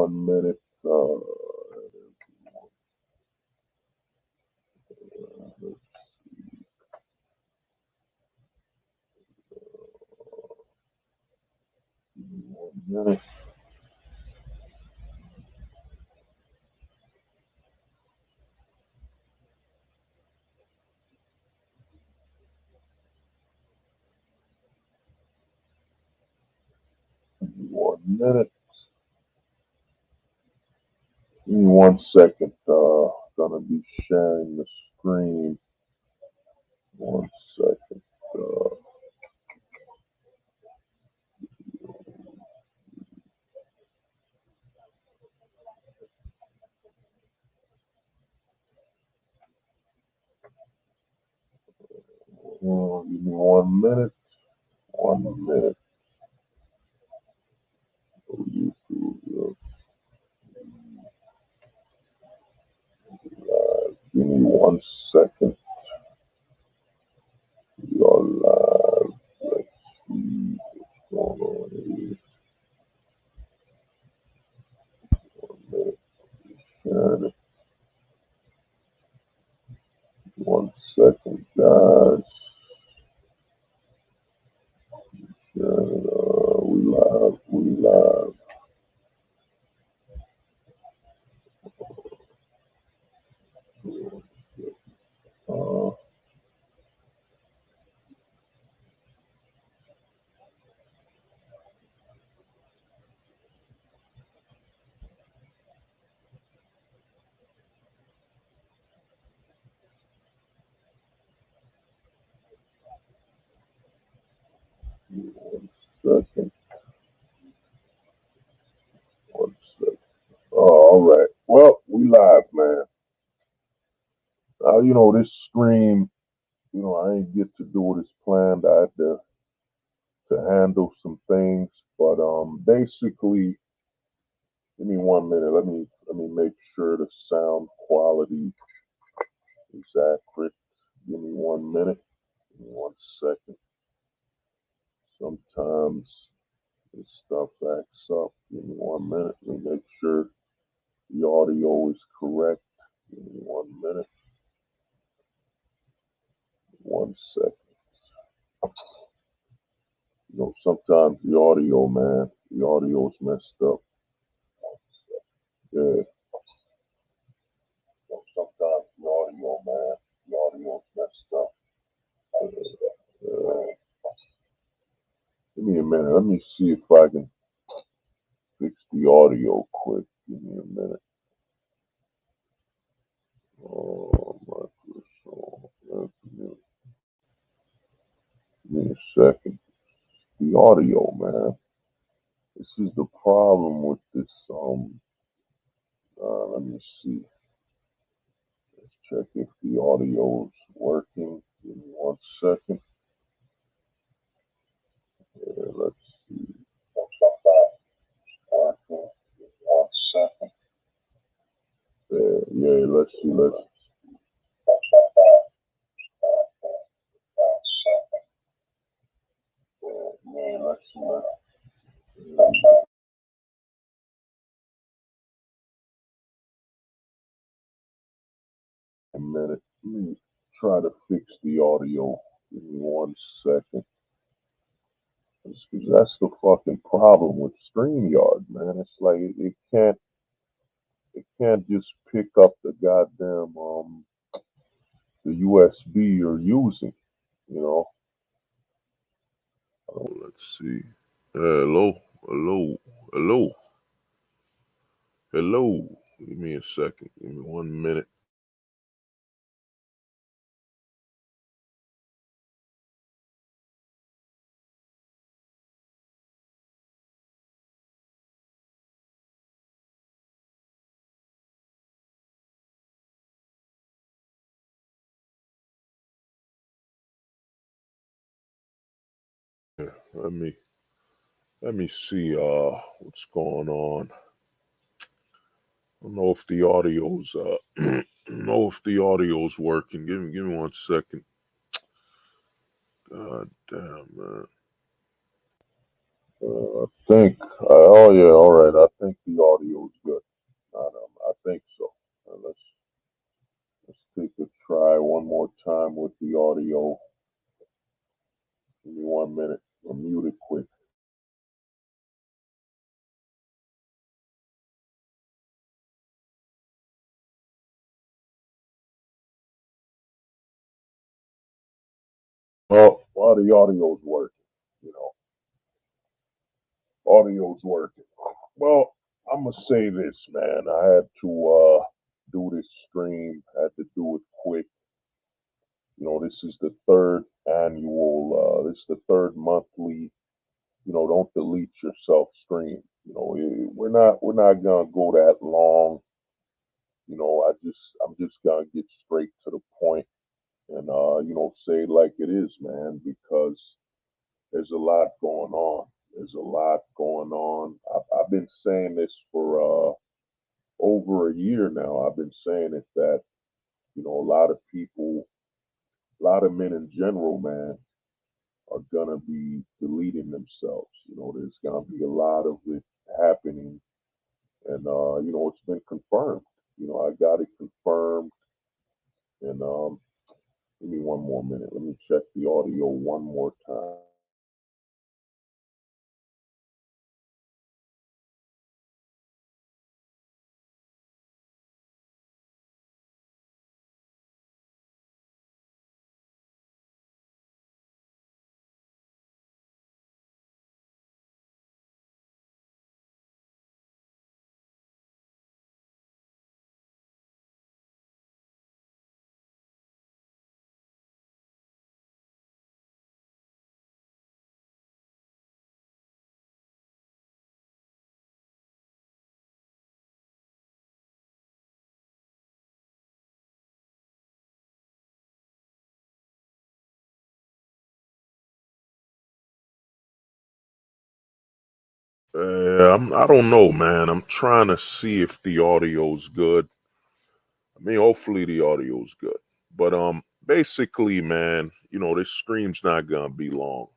1 minute. Let's 1 minute. 1 minute. Give me 1 second. Gonna be sharing the screen. 1 second. Uh, Give me 1 minute. 1 minute. Oh, YouTube. Give me 1 second. We are live. Let's see what's going on here. 1 minute. Sharing it. 1 second, guys. Sharing it. We live. We live. Uh, Second. 1 second. Oh, all right. Well, we live, man. This stream, I ain't get to do it as planned. I had to handle some things, but basically, give me 1 minute. Let me make sure the sound quality is accurate. Give me 1 minute. Give me 1 second. Sometimes this stuff acts up. Give me 1 minute. Let me make sure the audio is correct. Give me 1 minute. 1 second. Sometimes the audio, man, the audio's messed up. Yeah. Sometimes the audio, man, the audio's messed up. Uh, Give me a minute. Let me see if I can fix the audio quick. Give me a minute. Oh, Microsoft. Give me a second. The audio, man. This is the problem with this. Let me see. Let's check if the audio is working. Give me 1 second. Let's see. Working. 1 second. Yeah, let's see. Yeah, let's see. A minute. Let me try to fix the audio. Give me 1 second. Because that's the fucking problem with StreamYard, man. It's like it can't just pick up the goddamn the USB you're using, you know. Oh, let's see. Hello, hello, hello, hello. Give me a second. Give me 1 minute. Let me let me see what's going on. I don't know if the audio's know if the audio's working. Give me 1 second. God damn, man. I think. Oh yeah, all right. I think the audio's good. I think so. Let's take a try one more time with the audio. Give me 1 minute. I'll mute it quick. Well, while the audio's working, you know, audio's working. Well, I'm gonna say this, man. I had to do this stream. Had to do it quick. This is the third annual. This is the third monthly. Don't delete yourself stream. We're not gonna go that long. I'm just gonna get straight to the point and say it like it is, man, because there's a lot going on. There's a lot going on. I've been saying this for over a year now. I've been saying it that a lot of people, a lot of men in general, man, are gonna be deleting themselves. There's gonna be a lot of it happening, and it's been confirmed. I got it confirmed, and give me 1 more minute. Let me check the audio one more time. I don't know, man. I'm trying to see if the audio's good. I mean, hopefully the audio's good. But basically, man, this stream's not gonna be long.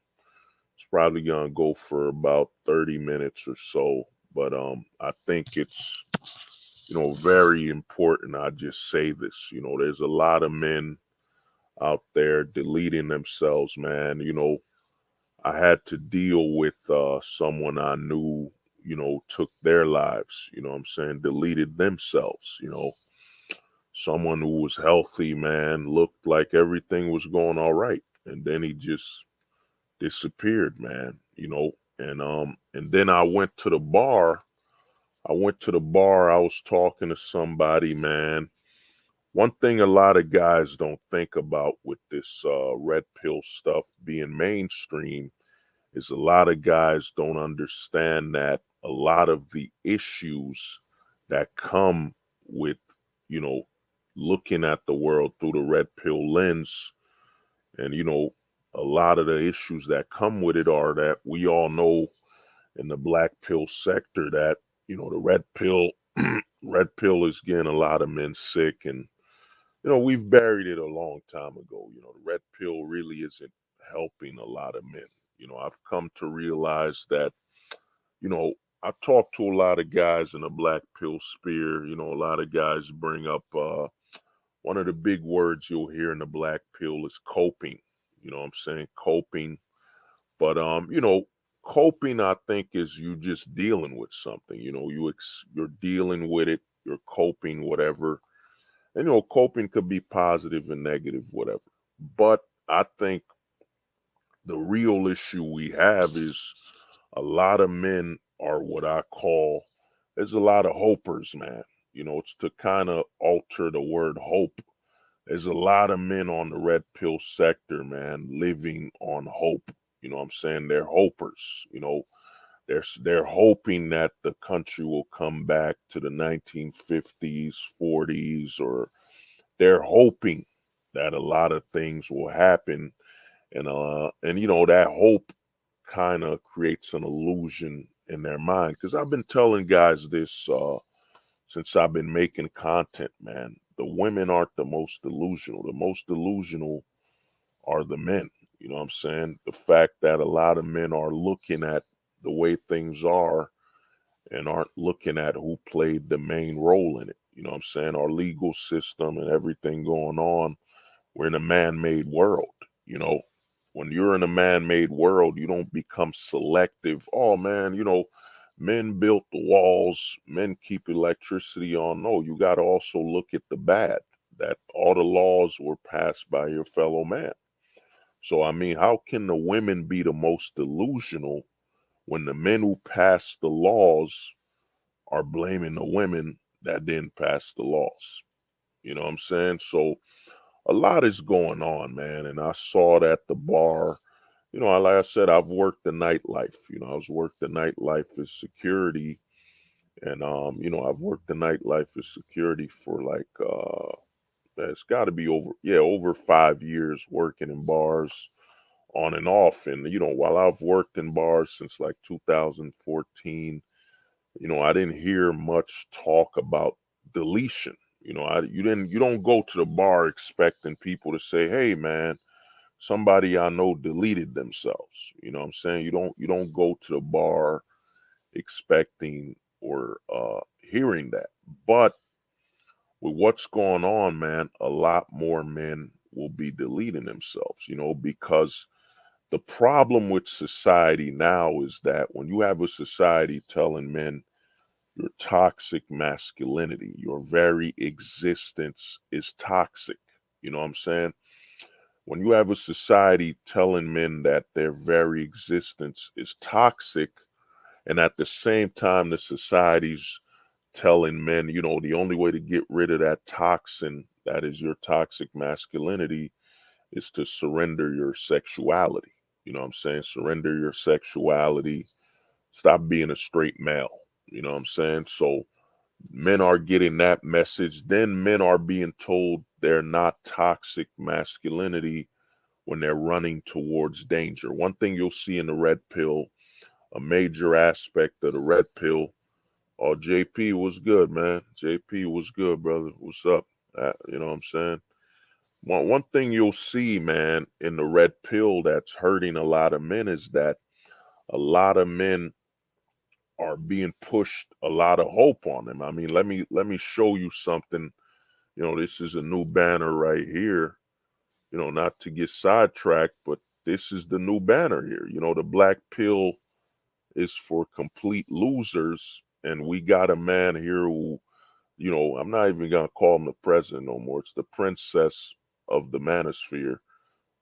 It's probably gonna go for about 30 minutes or so. But I think it's very important. I just say this. There's a lot of men out there deleting themselves, man. I had to deal with someone I knew, took their lives, what I'm saying, deleted themselves, someone who was healthy, man, looked like everything was going all right. And then he just disappeared, man, and then I went to the bar. I was talking to somebody, man. One thing a lot of guys don't think about with this red pill stuff being mainstream is a lot of guys don't understand that a lot of the issues that come with, you know, looking at the world through the red pill lens, and a lot of the issues that come with it are that we all know in the black pill sector that, the red pill red pill is getting a lot of men sick, and we've buried it a long time ago. The red pill really isn't helping a lot of men. I've come to realize that, you know, I talk to a lot of guys in the black pill sphere. A lot of guys bring up one of the big words you'll hear in the black pill is coping. What I'm saying? Coping. But coping, I think, is you just dealing with something. You're dealing with it, you're coping, whatever. And coping could be positive and negative, whatever. But I think the real issue we have is a lot of men are what I call, there's a lot of hopers, man. It's to kind of alter the word hope. There's a lot of men on the red pill sector, man, living on hope. What I'm saying? They're hopers. They're hoping that the country will come back to the 1950s, 40s, or they're hoping that a lot of things will happen, and that hope kind of creates an illusion in their mind, because I've been telling guys this since I've been making content, man. The women aren't the most delusional. The most delusional are the men. What I'm saying? The fact that a lot of men are looking at the way things are and aren't looking at who played the main role in it. You know what I'm saying? Our legal system and everything going on, we're in a man-made world. You know, when you're in a man-made world, you don't become selective. Oh man, men built the walls, men keep electricity on. No, you got to also look at the bad, that all the laws were passed by your fellow man. So I mean, how can the women be the most delusional when the men who passed the laws are blaming the women that didn't pass the laws? You know what I'm saying? So a lot is going on, man. And I saw it at the bar. Like I said, I've worked the nightlife. I was worked the nightlife as security. And I've worked the nightlife as security for like it's gotta be over 5 years working in bars on and off. And while I've worked in bars since like 2014, I didn't hear much talk about deletion. You don't go to the bar expecting people to say, "Hey, man, somebody I know deleted themselves." You know what I'm saying? You don't go to the bar expecting or hearing that. But with what's going on, man, a lot more men will be deleting themselves. Because the problem with society now is that when you have a society telling men your toxic masculinity, your very existence is toxic. You know what I'm saying? When you have a society telling men that their very existence is toxic, and at the same time, the society's telling men, the only way to get rid of that toxin, that is your toxic masculinity, is to surrender your sexuality. You know what I'm saying? Surrender your sexuality. Stop being a straight male. You know what I'm saying? So men are getting that message. Then men are being told they're not toxic masculinity when they're running towards danger. One thing you'll see in the red pill, a major aspect of the red pill. Oh, JP was good, man. JP was good, brother. What's up? You know what I'm saying? One thing you'll see, man, in the red pill that's hurting a lot of men is that a lot of men are being pushed a lot of hope on them. I mean, let me show you something. This is a new banner right here. Not to get sidetracked, but this is the new banner here. The black pill is for complete losers, and we got a man here who, I'm not even gonna call him the president no more. It's the princess of the manosphere.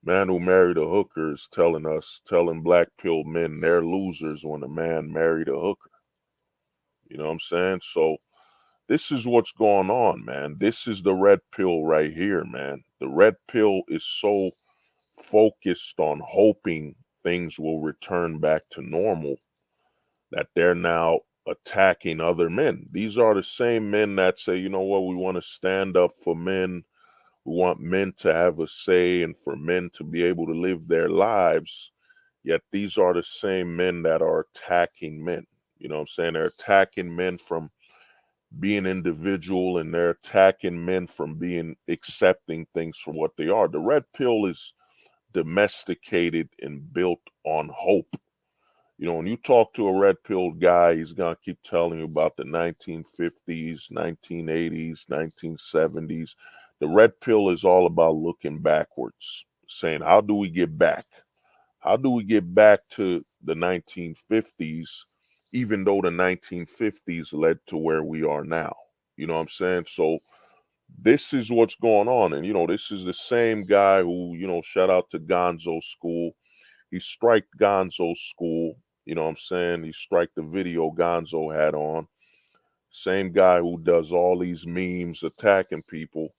Man who married a hooker is telling black pill men they're losers when a man married a hooker. You know what I'm saying? So this is what's going on, man. This is the red pill right here, man. The red pill is so focused on hoping things will return back to normal that they're now attacking other men. These are the same men that say, you know what, we want to stand up for men. We want men to have a say and for men to be able to live their lives. Yet these are the same men that are attacking men. You know what I'm saying? They're attacking men from being individual, and they're attacking men from being accepting things for what they are. The red pill is domesticated and built on hope. When you talk to a red pilled guy, he's going to keep telling you about the 1950s, 1980s, 1970s. The red pill is all about looking backwards, saying, how do we get back? How do we get back to the 1950s, even though the 1950s led to where we are now? You know what I'm saying? So this is what's going on. And, this is the same guy who, shout out to Gonzo School. He striked Gonzo's school. You know what I'm saying? He striked the video Gonzo had on. Same guy who does all these memes attacking people,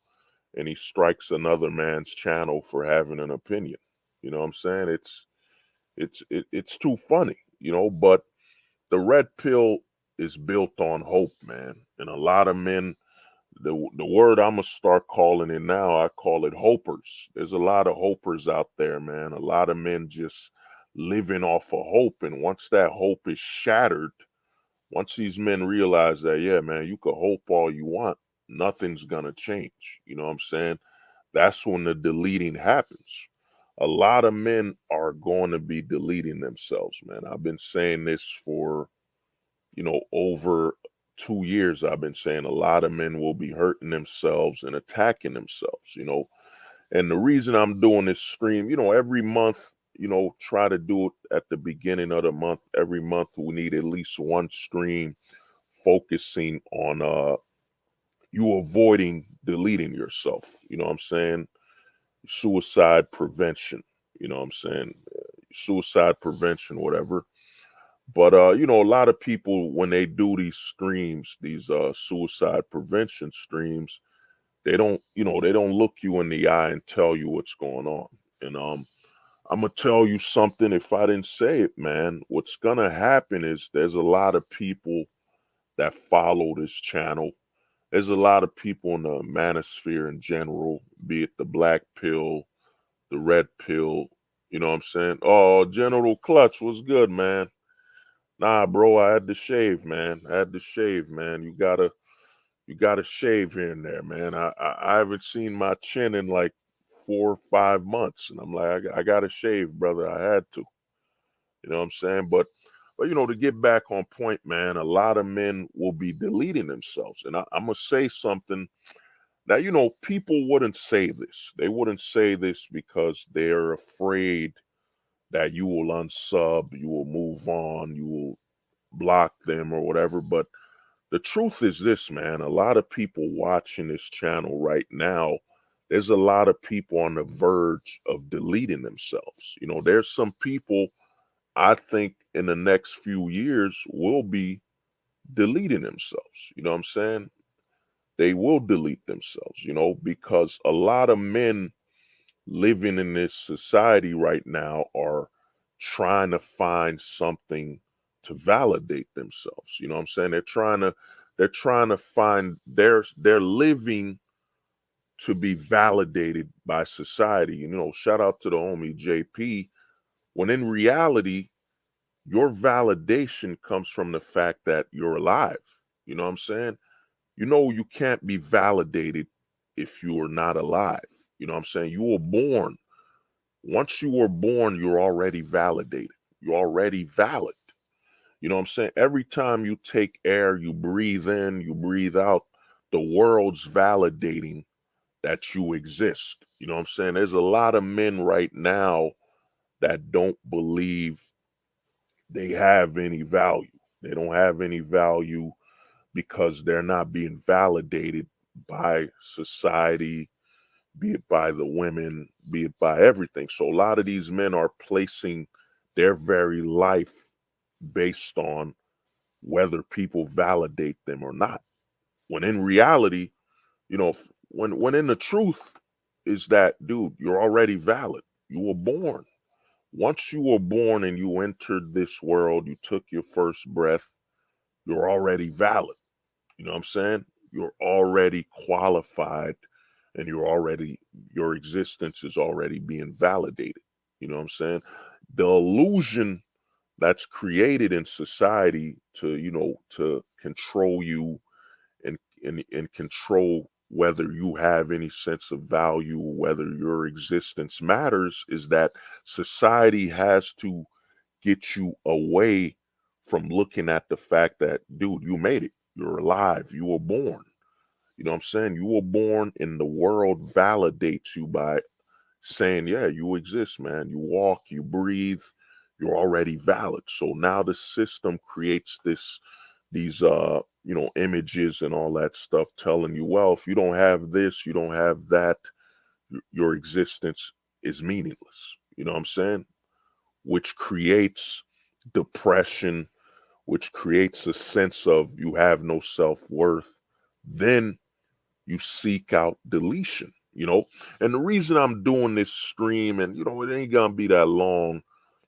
and he strikes another man's channel for having an opinion. You know what I'm saying? It's too funny, but the red pill is built on hope, man. And a lot of men, the word I'm gonna start calling it now, I call it hopers. There's a lot of hopers out there, man. A lot of men just living off of hope. And once that hope is shattered, once these men realize that, yeah, man, you could hope all you want, nothing's gonna change. You know what I'm saying? That's when the deleting happens. a lot of men are going to be deleting themselves, man. I've been saying this for, over 2 years. I've been saying a lot of men will be hurting themselves and attacking themselves. And the reason I'm doing this stream, every month, try to do it at the beginning of the month. Every month we need at least one stream focusing on you avoiding deleting yourself. You know what I'm saying? Suicide prevention. You know what I'm saying? Suicide prevention, whatever. But a lot of people when they do these streams, these suicide prevention streams, they don't look you in the eye and tell you what's going on. And I'm gonna tell you something. If I didn't say it, man, what's gonna happen is there's a lot of people that follow this channel. There's a lot of people in the manosphere in general, be it the black pill, the red pill. You know what I'm saying? Oh, General Clutch was good, man. Nah, bro, I had to shave, man. I had to shave, man. You gotta shave here and there, man. I haven't seen my chin in like 4 or 5 months, and I'm like, I gotta shave, brother. I had to. You know what I'm saying? But to get back on point, man, a lot of men will be deleting themselves, and I'm gonna say something that people wouldn't say this. They wouldn't say this because they're afraid that you will unsub, you will move on, you will block them or whatever. But the truth is this, man, a lot of people watching this channel right now, there's a lot of people on the verge of deleting themselves. There's some people I think in the next few years will be deleting themselves. You know what I'm saying? They will delete themselves, because a lot of men living in this society right now are trying to find something to validate themselves. You know what I'm saying? They're trying to find they're living to be validated by society. Shout out to the homie JP. When in reality, your validation comes from the fact that you're alive. You know what I'm saying? You can't be validated if you are not alive. You know what I'm saying? You were born. Once you were born, you're already validated. You're already valid. You know what I'm saying? Every time you take air, you breathe in, you breathe out, the world's validating that you exist. You know what I'm saying? There's a lot of men right now that don't believe they have any value. They don't have any value because they're not being validated by society, be it by the women, be it by everything. So a lot of these men are placing their very life based on whether people validate them or not. When in reality, when in the truth is that, dude, you're already valid. You were born. Once you were born and you entered this world, you took your first breath, you're already valid. You know what I'm saying? You're already qualified and your existence is already being validated. You know what I'm saying? The illusion that's created in society to control you and control whether you have any sense of value, whether your existence matters, is that society has to get you away from looking at the fact that, dude, you made it. You're alive. You were born. You know what I'm saying? You were born and the world validates you by saying, yeah, you exist, man. You walk, you breathe, you're already valid. So now the system creates these images and all that stuff telling you, well, if you don't have this, you don't have that, your existence is meaningless. You know what I'm saying? Which creates depression, which creates a sense of you have no self-worth. Then you seek out deletion. And the reason I'm doing this stream, and it ain't gonna be that long,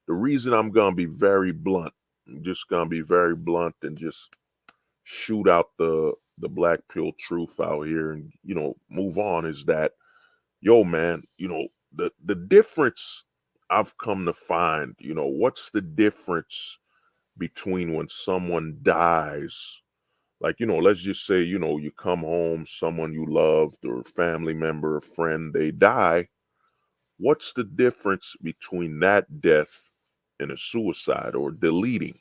the reason I'm gonna be very blunt, I'm just gonna be very blunt and just shoot out the black pill truth out here and move on, is that, yo, man, the difference I've come to find, what's the difference between when someone dies, like, let's just say, you come home, someone you loved or family member or friend, they die. what's the difference between that death and a suicide or deleting?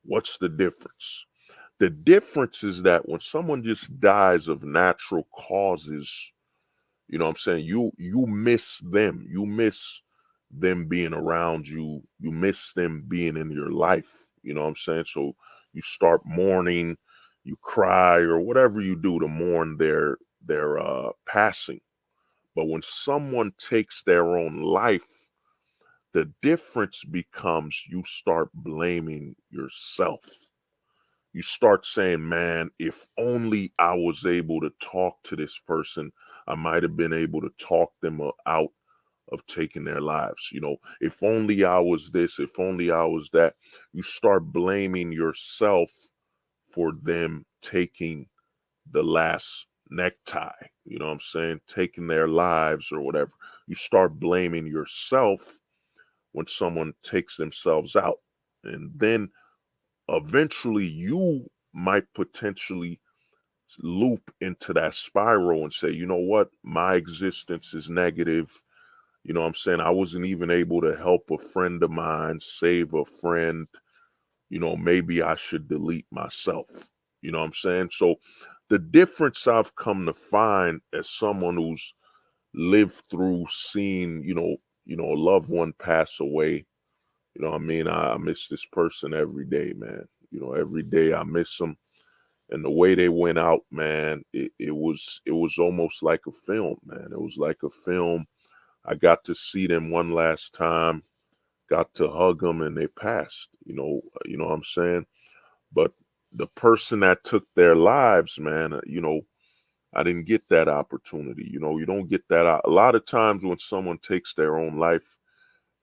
What's the difference? The difference is that when someone just dies of natural causes, you know what I'm saying, you miss them. You miss them being around you. You miss them being in your life. You know what I'm saying? So you start mourning, you cry or whatever you do to mourn their passing. But when someone takes their own life, the difference becomes you start blaming yourself. You start saying, man, if only I was able to talk to this person, I might have been able to talk them out of taking their lives. You know, if only I was this, if only I was that. You start blaming yourself for them taking the last necktie, you know what I'm saying, taking their lives or whatever. You start blaming yourself when someone takes themselves out. And then eventually you might potentially loop into that spiral and say, you know what, my existence is negative. You know what I'm saying? I wasn't even able to help a friend of mine, save a friend. You know, maybe I should delete myself. You know what I'm saying? So the difference I've come to find as someone who's lived through seeing, a loved one pass away, you know what I mean? I miss this person every day, man. You know, every day I miss them. And the way they went out, man, it was almost like a film, man. It was like a film. I got to see them one last time, got to hug them, and they passed. You know what I'm saying? But the person that took their lives, man, I didn't get that opportunity. You know, you don't get that. A lot of times when someone takes their own life,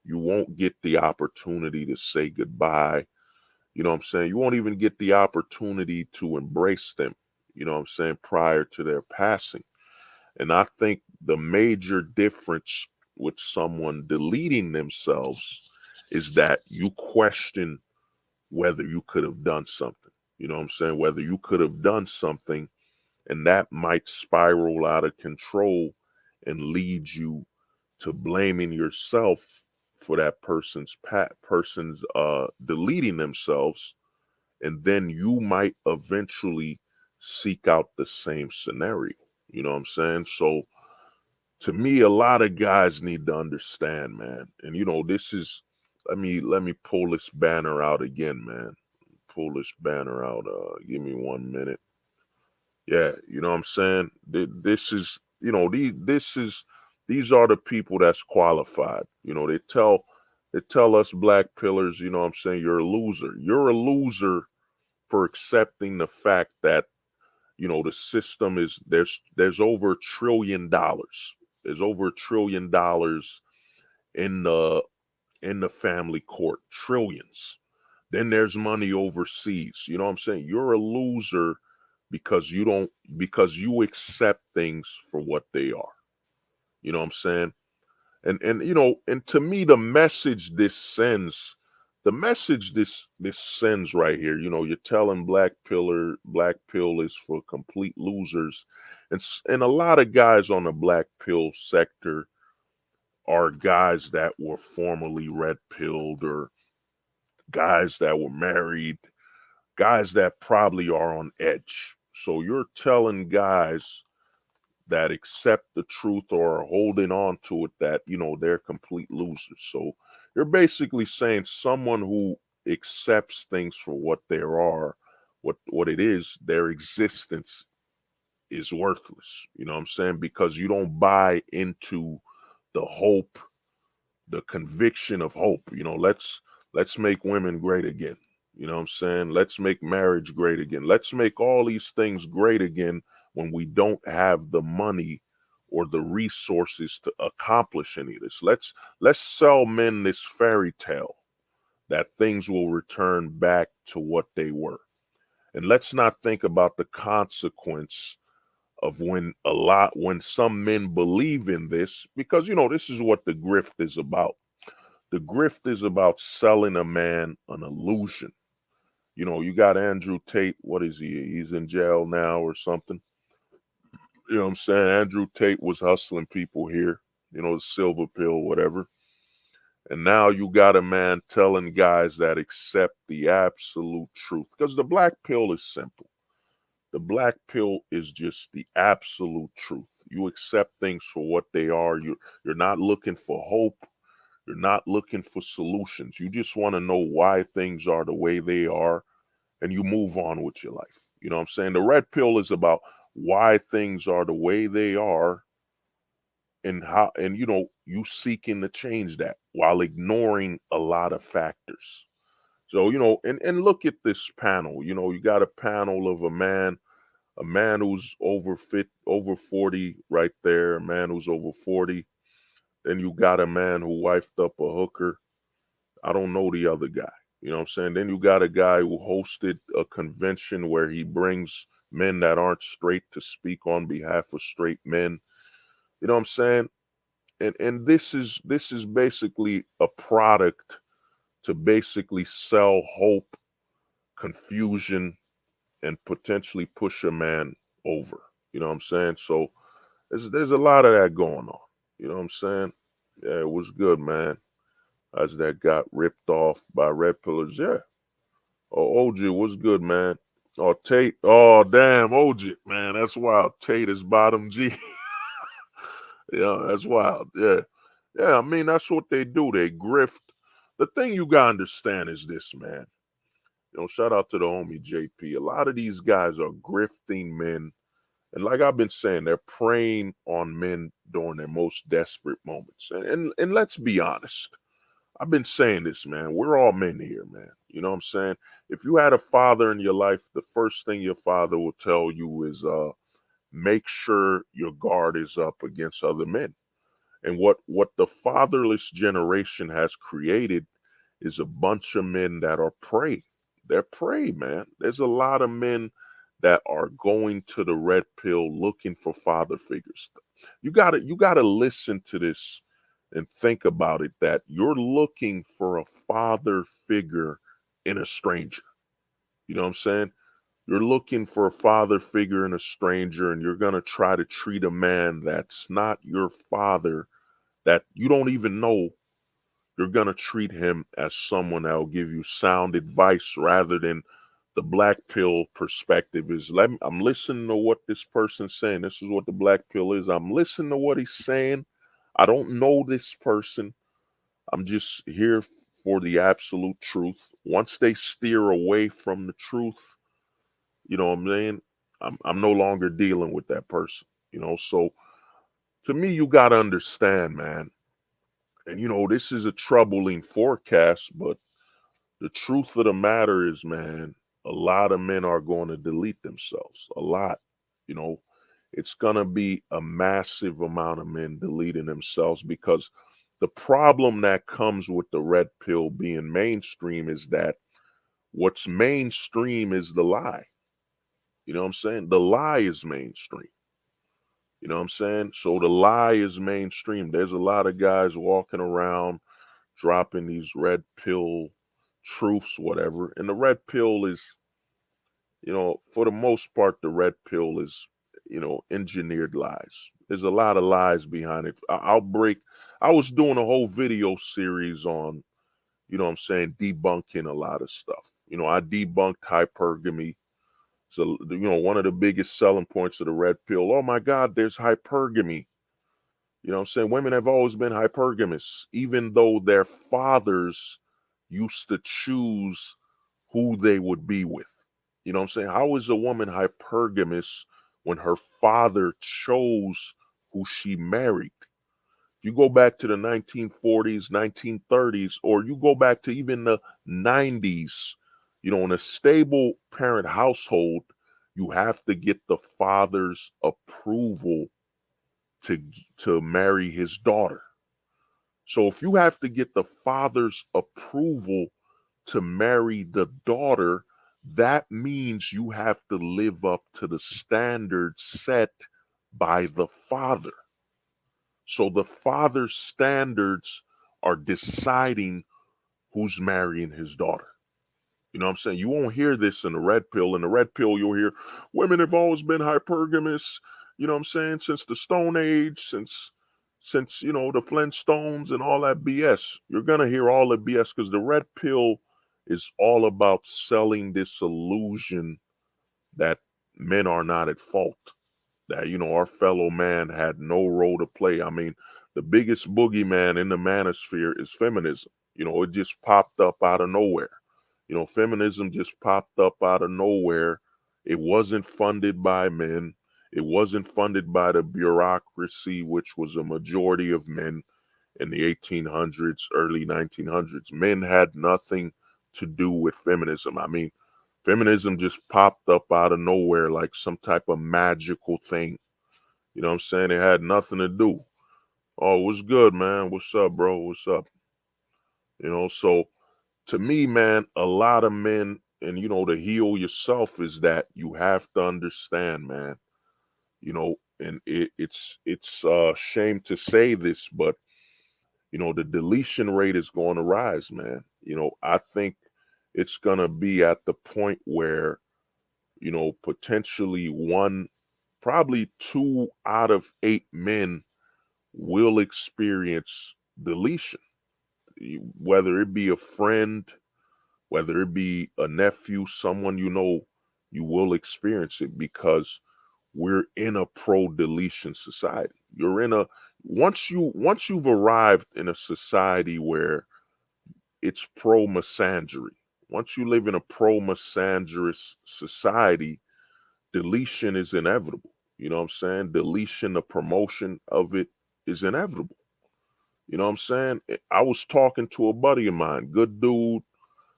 you won't get the opportunity to say goodbye. You know what I'm saying? You won't even get the opportunity to embrace them, you know what I'm saying, prior to their passing. And I think the major difference with someone deleting themselves is that you question whether you could have done something. You know what I'm saying? Whether you could have done something, and that might spiral out of control and lead you to blaming yourself for that person's deleting themselves, and then you might eventually seek out the same scenario. You know what I'm saying? So to me, a lot of guys need to understand, man. And this is, let me pull this banner out again, man. Pull this banner out. Give me 1 minute. Yeah, you know what I'm saying? This is, these are the people that's qualified. They tell us black pillars, you know what I'm saying, you're a loser. You're a loser for accepting the fact that, the system is, there's over $1 trillion. There's over $1 trillion in the family court. Trillions. Then there's money overseas. You know what I'm saying? You're a loser because you accept things for what they are. You know what I'm saying? And to me, the message this sends right here, you're telling black pill is for complete losers. And a lot of guys on the black pill sector are guys that were formerly red pilled, or guys that were married, guys that probably are on edge. So you're telling guys that accept the truth or are holding on to it that, they're complete losers. So you're basically saying someone who accepts things for what they are, what it is, their existence is worthless. You know what I'm saying? Because you don't buy into the hope, the conviction of hope. Let's make women great again. You know what I'm saying? Let's make marriage great again. Let's make all these things great again when we don't have the money or the resources to accomplish any of this. Let's sell men this fairy tale that things will return back to what they were. And let's not think about the consequence of when some men believe in this, because this is what the grift is about. The grift is about selling a man an illusion. You got Andrew Tate. What is he? He's in jail now or something. You know what I'm saying? Andrew Tate was hustling people here. the silver pill, whatever. And now you got a man telling guys that accept the absolute truth. Because the black pill is simple. The black pill is just the absolute truth. You accept things for what they are. You're not looking for hope. You're not looking for solutions. You just want to know why things are the way they are, and you move on with your life. You know what I'm saying? The red pill is about why things are the way they are, and how, and you seeking to change that while ignoring a lot of factors. So, and look at this panel. You got a panel of a man who's over 40 right there, a man who's over 40. Then you got a man who wifed up a hooker. I don't know the other guy. You know what I'm saying? Then you got a guy who hosted a convention where he brings men that aren't straight to speak on behalf of straight men. You know what I'm saying? And this is basically a product to basically sell hope, confusion, and potentially push a man over. You know what I'm saying? So there's a lot of that going on. You know what I'm saying? Yeah, it was good, man. As that got ripped off by red pillars. Yeah. Oh, OG, what's good, man? Oh, Tate. Oh, damn, OG, man. That's wild. Tate is bottom G. Yeah, that's wild. Yeah. Yeah, I mean, that's what they do. They grift. The thing you gotta understand is this, man. Shout out to the homie JP. A lot of these guys are grifting men. And like I've been saying, they're preying on men during their most desperate moments. And let's be honest. I've been saying this, man. We're all men here, man. You know what I'm saying? If you had a father in your life, the first thing your father will tell you is make sure your guard is up against other men. And what the fatherless generation has created is a bunch of men that are prey. They're prey, man. There's a lot of men that are going to the red pill looking for father figures. You gotta listen to this and think about it, that you're looking for a father figure in a stranger. You know what I'm saying? You're looking for a father figure in a stranger, and you're going to try to treat a man that's not your father, that you don't even know. You're going to treat him as someone that will give you sound advice rather than the black pill perspective is. I'm listening to what this person's saying. This is what the black pill is. I'm listening to what he's saying. I don't know this person. I'm just here for the absolute truth. Once they steer away from the truth, you know what I'm saying? I'm no longer dealing with that person. So to me, you gotta understand, man. And this is a troubling forecast, but the truth of the matter is, man, a lot of men are going to delete themselves. A lot. You know, it's going to be a massive amount of men deleting themselves, because the problem that comes with the red pill being mainstream is that what's mainstream is the lie. You know what I'm saying? The lie is mainstream. You know what I'm saying? So the lie is mainstream. There's a lot of guys walking around dropping these red pill truths, whatever. And the red pill is, for the most part, the red pill is, engineered lies. There's a lot of lies behind it. I was doing a whole video series on, what I'm saying, debunking a lot of stuff. I debunked hypergamy. So, one of the biggest selling points of the red pill, oh my God, there's hypergamy. You know what I'm saying? Women have always been hypergamous, even though their fathers used to choose who they would be with. You know what I'm saying? How is a woman hypergamous when her father chose who she married? If you go back to the 1940s, 1930s, or you go back to even the 90s, in a stable parent household, you have to get the father's approval to marry his daughter. So if you have to get the father's approval to marry the daughter, that means you have to live up to the standards set by the father. So the father's standards are deciding who's marrying his daughter. You know what I'm saying? You won't hear this in the red pill. In the red pill, you'll hear women have always been hypergamous, you know what I'm saying, since the Stone Age, since since, the Flintstones and all that BS. You're going to hear all the BS because the red pill is all about selling this illusion that men are not at fault, that, our fellow man had no role to play. I mean, the biggest boogeyman in the manosphere is feminism. It just popped up out of nowhere. Feminism just popped up out of nowhere. It wasn't funded by men. It wasn't funded by the bureaucracy, which was a majority of men in the 1800s, early 1900s. Men had nothing to do with feminism. I mean, feminism just popped up out of nowhere like some type of magical thing. You know what I'm saying? It had nothing to do. Oh, what's good, man? What's up, bro? What's up? So to me, man, a lot of men, and to heal yourself is that you have to understand, man. And it's shame to say this, but the deletion rate is going to rise, man. I think it's going to be at the point where, potentially one, probably 2 out of 8 men will experience deletion, whether it be a friend, whether it be a nephew, someone you will experience it because we're in a pro deletion society. You're in a once you've arrived in a society where it's pro misandry. Once you live in a pro misandrous society, deletion is inevitable. You know what I'm saying? Deletion, the promotion of it is inevitable. You know what I'm saying? I was talking to a buddy of mine, good dude,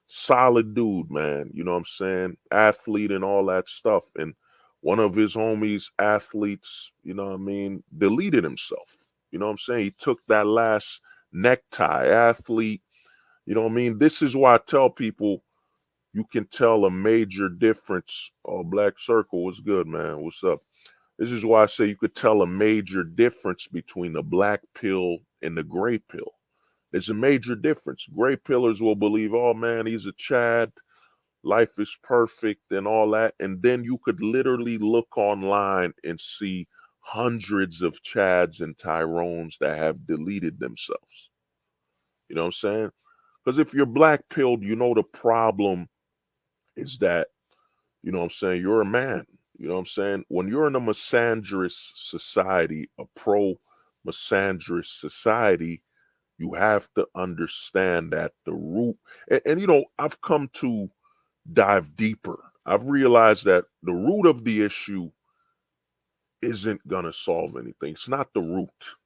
solid dude, man. You know what I'm saying? Athlete and all that stuff. And one of his homies, athletes, deleted himself. You know what I'm saying? He took that last necktie, athlete. You know what I mean? This is why I tell people you can tell a major difference. Oh, Black Circle, what's good, man? What's up? This is why I say you could tell a major difference between the black pill and the gray pill. There's a major difference. Gray pillars will believe, oh man, he's a Chad, life is perfect and all that. And then you could literally look online and see hundreds of Chads and Tyrones that have deleted themselves. You know what I'm saying? Because if you're black pilled, the problem is that, what I'm saying, you're a man. You know what I'm saying? When you're in a misandrous society, a pro misandrous society, you have to understand that the root, and I've come to dive deeper. I've realized that the root of the issue isn't going to solve anything. It's not the root.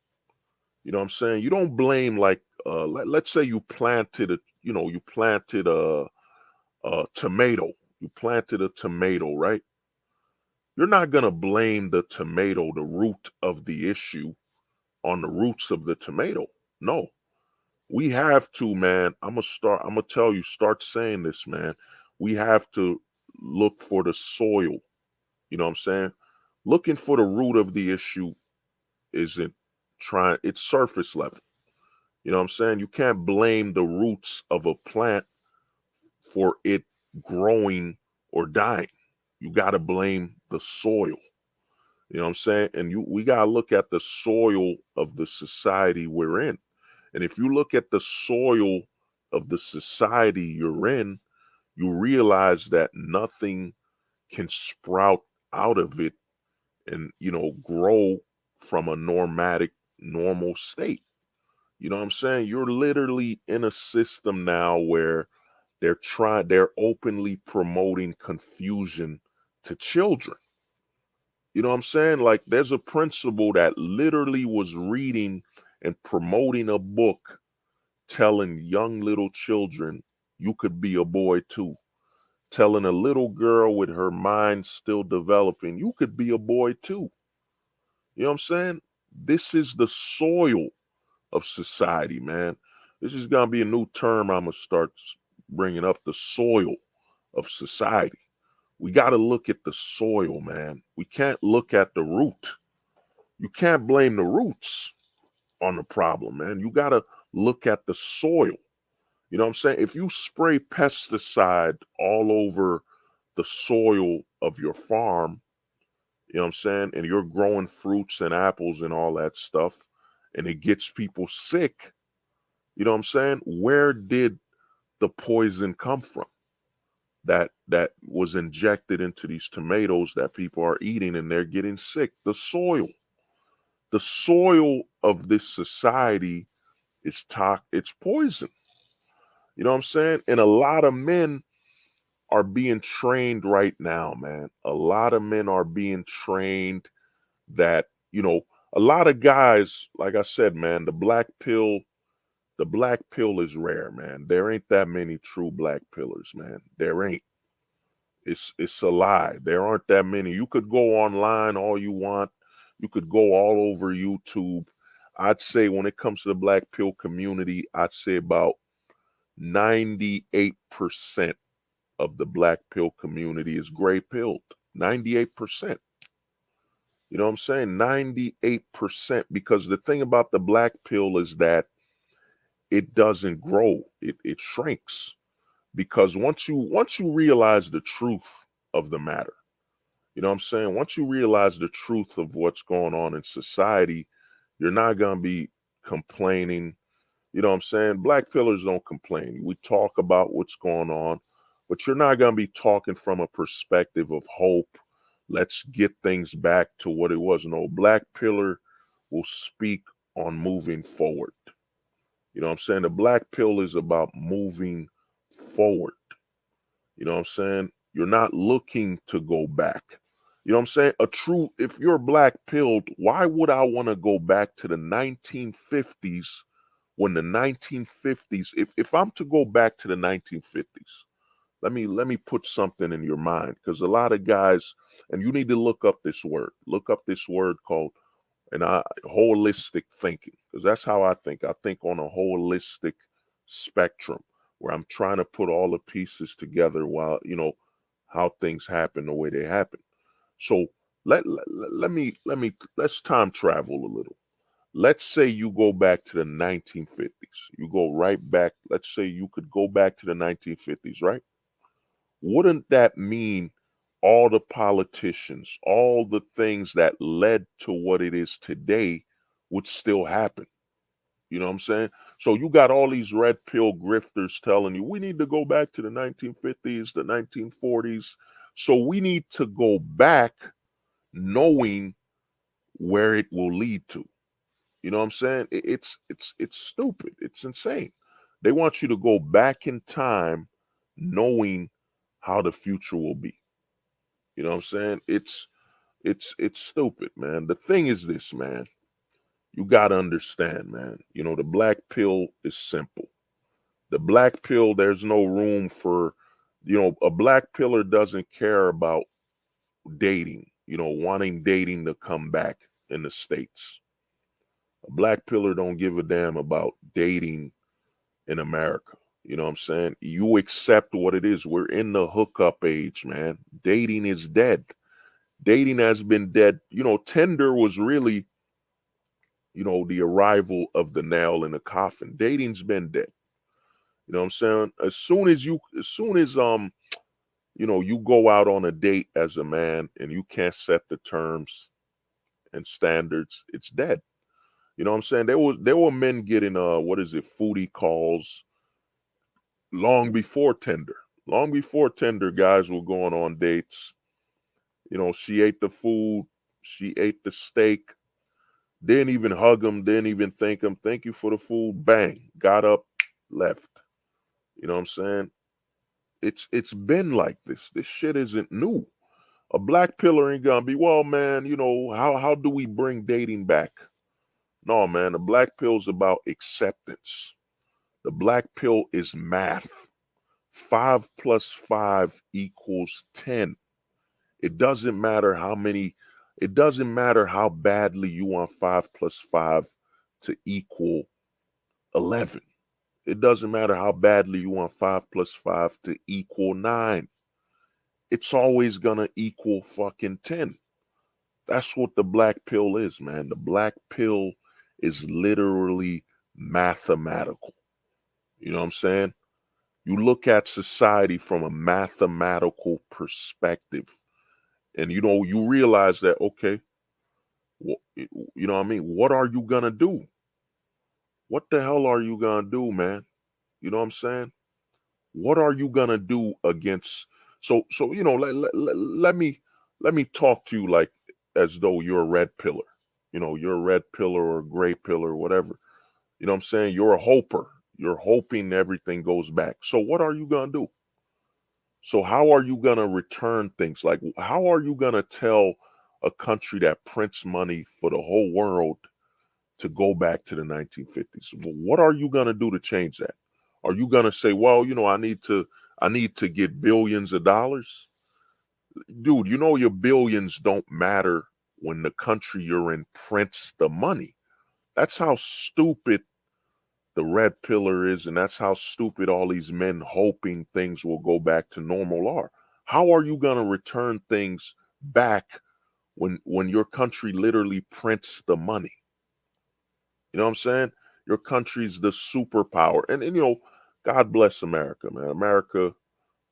You know what I'm saying? You don't blame, like, let's say you planted a tomato. You planted a tomato, right? You're not going to blame the tomato, the root of the issue, on the roots of the tomato. No. We have to, man. I'm gonna tell you, start saying this, man. We have to look for the soil. You know what I'm saying? Looking for the root of the issue isn't it's surface level. You know what I'm saying? You can't blame the roots of a plant for it growing or dying. You gotta blame the soil. You know what I'm saying? And we gotta look at the soil of the society we're in. And if you look at the soil of the society you're in, you realize that nothing can sprout out of it and, grow from a normal state. You know what I'm saying? You're literally in a system now where they're openly promoting confusion to children. You know what I'm saying? Like, there's a principal that literally was reading and promoting a book telling young little children you could be a boy too. Telling a little girl with her mind still developing, you could be a boy too. You know what I'm saying? This is the soil of society, man. This is going to be a new term I'm going to start bringing up, the soil of society. We got to look at the soil, man. We can't look at the root. You can't blame the roots on the problem, man. You got to look at the soil. You know what I'm saying? If you spray pesticide all over the soil of your farm, you know what I'm saying, and you're growing fruits and apples and all that stuff, and it gets people sick, you know what I'm saying? Where did the poison come from that was injected into these tomatoes that people are eating and they're getting sick? The soil. The soil of this society is it's poison. You know what I'm saying? And a lot of men are being trained right now, man. A lot of men are being trained that, a lot of guys, like I said, man, the black pill is rare, man. There ain't that many true black pillars, man. There ain't. It's a lie. There aren't that many. You could go online all you want. You could go all over YouTube. I'd say when it comes to the black pill community, I'd say about 98% of the black pill community is gray pilled. 98%. You know what I'm saying? 98%. Because the thing about the black pill is that it doesn't grow. It shrinks. Because once you realize the truth of the matter, you know what I'm saying? Once you realize the truth of what's going on in society, you're not gonna be complaining. You know what I'm saying? Black pillars don't complain. We talk about what's going on, but you're not going to be talking from a perspective of hope. Let's get things back to what it was. No, black pillar will speak on moving forward. You know what I'm saying? The black pill is about moving forward. You know what I'm saying? You're not looking to go back. You know what I'm saying? If you're black pilled, why would I want to go back to the 1950s when the 1950s, if I'm to go back to the 1950s, let me put something in your mind, because a lot of guys, and you need to look up this word called holistic thinking, because that's how I think on a holistic spectrum, where I'm trying to put all the pieces together while how things happen the way they happen. So let's time travel a little. Let's say you go back to the 1950s. You go right back. Let's say you could go back to the 1950s, right? Wouldn't that mean all the politicians, all the things that led to what it is today would still happen? You know what I'm saying? So you got all these red pill grifters telling you we need to go back to the 1950s, the 1940s. So we need to go back knowing where it will lead to. You know what I'm saying? It's stupid. It's insane. They want you to go back in time knowing how the future will be. You know what I'm saying? It's stupid, man. The thing is this, man. You got to understand, man. The black pill is simple. The black pill, there's no room for, a black pillar doesn't care about dating, wanting dating to come back in the States. A black pillar don't give a damn about dating in America. You know what I'm saying? You accept what it is. We're in the hookup age, man. Dating is dead. Dating has been dead. Tinder was really, the arrival of the nail in the coffin. Dating's been dead. You know what I'm saying? As soon as you go out on a date as a man and you can't set the terms and standards, it's dead. You know what I'm saying? There were men getting what is it, foodie calls long before Tinder. Long before Tinder, guys were going on dates. She ate the food, she ate the steak, didn't even hug him, didn't even thank him. Thank you for the food. Bang, got up, left. You know what I'm saying? It's been like this. This shit isn't new. A black pillar ain't gonna be, well, man, how do we bring dating back? No, man, the black pill's about acceptance. The black pill is math. 5 + 5 = 10. It doesn't matter how badly you want 5 + 5 to equal 11. It doesn't matter how badly you want 5 + 5 to equal 9. It's always gonna equal fucking 10. That's what the black pill is, man. The black pill is literally mathematical. You know what I'm saying? You look at society from a mathematical perspective, and you realize that, okay, you know what I mean? What are you gonna do? What the hell are you gonna do, man? You know what I'm saying? What are you gonna do against? So let me talk to you like as though you're a red pillar. You're a red pillar or a gray pillar or whatever. You know what I'm saying? You're a hoper. You're hoping everything goes back. So what are you gonna do? So how are you gonna return things? Like how are you gonna tell a country that prints money for the whole world to go back to the 1950s? What are you gonna do to change that? Are you gonna say, well, I need to get billions of dollars? Dude, your billions don't matter when the country you're in prints the money. That's how stupid the red pillar is, and that's how stupid all these men hoping things will go back to normal are. How are you gonna return things back when your country literally prints the money? You know what I'm saying? Your country's the superpower. And God bless America, man. America,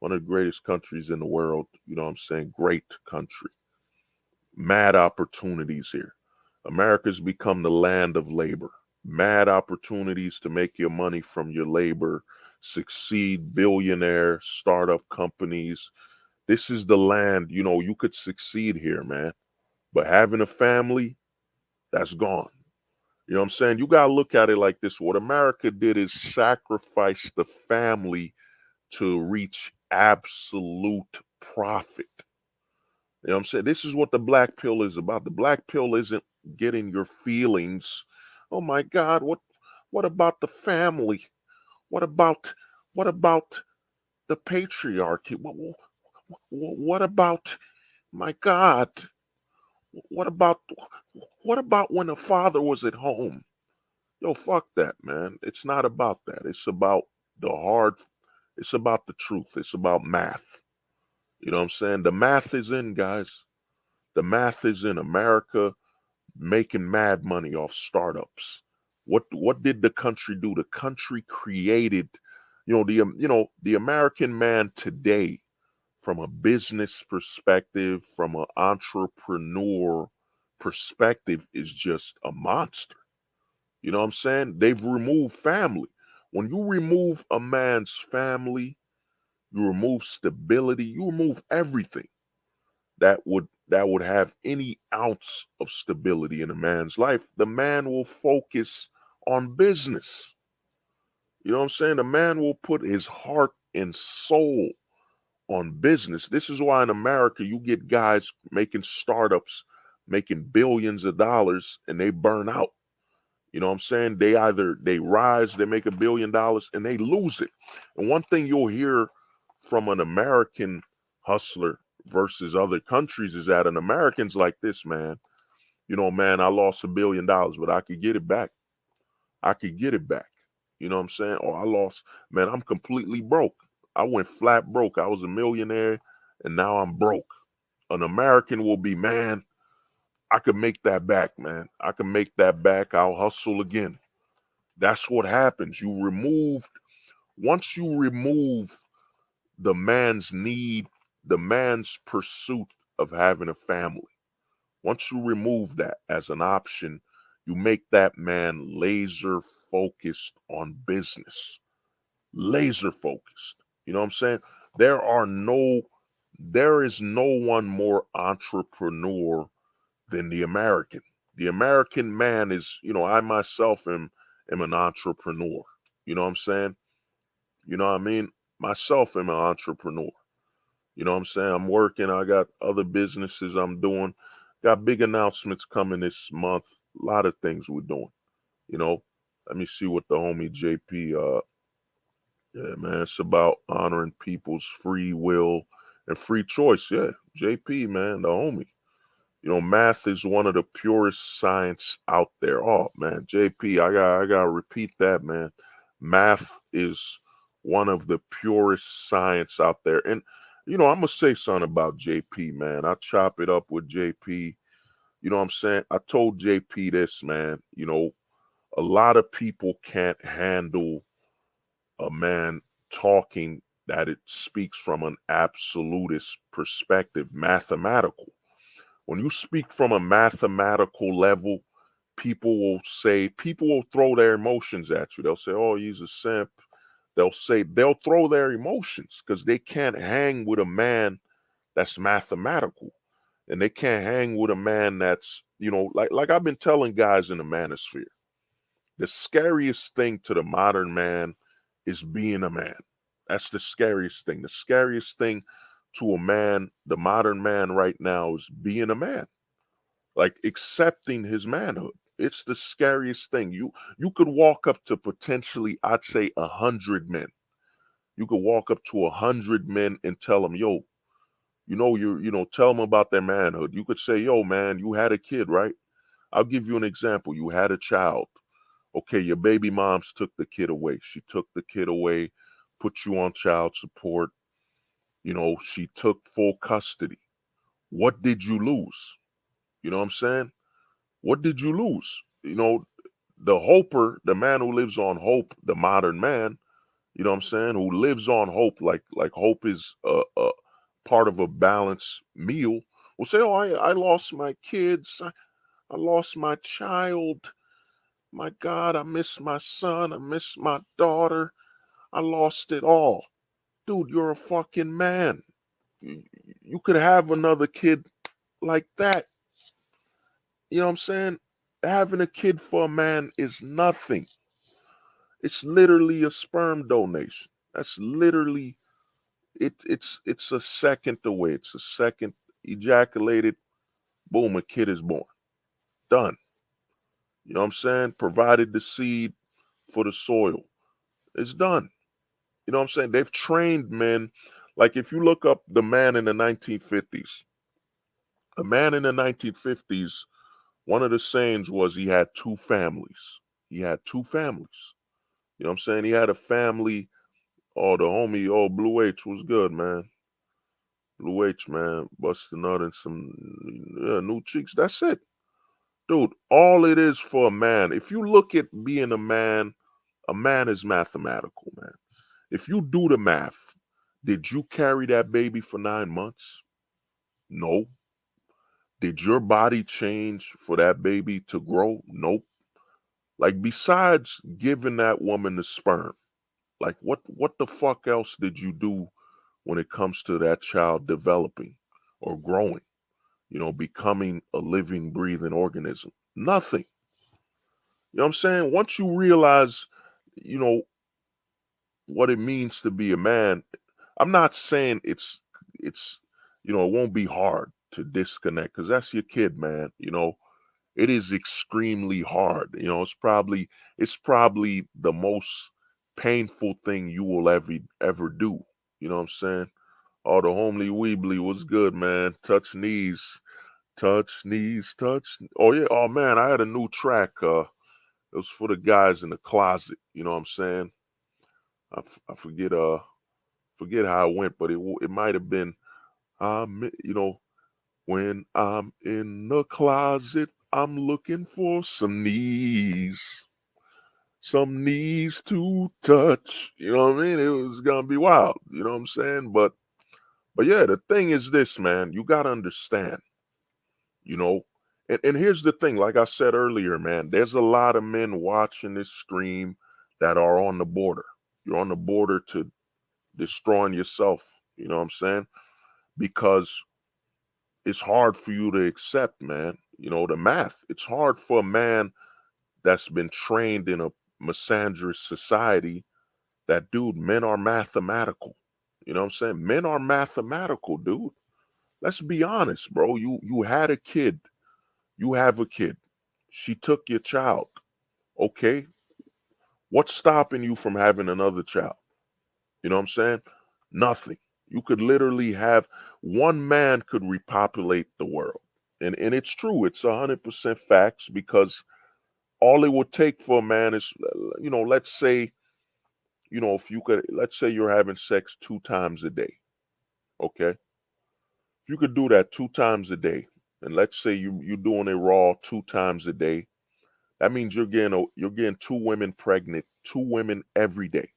one of the greatest countries in the world. You know what I'm saying? Great country. Mad opportunities here. America's become the land of labor. Mad opportunities to make your money from your labor, succeed, billionaire, startup companies. This is the land, you could succeed here, man. But having a family, that's gone. You know what I'm saying? You got to look at it like this. What America did is sacrifice the family to reach absolute profit. You know what I'm saying? This is what the black pill is about. The black pill isn't getting your feelings. Oh my God, what about the family? What about what about the patriarchy? What about my God? What about what about when the father was at home? Yo, fuck that, man. It's not about that. It's about the hard, it's about the truth. It's about math. You know what I'm saying? The math is in, guys. The math is in. America making mad money off startups. What did the country do? The country created, the American man today, from a business perspective, from an entrepreneur perspective, is just a monster. You know what I'm saying? They've removed family. When you remove a man's family, you remove stability, you remove everything that would have any ounce of stability in a man's life. The man will focus on business. You know what I'm saying? The man will put his heart and soul on business. This is why in America you get guys making startups, making billions of dollars, and they burn out. You know what I'm saying? They rise, they make $1 billion, and they lose it. And one thing you'll hear from an American hustler versus other countries is that an American's like this, man. Man, I lost $1 billion, but I could get it back. I could get it back. You know what I'm saying? Or I lost, man, I'm completely broke. I went flat broke. I was a millionaire and now I'm broke. An American will be, man, I could make that back, man. I can make that back. I'll hustle again. That's what happens. Once you remove the man's need, the man's pursuit of having a family, once you remove that as an option, you make that man laser focused on business. Laser focused. You know what I'm saying? There are no, there is no one more entrepreneur than the American. The American man is, I myself am an entrepreneur. You know what I'm saying? You know what I mean? Myself am an entrepreneur. You know what I'm saying? I'm working. I got other businesses I'm doing. Got big announcements coming this month. A lot of things we're doing. You know, let me see what the homie JP. Yeah, man, it's about honoring people's free will and free choice. Yeah, JP, man, the homie. Math is one of the purest science out there. Oh man, JP, I gotta repeat that, man. Math is one of the purest science out there. And I'm gonna say something about JP, man. I chop it up with JP. You know what I'm saying? I told JP this, man. A lot of people can't handle a man talking that it speaks from an absolutist perspective, mathematical. When you speak from a mathematical level, people will throw their emotions at you. They'll say, oh, he's a simp. They'll throw their emotions because they can't hang with a man that's mathematical. And they can't hang with a man that's, like I've been telling guys in the manosphere, the scariest thing to the modern man is being a man. That's the scariest thing. The scariest thing to a man, the modern man right now, is being a man, like accepting his manhood. It's the scariest thing. You could walk up to potentially, I'd say, 100 men. You could walk up to 100 men and tell them, yo, tell them about their manhood. You could say, yo, man, you had a kid, right? I'll give you an example. You had a child. Okay, your baby moms took the kid away. She took the kid away, put you on child support. She took full custody. What did you lose? You know what I'm saying? What did you lose? The hoper, the man who lives on hope, the modern man, you know what I'm saying, who lives on hope, like hope is a part of a balanced meal, will say, oh, I lost my kids. I lost my child. My God, I miss my son. I miss my daughter. I lost it all. Dude, you're a fucking man. You, you could have another kid like that. You know what I'm saying? Having a kid for a man is nothing. It's literally a sperm donation. That's literally it. It's a second away. It's a second ejaculated. Boom, a kid is born. Done. You know what I'm saying? Provided the seed for the soil. It's done. You know what I'm saying? They've trained men. Like if you look up the man in the 1950s, a man in the 1950s, one of the sayings was he had two families. He had two families. You know what I'm saying? He had a family. Oh, the homie, oh, Blue H was good, man. Blue H, man, bust a nut and some new cheeks. That's it. Dude, all it is for a man, if you look at being a man is mathematical, man. If you do the math, did you carry that baby for 9 months? No. Did your body change for that baby to grow? Nope. Like besides giving that woman the sperm, like what the fuck else did you do when it comes to that child developing or growing, becoming a living, breathing organism? Nothing. You know what I'm saying? Once you realize, you know, what it means to be a man, I'm not saying it's it won't be hard to disconnect because that's your kid, man. It is extremely hard. It's probably the most painful thing you will ever do. You know what I'm saying? Oh, the homely weebly was good, man. Touch knees, touch knees, touch. Oh yeah. Oh man, I had a new track. It was for the guys in the closet. You know what I'm saying? I forget how it went, but it might have been when I'm in the closet, I'm looking for some knees to touch. You know what I mean? It was gonna be wild. You know what I'm saying? But yeah, the thing is this, man. You gotta understand. You know, and here's the thing. Like I said earlier, man, there's a lot of men watching this stream that are on the border. You're on the border to destroying yourself. You know what I'm saying? Because it's hard for you to accept, man. The math. It's hard for a man that's been trained in a misandrous society that, dude, men are mathematical. You know what I'm saying? Men are mathematical, dude. Let's be honest, bro. You had a kid. You have a kid. She took your child. Okay. What's stopping you from having another child? You know what I'm saying? Nothing. You could literally have one man could repopulate the world. And it's true. It's 100% facts because all it would take for a man is, let's say, if you could, let's say you're having sex 2 times a day. Okay. If you could do that 2 times a day, and let's say you're doing it raw 2 times a day, that means you're getting 2 women pregnant, 2 women every day.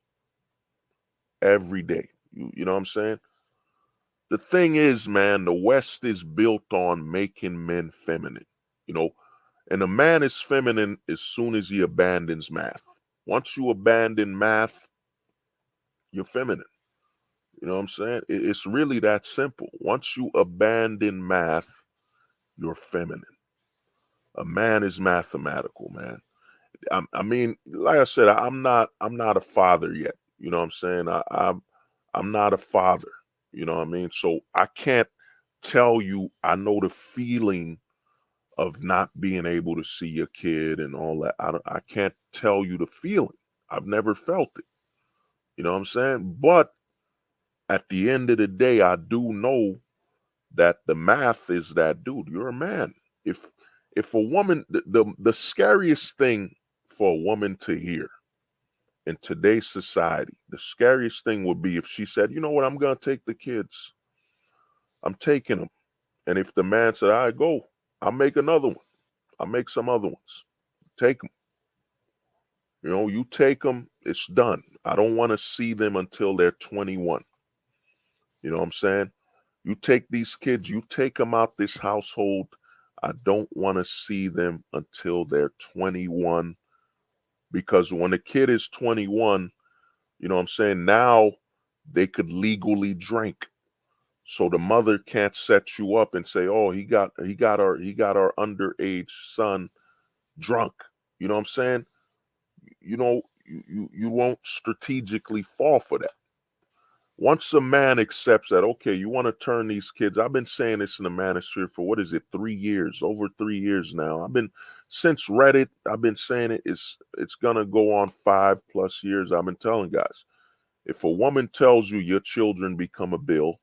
Every day. You know what I'm saying? The thing is, man, the West is built on making men feminine. You know, And a man is feminine as soon as he abandons math. Once you abandon math, you're feminine. You know what I'm saying? It's really that simple. Once you abandon math, you're feminine. A man is mathematical, man. I mean, like I said, I'm not a father yet. You know what I'm saying? I'm not a father. You know what I mean? So I can't tell you I know the feeling of not being able to see your kid and all that. I can't tell you the feeling. I've never felt it. You know what I'm saying? But at the end of the day, I do know that the math is that, dude, you're a man. If if a woman, the scariest thing for a woman to hear in today's society, the scariest thing would be if she said, you know what, I'm gonna take the kids. I'm taking them. And if the man said, I go, I'll make another one. I'll make some other ones. Take them. You know, you take them, it's done. I don't want to see them until they're 21. You know what I'm saying? You take these kids, you take them out this household. I don't want to see them until they're 21, because when a kid is 21, you know what I'm saying, now they could legally drink. So the mother can't set you up and say, "Oh, he got our underage son drunk." You know what I'm saying? You know, you won't strategically fall for that. Once a man accepts that, okay, you want to turn these kids. I've been saying this in the manosphere for what is it, 3 years, over 3 years now. I've been since Reddit. I've been saying it. It's gonna go on 5+ years. I've been telling guys, if a woman tells you your children become a bill,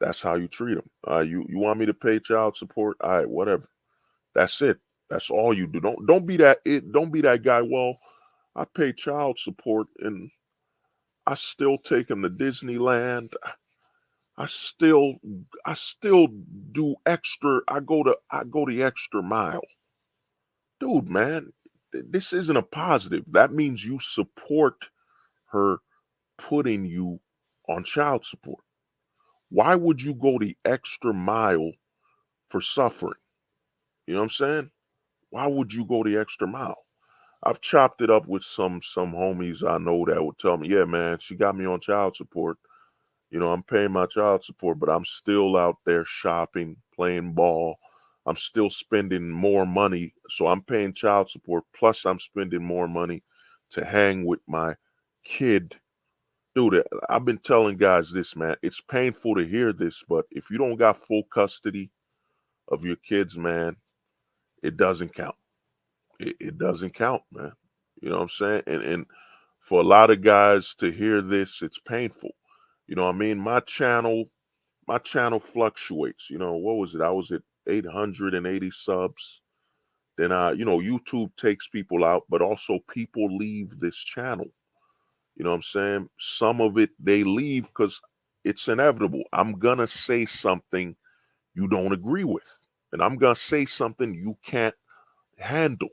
that's how you treat them. You want me to pay child support? All right, whatever. That's it. That's all you do. Don't be that it. Don't be that guy. Well, I pay child support and I still take him to Disneyland. I still I still do extra. I go the extra mile. Dude, man, this isn't a positive. That means you support her putting you on child support. Why would you go the extra mile for suffering? You know what I'm saying? Why would you go the extra mile? I've chopped it up with some homies I know that would tell me, yeah, man, she got me on child support. You know, I'm paying my child support, but I'm still out there shopping, playing ball. I'm still spending more money. So I'm paying child support. Plus, I'm spending more money to hang with my kid. Dude, I've been telling guys this, man. It's painful to hear this, but if you don't got full custody of your kids, man, it doesn't count. It doesn't count, man. You know what I'm saying? And for a lot of guys to hear this, it's painful. You know what I mean? My channel fluctuates. You know, what was it? I was at 880 subs. Then YouTube takes people out, but also people leave this channel. You know what I'm saying? Some of it they leave because it's inevitable. I'm gonna say something you don't agree with. And I'm gonna say something you can't handle.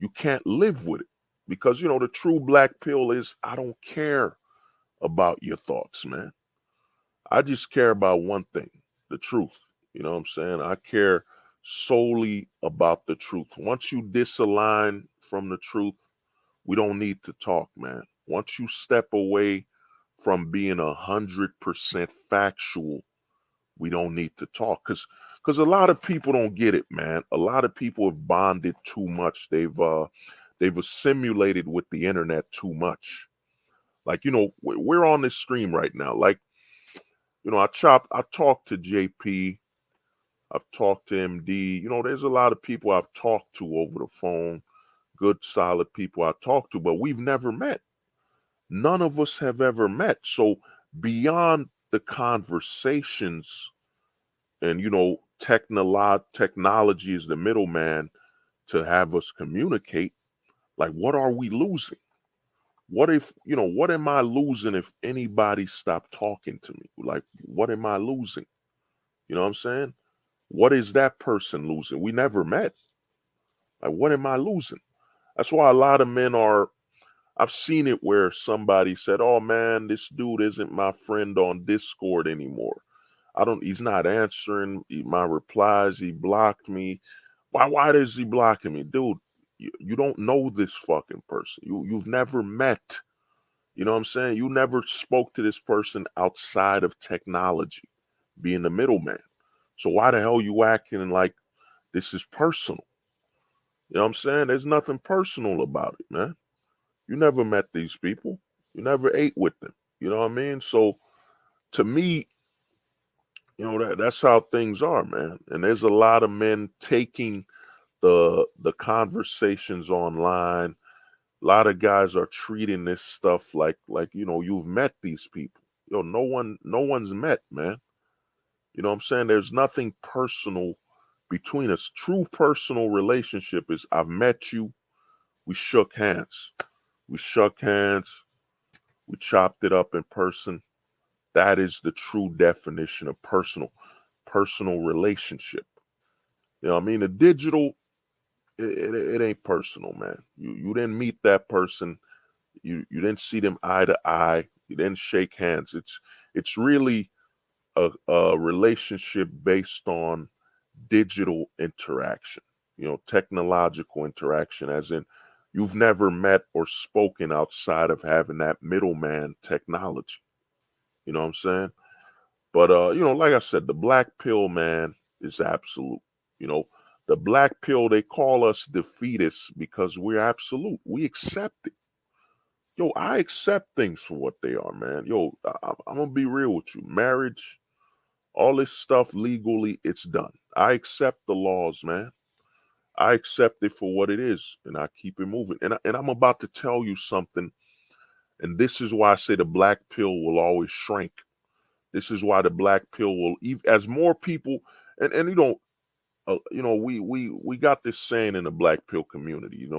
You can't live with it. Because the true black pill is I don't care about your thoughts, man. I just care about one thing, the truth. You know what I'm saying? I care solely about the truth. Once you disalign from the truth, we don't need to talk, man. Once you step away from being 100% factual, we don't need to talk. Because a lot of people don't get it, man. A lot of people have bonded too much. They've assimilated with the internet too much. Like, we're on this stream right now. Like, I talked to JP, I've talked to MD. There's a lot of people I've talked to over the phone, good, solid people I talked to, but we've never met. None of us have ever met. So beyond the conversations and, technology is the middleman to have us communicate, like, what are we losing? What am I losing if anybody stopped talking to me? Like, what am I losing? You know what I'm saying? What is that person losing? We never met. Like, what am I losing? That's why a lot of men are. I've seen it where somebody said, "Oh man, this dude isn't my friend on Discord anymore. He's not answering my replies. He blocked me." Why is he blocking me? Dude, you don't know this fucking person. You've never met. You know what I'm saying? You never spoke to this person outside of technology, being the middleman. So why the hell you acting like this is personal? You know what I'm saying? There's nothing personal about it, man. You never met these people. You never ate with them. You know what I mean? So to me, that's how things are, man. And there's a lot of men taking the conversations online. A lot of guys are treating this stuff like you've met these people. No one's met, man. You know what I'm saying? There's nothing personal between us. True personal relationship is I've met you, we shook hands. We shook hands, we chopped it up in person. That is the true definition of personal relationship. You know what I mean? The digital, it ain't personal, man. You didn't meet that person. You didn't see them eye to eye. You didn't shake hands. It's really a relationship based on digital interaction, technological interaction, as in you've never met or spoken outside of having that middleman technology. You know what I'm saying? But like I said, the black pill, man, is absolute. You know, the black pill, they call us defeatists because we're absolute. We accept it. Yo, I accept things for what they are, man. Yo, I'm gonna be real with you. Marriage, all this stuff legally, it's done. I accept the laws, man. I accept it for what it is, and I keep it moving. And I'm about to tell you something, and this is why I say the black pill will always shrink. This is why the black pill will, as more people, and we got this saying in the black pill community.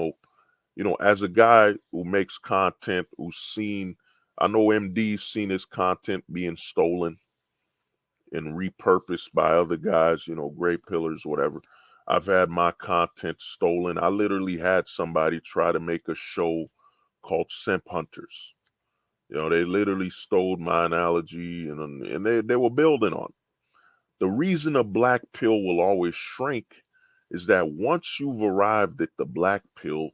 As a guy who makes content, who's seen, I know MD's seen his content being stolen and repurposed by other guys, gray pillars, whatever. I've had my content stolen. I literally had somebody try to make a show called Simp Hunters. They literally stole my analogy and they were building on it. The reason a black pill will always shrink is that once you've arrived at the black pill,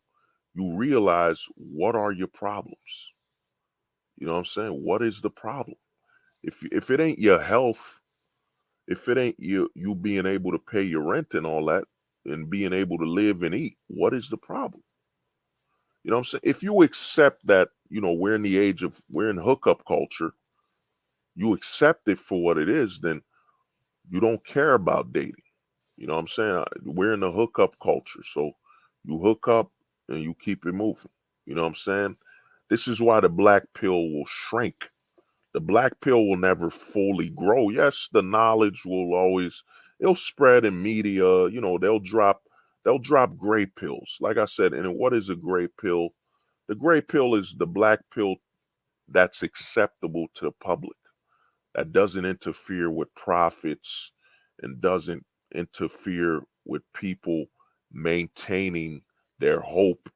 you realize what are your problems. You know what I'm saying? What is the problem? If it ain't your health, if it ain't you being able to pay your rent and all that and being able to live and eat, what is the problem? You know what I'm saying? If you accept that, we're in hookup culture, you accept it for what it is, then you don't care about dating. You know what I'm saying? We're in the hookup culture. So you hook up and you keep it moving. You know what I'm saying? This is why the black pill will shrink. The black pill will never fully grow. Yes, the knowledge will always, it'll spread in media. They'll drop gray pills. Like I said, and what is a gray pill? The gray pill is the black pill that's acceptable to the public, that doesn't interfere with profits and doesn't interfere with people maintaining their hope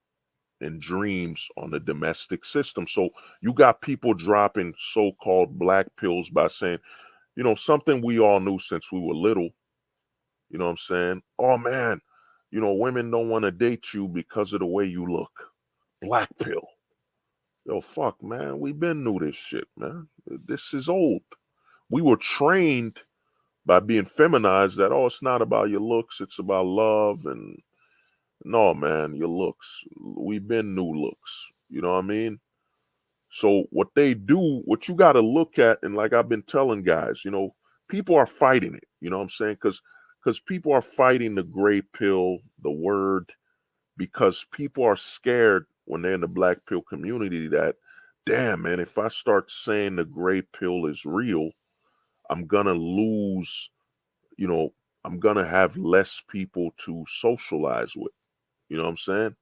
and dreams on the domestic system. So you got people dropping so-called black pills by saying, something we all knew since we were little. You know what I'm saying? Oh man, women don't want to date you because of the way you look. Black pill. Yo, fuck, man. We been knew this shit, man. This is old. We were trained by being feminized that, it's not about your looks, it's about love. And no, man, your looks. We've been new looks. You know what I mean? So what they do, what you got to look at, and like I've been telling guys, people are fighting it. You know what I'm saying? Because people are fighting the gray pill, the word, because people are scared when they're in the black pill community that, damn, man, if I start saying the gray pill is real, I'm gonna lose, you know, I'm gonna have less people to socialize with. You know what I'm saying?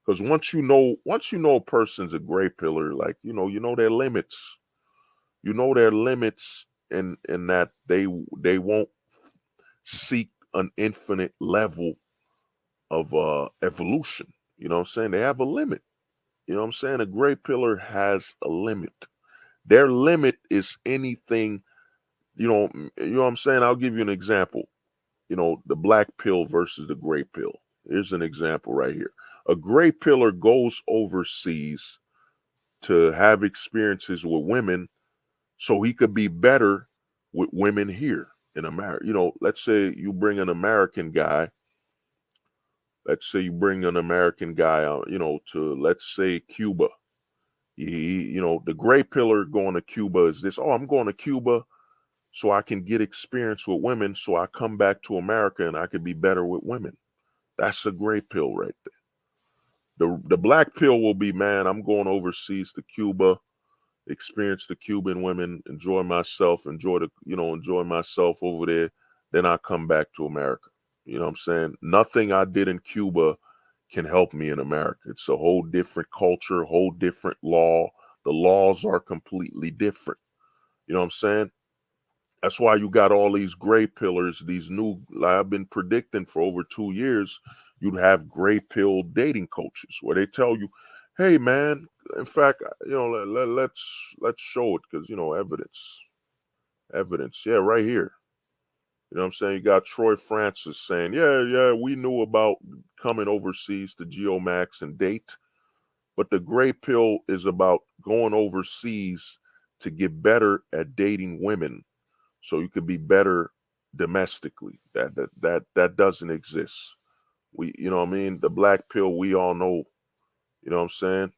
Because once you know a person's a gray pillar, like you know their limits. You know their limits, in that they won't seek an infinite level of evolution. You know what I'm saying? They have a limit. You know what I'm saying? A gray pillar has a limit. Their limit is anything, you know what I'm saying? I'll give you an example. the black pill versus the gray pill. Here's an example right here. A gray pillar goes overseas to have experiences with women so he could be better with women here in America. Let's say you bring an American guy. Let's say you bring an American guy out, to, let's say, Cuba. The gray pillar going to Cuba is this: oh, I'm going to Cuba so I can get experience with women so I come back to America and I could be better with women. That's a gray pill right there. The black pill will be, man, I'm going overseas to Cuba, experience the Cuban women, enjoy myself, enjoy myself over there. Then I come back to America. You know what I'm saying? Nothing I did in Cuba can help me in America. It's a whole different culture, whole different law. The laws are completely different. You know what I'm saying? That's why you got all these gray pillars, these new, I've been predicting for over 2 years, you'd have gray pill dating coaches where they tell you, hey man, in fact, let's show it because, evidence. Yeah, right here. You know what I'm saying? You got Troy Francis saying, yeah, we knew about coming overseas to Geomax and date, but the gray pill is about going overseas to get better at dating women so you could be better domestically. That doesn't exist. You know what I mean? The black pill, we all know, you know what I'm saying?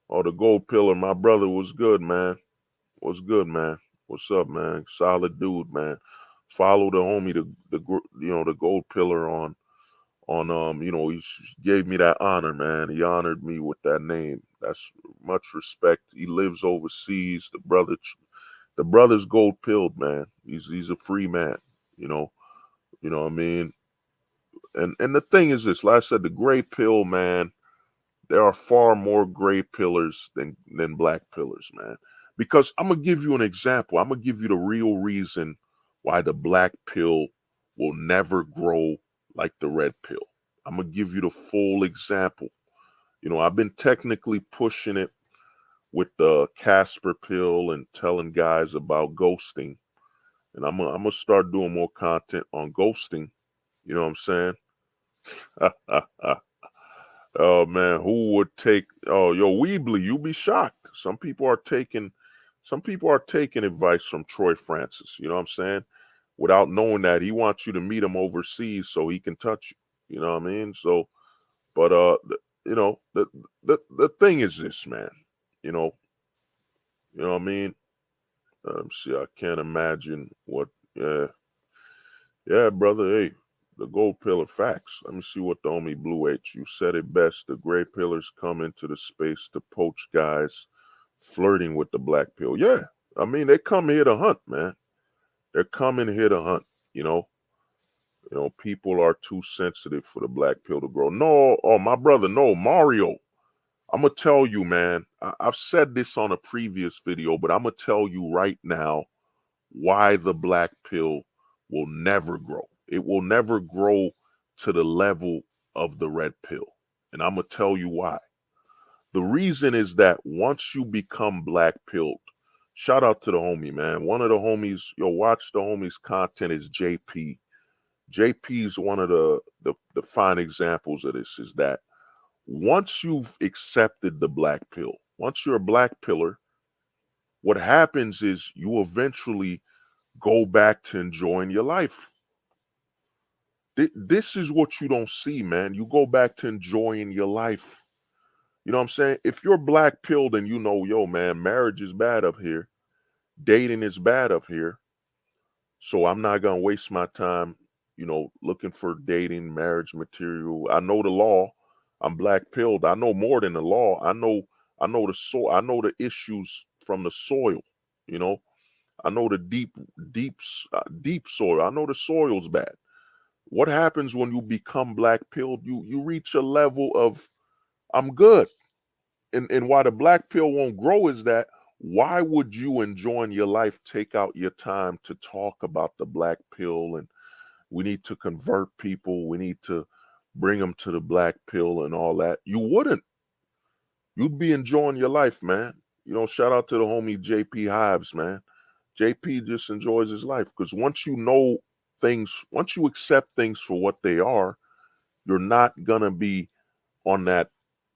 Oh, the gold pillar, my brother was good, man. What's good, man? What's up, man? Solid dude, man. Follow the homie, the gold pillar he gave me that honor, man. He honored me with that name. That's much respect. He lives overseas. The brother's gold pilled, man. He's a free man, you know. You know what I mean? And the thing is this, like I said, the gray pill, man, there are far more gray pillars than black pillars, man. Because I'm gonna give you an example. I'm gonna give you the real reason why the black pill will never grow like the red pill. I'm gonna give you the full example. I've been technically pushing it with the Casper pill and telling guys about ghosting. And I'm gonna start doing more content on ghosting. You know what I'm saying? Oh man, who would take? Oh, yo, Weebly, you be shocked. Some people are taking advice from Troy Francis. You know what I'm saying? Without knowing that he wants you to meet him overseas so he can touch you. You know what I mean? So, but the thing is this, man. You know, you know what I mean? See, I can't imagine what. Yeah, yeah, brother. Hey, the gold pillar facts. Let me see what the homie Blue H. You said it best. The gray pillars come into the space to poach guys flirting with the black pill. Yeah, I mean they come here to hunt, man. They're coming here to hunt. You know, people are too sensitive for the black pill to grow. No, oh my brother, no, Mario. I'm gonna tell you, man. I've said this on a previous video, but I'm gonna tell you right now why the black pill will never grow. It will never grow to the level of the red pill. And I'm going to tell you why. The reason is that once you become black pilled, shout out to the homie, man. One of the homies, watch the homie's content is JP. JP is one of the fine examples of this is that once you've accepted the black pill, once you're a black pillar, what happens is you eventually go back to enjoying your life. This is what you don't see, man. You go back to enjoying your life. You know what I'm saying? If you're black pilled and yo, man, marriage is bad up here, dating is bad up here, so I'm not gonna waste my time, looking for dating, marriage material. I know the law. I'm black pilled. I know more than the law. I know the soil. I know the issues from the soil. You know, I know the deep soil. I know the soil's bad. What happens when you become black pilled? You reach a level of I'm good. And why the black pill won't grow is that why would you enjoying your life take out your time to talk about the black pill and we need to convert people, we need to bring them to the black pill and all that? You wouldn't. You'd be enjoying your life, man. Shout out to the homie JP Hives, man. JP just enjoys his life because once you know once you accept things for what they are, you're not gonna be on that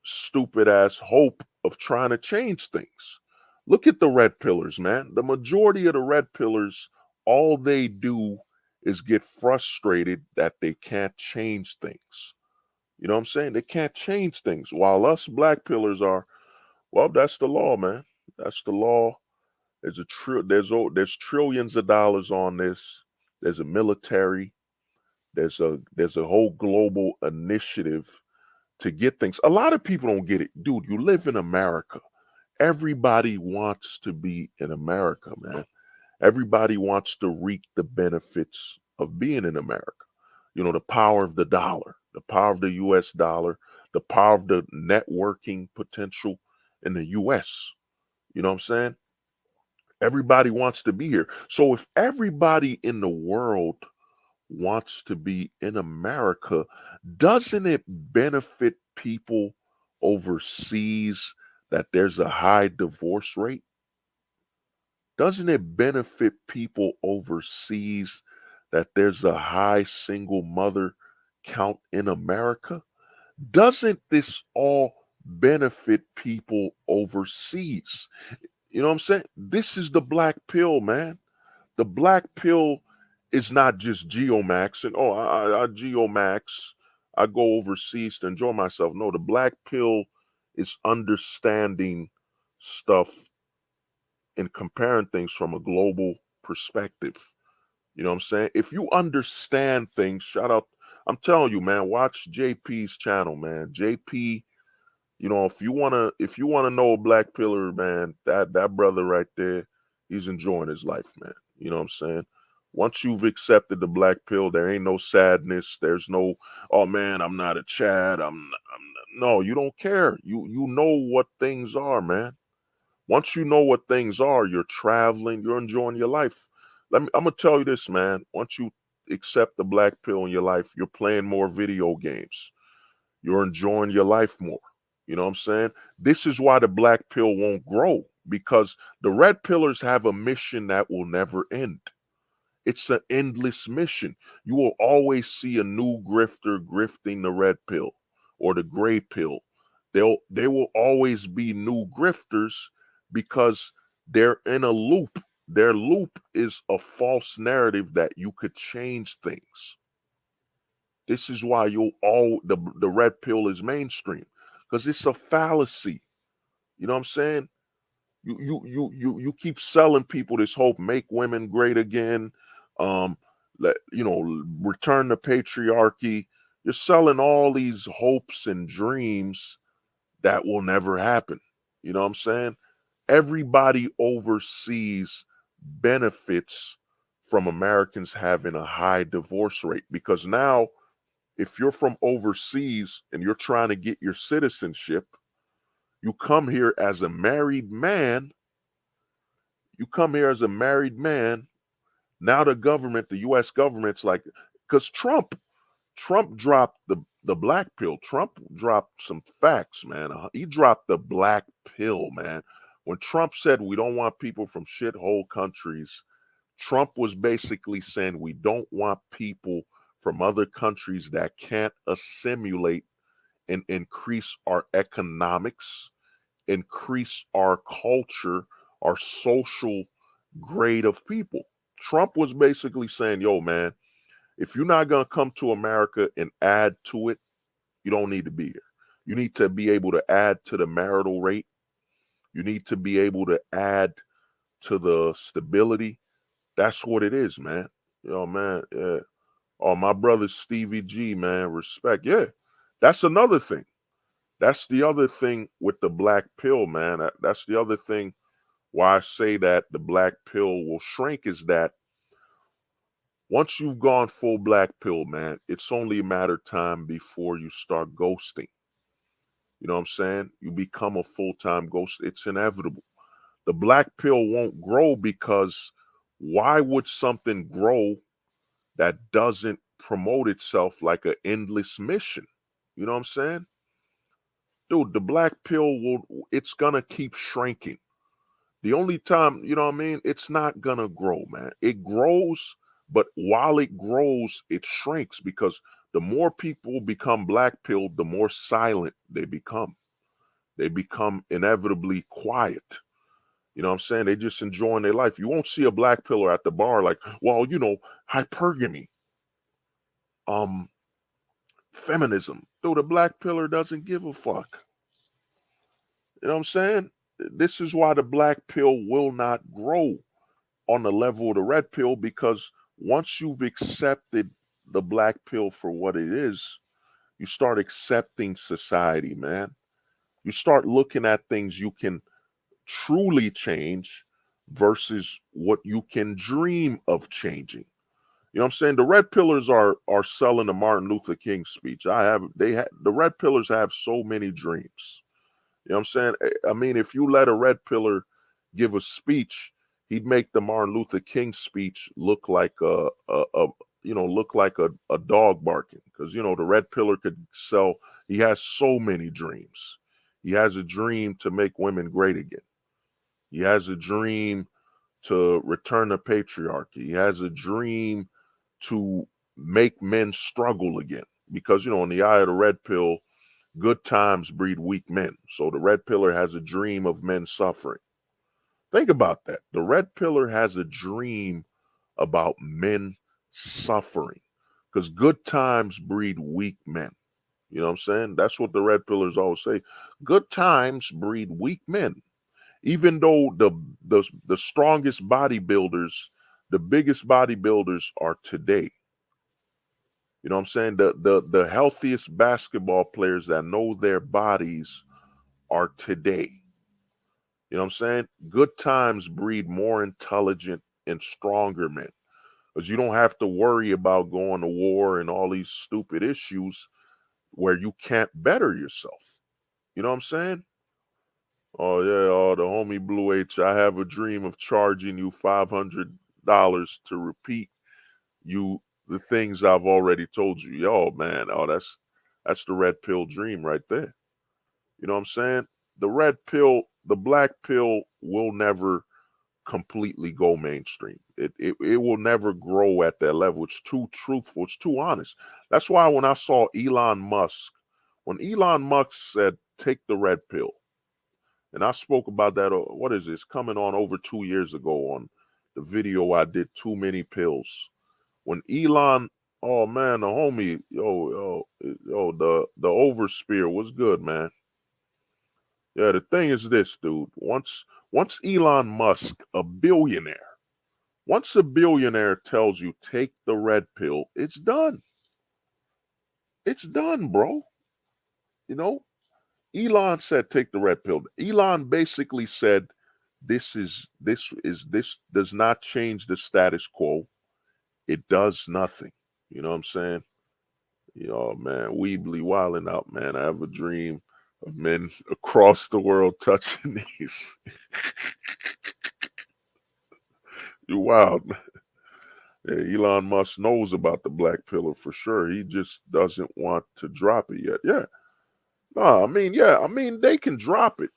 stupid ass hope of trying to change things. Look at the red pillars, man. The majority of the red pillars, all they do is get frustrated that they can't change things. You know what I'm saying? They can't change things. While us black pillars are, well, that's the law, man. That's the law. There's trillions of dollars on this. There's a military. There's a whole global initiative to get things. A lot of people don't get it. Dude, you live in America. Everybody wants to be in America, man. Everybody wants to reap the benefits of being in America. You know, the power of the dollar, the power of the US dollar, the power of the networking potential in the US. You know what I'm saying? Everybody wants to be here. So if everybody in the world wants to be in America, doesn't it benefit people overseas that there's a high divorce rate? Doesn't it benefit people overseas that there's a high single mother count in America? Doesn't this all benefit people overseas? You know what I'm saying? This is the black pill, man. The black pill is not just Geomax and I Geomax, I go overseas to enjoy myself. No, the black pill is understanding stuff and comparing things from a global perspective. You know what I'm saying? If you understand things, shout out, I'm telling you, man, watch JP's channel, man. JP, you know, if you wanna know a black pillar, man, that brother right there, he's enjoying his life, man. You know what I'm saying? Once you've accepted the black pill, there ain't no sadness. There's no, oh man, I'm not a Chad. No, you don't care. You know what things are, man. Once you know what things are, you're traveling, you're enjoying your life. I'm gonna tell you this, man. Once you accept the black pill in your life, you're playing more video games. You're enjoying your life more. You know what I'm saying? This is why the black pill won't grow because the red pillars have a mission that will never end. It's an endless mission. You will always see a new grifter grifting the red pill or the gray pill. They will always be new grifters because they're in a loop. Their loop is a false narrative that you could change things. This is why the red pill is mainstream because it's a fallacy. You know what I'm saying? You keep selling people this hope, make women great again, um, return the patriarchy. You're selling all these hopes and dreams that will never happen. You know what I'm saying? Everybody overseas benefits from Americans having a high divorce rate because now if you're from overseas and you're trying to get your citizenship, you come here as a married man. You come here as a married man. Now the US government's like, because Trump dropped the black pill. Trump dropped some facts, man. He dropped the black pill, man. When Trump said we don't want people from shithole countries, Trump was basically saying we don't want people from other countries that can't assimilate and increase our economics, increase our culture, our social grade of people. Trump was basically saying, yo, man, if you're not going to come to America and add to it, you don't need to be here. You need to be able to add to the marital rate. You need to be able to add to the stability. That's what it is, man. Yo, man. Yeah. Oh, my brother Stevie G, man. Respect. Yeah. That's another thing. That's the other thing with the black pill, man. That's the other thing why I say that the black pill will shrink is that once you've gone full black pill, man, it's only a matter of time before you start ghosting. You know what I'm saying? You become a full-time ghost. It's inevitable. The black pill won't grow because why would something grow that doesn't promote itself like an endless mission? You know what I'm saying? Dude, the black pill it's gonna keep shrinking. The only time, you know what I mean? It's not gonna grow, man. It grows But while it grows, it shrinks because the more people become black pilled, the more silent they become. They become inevitably quiet. You know what I'm saying? They just enjoying their life. You won't see a black pillar at the bar like, well, hypergamy, um, feminism. Dude, the black pillar doesn't give a fuck. You know what I'm saying? This is why the black pill will not grow on the level of the red pill, because once you've accepted the black pill for what it is, you start accepting society, man. You start looking at things you can truly change versus what you can dream of changing. You know what I'm saying? The red pillars are selling the Martin Luther King speech. The red pillars have so many dreams. You know what I'm saying? I mean, if you let a red pillar give a speech, he'd make the Martin Luther King speech look like a dog barking, because the red pillar could sell. He has so many dreams. He has a dream to make women great again. He has a dream to return the patriarchy. He has a dream to make men struggle again, because in the eye of the red pill, good times breed weak men. So the red pillar has a dream of men suffering. Think about that. The red pillar has a dream about men suffering, because good times breed weak men. You know what I'm saying? That's what the red pillars always say. Good times breed weak men. Even though the strongest bodybuilders, the biggest bodybuilders are today. You know what I'm saying? The healthiest basketball players that know their bodies are today. You know what I'm saying? Good times breed more intelligent and stronger men, because you don't have to worry about going to war and all these stupid issues where you can't better yourself. You know what I'm saying? Oh yeah, oh the homie Blue H. I have a dream of charging you $500 to repeat you the things I've already told you. Yo, man, oh that's the red pill dream right there. You know what I'm saying? The red pill, the black pill will never completely go mainstream. It will never grow at that level. It's too truthful. It's too honest. That's why when I saw when Elon Musk said, take the red pill, and I spoke about that, what is this, coming on over 2 years ago on the video I did, Too Many Pills. When Elon, oh man, the homie, the overspear was good, man. Yeah, the thing is this, dude. Once Elon Musk, a billionaire, once a billionaire tells you take the red pill, it's done. It's done, bro. You know, Elon said take the red pill. Elon basically said this does not change the status quo. It does nothing. You know what I'm saying? Man, Weebly wilding out, man. I have a dream of men across the world touching these. You wild, man. Yeah, Elon Musk knows about the black pillar for sure. He just doesn't want to drop it yet. Yeah. No, I mean, they can drop it.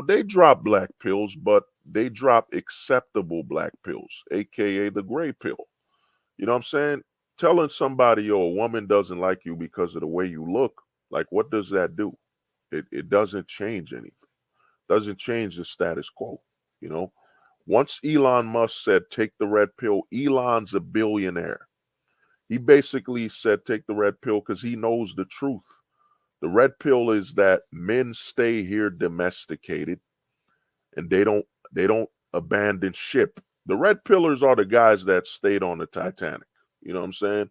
They drop black pills, but they drop acceptable black pills, aka the gray pill. You know what I'm saying? Telling somebody, yo, a woman doesn't like you because of the way you look, like what does that do? It doesn't change anything. Doesn't change the status quo. You know, once Elon Musk said take the red pill, Elon's a billionaire. He basically said take the red pill because he knows the truth. The red pill is that men stay here domesticated, and they don't abandon ship. The red pillars are the guys that stayed on the Titanic. You know what I'm saying?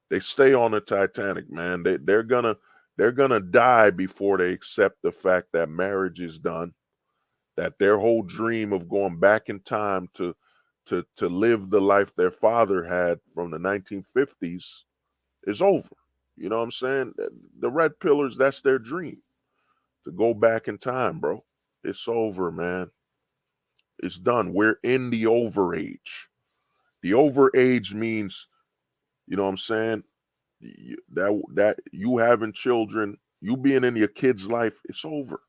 They stay on the Titanic, man. They're gonna die before they accept the fact that marriage is done, that their whole dream of going back in time to live the life their father had from the 1950s is over. You know what I'm saying? The red pillars, that's their dream, to go back in time, bro. It's over, man. It's done. We're in the overage. The overage means, you know what I'm saying? That you having children, you being in your kid's life, it's over.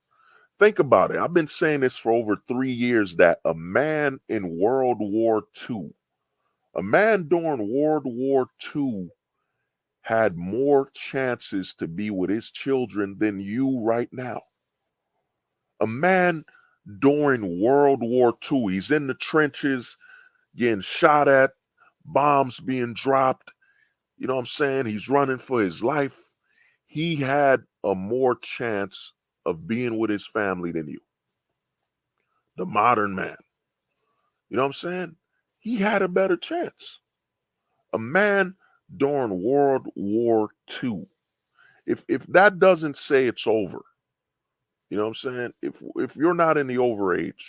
Think about it. I've been saying this for over 3 years, that a man in World War II A man during World War II had more chances to be with his children than you right now. A man during World War II, he's in the trenches, getting shot at, bombs being dropped. You know what I'm saying? He's running for his life. He had a more chance of being with his family than you. The modern man. You know what I'm saying? He had a better chance. A man during World War II. If that doesn't say it's over, you know what I'm saying? If you're not in the overage,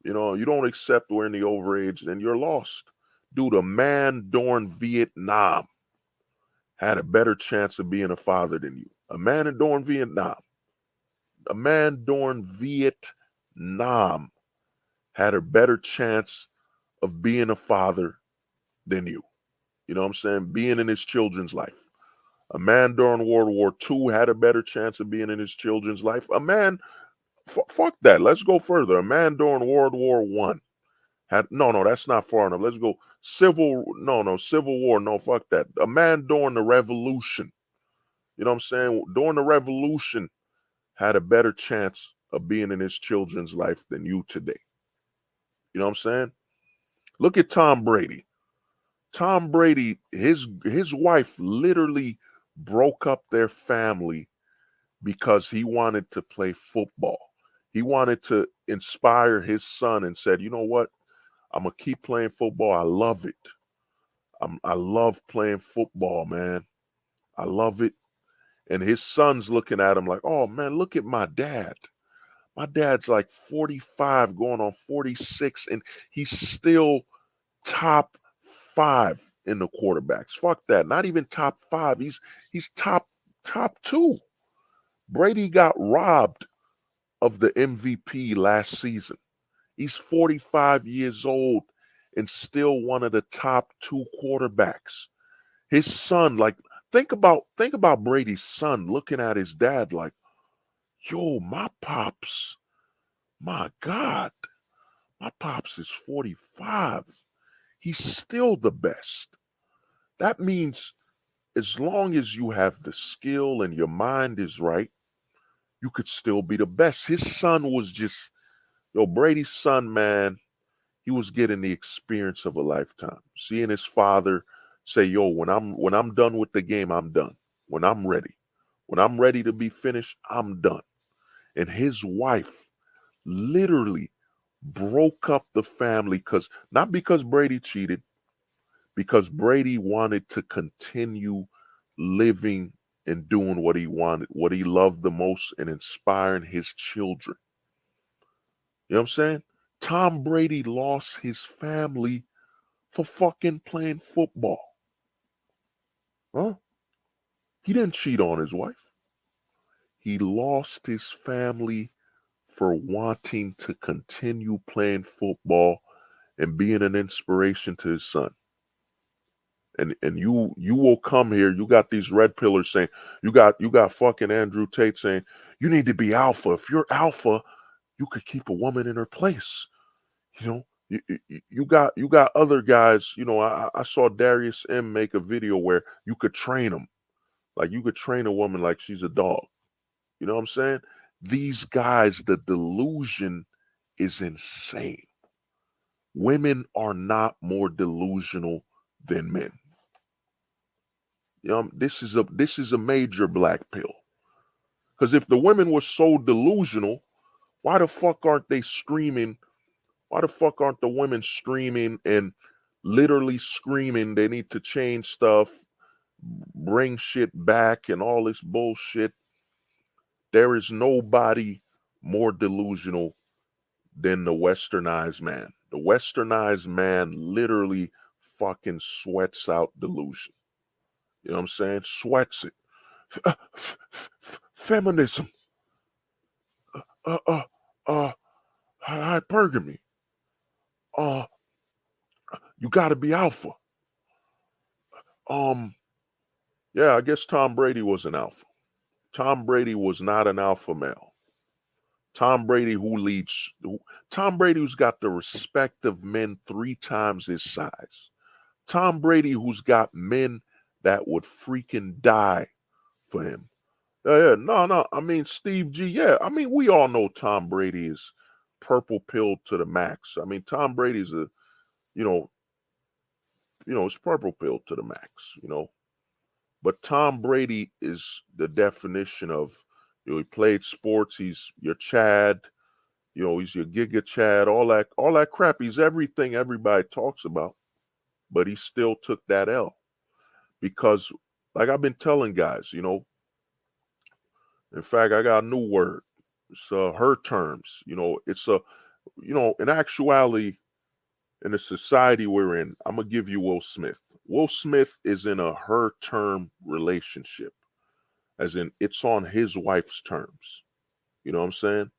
you don't accept we're in the overage, then you're lost. Dude, a man during Vietnam had a better chance of being a father than you. A man during Vietnam. A man during Vietnam had a better chance of being a father than you. You know what I'm saying? Being in his children's life. A man during World War II had a better chance of being in his children's life. A man, fuck that. Let's go further. A man during World War One had no, that's not far enough. Let's go Civil War. No, fuck that. A man during the Revolution. You know what I'm saying? During the Revolution had a better chance of being in his children's life than you today. You know what I'm saying? Look at Tom Brady. Tom Brady, his wife literally broke up their family because he wanted to play football. He wanted to inspire his son and said, "You know what? I'm gonna keep playing football. I love it. I love playing football, man. I love it." And his son's looking at him like, "Oh man, look at my dad. My dad's like 45 going on 46 and he's still top 5 in the quarterbacks. Fuck that. Not even top 5. He's top 2. Brady got robbed of the MVP last season. He's 45 years old and still one of the top 2 quarterbacks. His son, like, think about Brady's son looking at his dad like, "Yo, my pops, my God, my pops is 45. He's still the best." That means as long as you have the skill and your mind is right, you could still be the best. His son was just, Brady's son, man, he was getting the experience of a lifetime. Seeing his father say, "Yo, when I'm done with the game, I'm done. When I'm ready. When I'm ready to be finished, I'm done." And his wife literally broke up the family not because Brady cheated, because Brady wanted to continue living and doing what he wanted, what he loved the most, and inspiring his children. You know what I'm saying? Tom Brady lost his family for fucking playing football. Huh? He didn't cheat on his wife. He lost his family for wanting to continue playing football and being an inspiration to his son. And you will come here. You got these red pillars saying you got fucking Andrew Tate saying you need to be alpha. If you're alpha, you could keep a woman in her place. You know, you got other guys. I saw Darius M make a video where you could train them, like you could train a woman like she's a dog. You know what I'm saying? These guys, the delusion is insane. Women are not more delusional than men. This is a major black pill. Because if the women were so delusional, why the fuck aren't they screaming? Why the fuck aren't the women screaming and literally screaming they need to change stuff, bring shit back, and all this bullshit? There is nobody more delusional than the westernized man. The westernized man literally fucking sweats out delusion. You know what I'm saying? Sweats it. Feminism. Uh, uh, uh, Hypergamy. Uh, you got to be alpha. Um, yeah, I guess Tom Brady was an alpha. Tom Brady was not an alpha male. Tom Brady, Tom Brady, who's got the respect of men 3 times his size. Tom Brady, who's got men that would freaking die for him. Yeah, yeah. No. I mean, Steve G. Yeah. I mean, we all know Tom Brady is purple pilled to the max. I mean, Tom Brady's a, you know, it's purple pilled to the max, But Tom Brady is the definition of, he played sports. He's your Chad, he's your Giga Chad, all that crap. He's everything everybody talks about, but he still took that L because, like I've been telling guys, in fact, I got a new word. It's her terms. It's a, in actuality, in the society we're in, I'm gonna give you Will Smith. Will Smith is in a her term relationship, as in it's on his wife's terms. You know what I'm saying?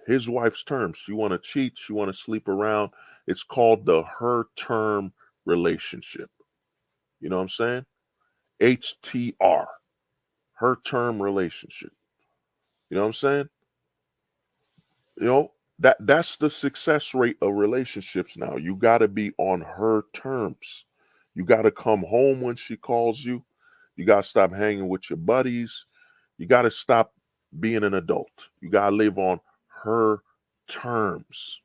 His wife's terms. She want to cheat. She want to sleep around. It's called the her term relationship. You know what I'm saying? HTR, her term relationship. You know what I'm saying? You know, that's the success rate of relationships now. You got to be on her terms. You got to come home when she calls you. You got to stop hanging with your buddies. You got to stop being an adult. You got to live on her terms.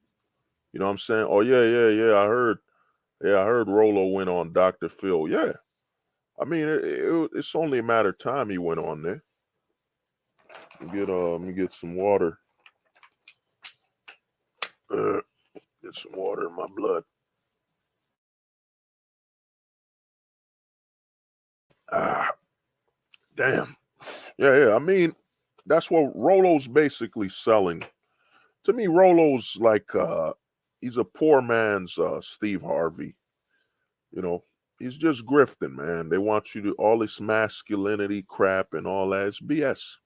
You know what I'm saying? Oh yeah. I heard Rolo went on Dr. Phil. Yeah. I mean, it's only a matter of time he went on there. Let me get some water. Get some water in my blood. Ah, damn. Yeah. I mean, that's what Rolo's basically selling. To me, Rolo's like he's a poor man's Steve Harvey. You know, he's just grifting, man. They want you to all this masculinity crap and all that. It's BS.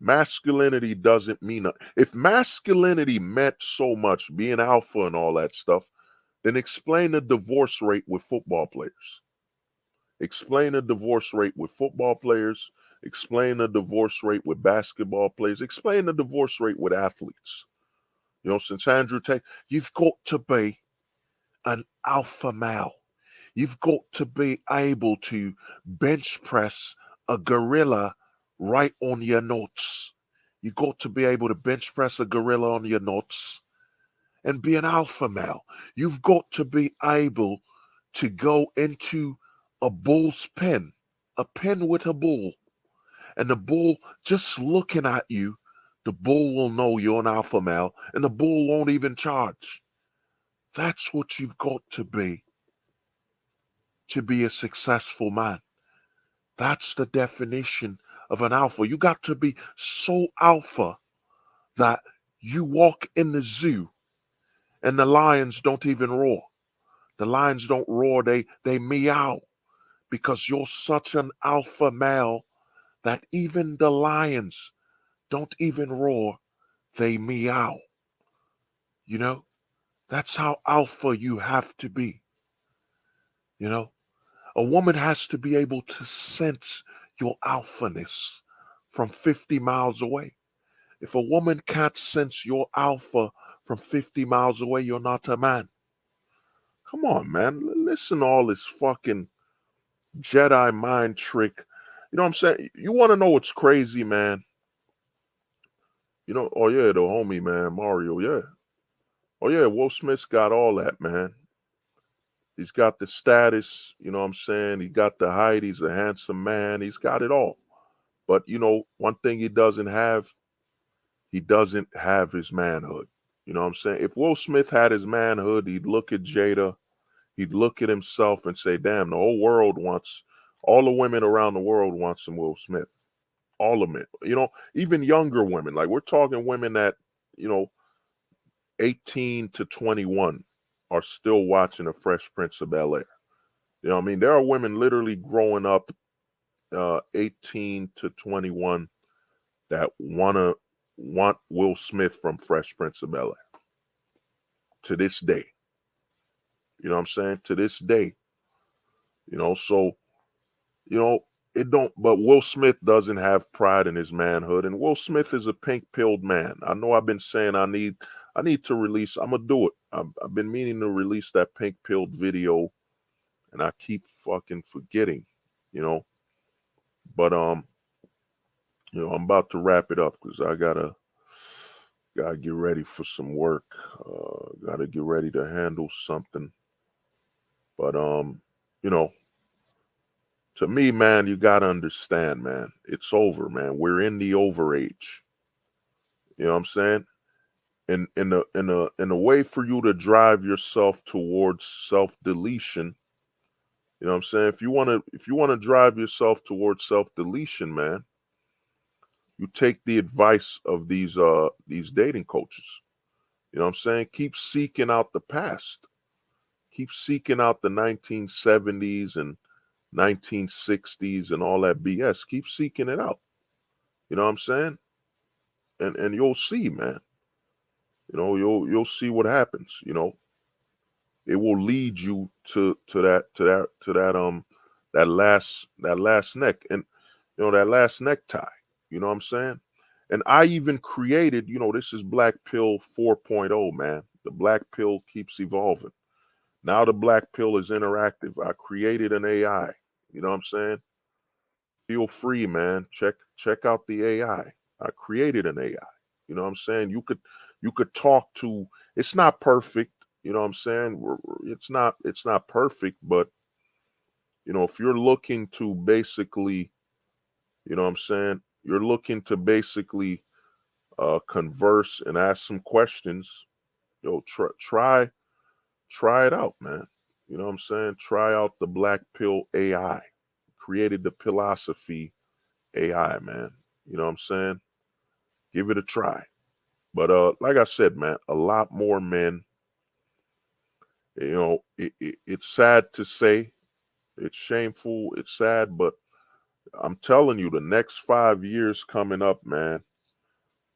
Masculinity doesn't mean if masculinity meant so much, being alpha and all that stuff, then explain the divorce rate with football players. Explain the divorce rate with football players. Explain the divorce rate with basketball players. Explain the divorce rate with athletes. Since Andrew Tate, you've got to be an alpha male. You've got to be able to bench press a gorilla right on your nuts. You've got to be able to bench press a gorilla on your nuts and be an alpha male. You've got to be able to go into a bull's pen, a pen with a bull, and the bull just looking at you, the bull will know you're an alpha male, and the bull won't even charge. That's what you've got to be a successful man. That's the definition of an alpha. You got to be so alpha that you walk in the zoo and the lions don't even roar. The lions don't roar, they meow because you're such an alpha male that even the lions don't even roar, they meow. You know, that's how alpha you have to be. You know, a woman has to be able to sense your alphaness from 50 miles away. If a woman can't sense your alpha from 50 miles away, you're not a man. Come on, man. Listen to all this fucking Jedi mind trick. You know what I'm saying? You want to know what's crazy, man? Oh yeah, the homie, man, Mario, yeah. Oh yeah, Will Smith's got all that, man. He's got the status, you know what I'm saying? He got the height, he's a handsome man, he's got it all. But one thing he doesn't have his manhood. You know what I'm saying? If Will Smith had his manhood, he'd look at Jada, he'd look at himself and say, damn, the whole world wants, all the women around the world want some Will Smith. All of it. Even younger women. Like we're talking women that, you know, 18 to 21 are still watching The Fresh Prince of Bel-Air. You know what I mean? There are women literally growing up 18 to 21 that want Will Smith from Fresh Prince of Bel-Air to this day. You know what I'm saying? To this day. So, it don't, but Will Smith doesn't have pride in his manhood, and Will Smith is a pink-pilled man. I know I've been saying I need to release, I'm gonna do it. I've been meaning to release that pink-pilled video and I keep fucking forgetting, you know. But I'm about to wrap it up because I gotta get ready for some work. Gotta get ready to handle something. But you know, to me, man, you gotta understand, man. It's over, man. We're in the over age. You know what I'm saying? And in a way for you to drive yourself towards self deletion. You know what I'm saying? If you wanna drive yourself towards self deletion, man, you take the advice of these dating coaches. You know what I'm saying? Keep seeking out the past. Keep seeking out the 1970s and 1960s and all that BS. Keep seeking it out. You know what I'm saying? And you'll see, man. You'll see what happens. It will lead you to that last neck and that last necktie. You know what I'm saying? And I even created, this is Black Pill 4.0, man. The Black Pill keeps evolving. Now the Black Pill is interactive. I created an AI. You know what I'm saying? Feel free, man. Check out the AI. I created an AI. You know what I'm saying? You could talk to. It's not perfect. You know what I'm saying? It's not perfect, but if you're looking to basically, you know what I'm saying, you're looking to basically converse and ask some questions. Try it out, man. You know what I'm saying? Try out the Black Pill AI. Created the philosophy AI, man. You know what I'm saying? Give it a try. But like I said, man, a lot more men. It's sad to say, it's shameful, it's sad, but I'm telling you, the next 5 years coming up, man,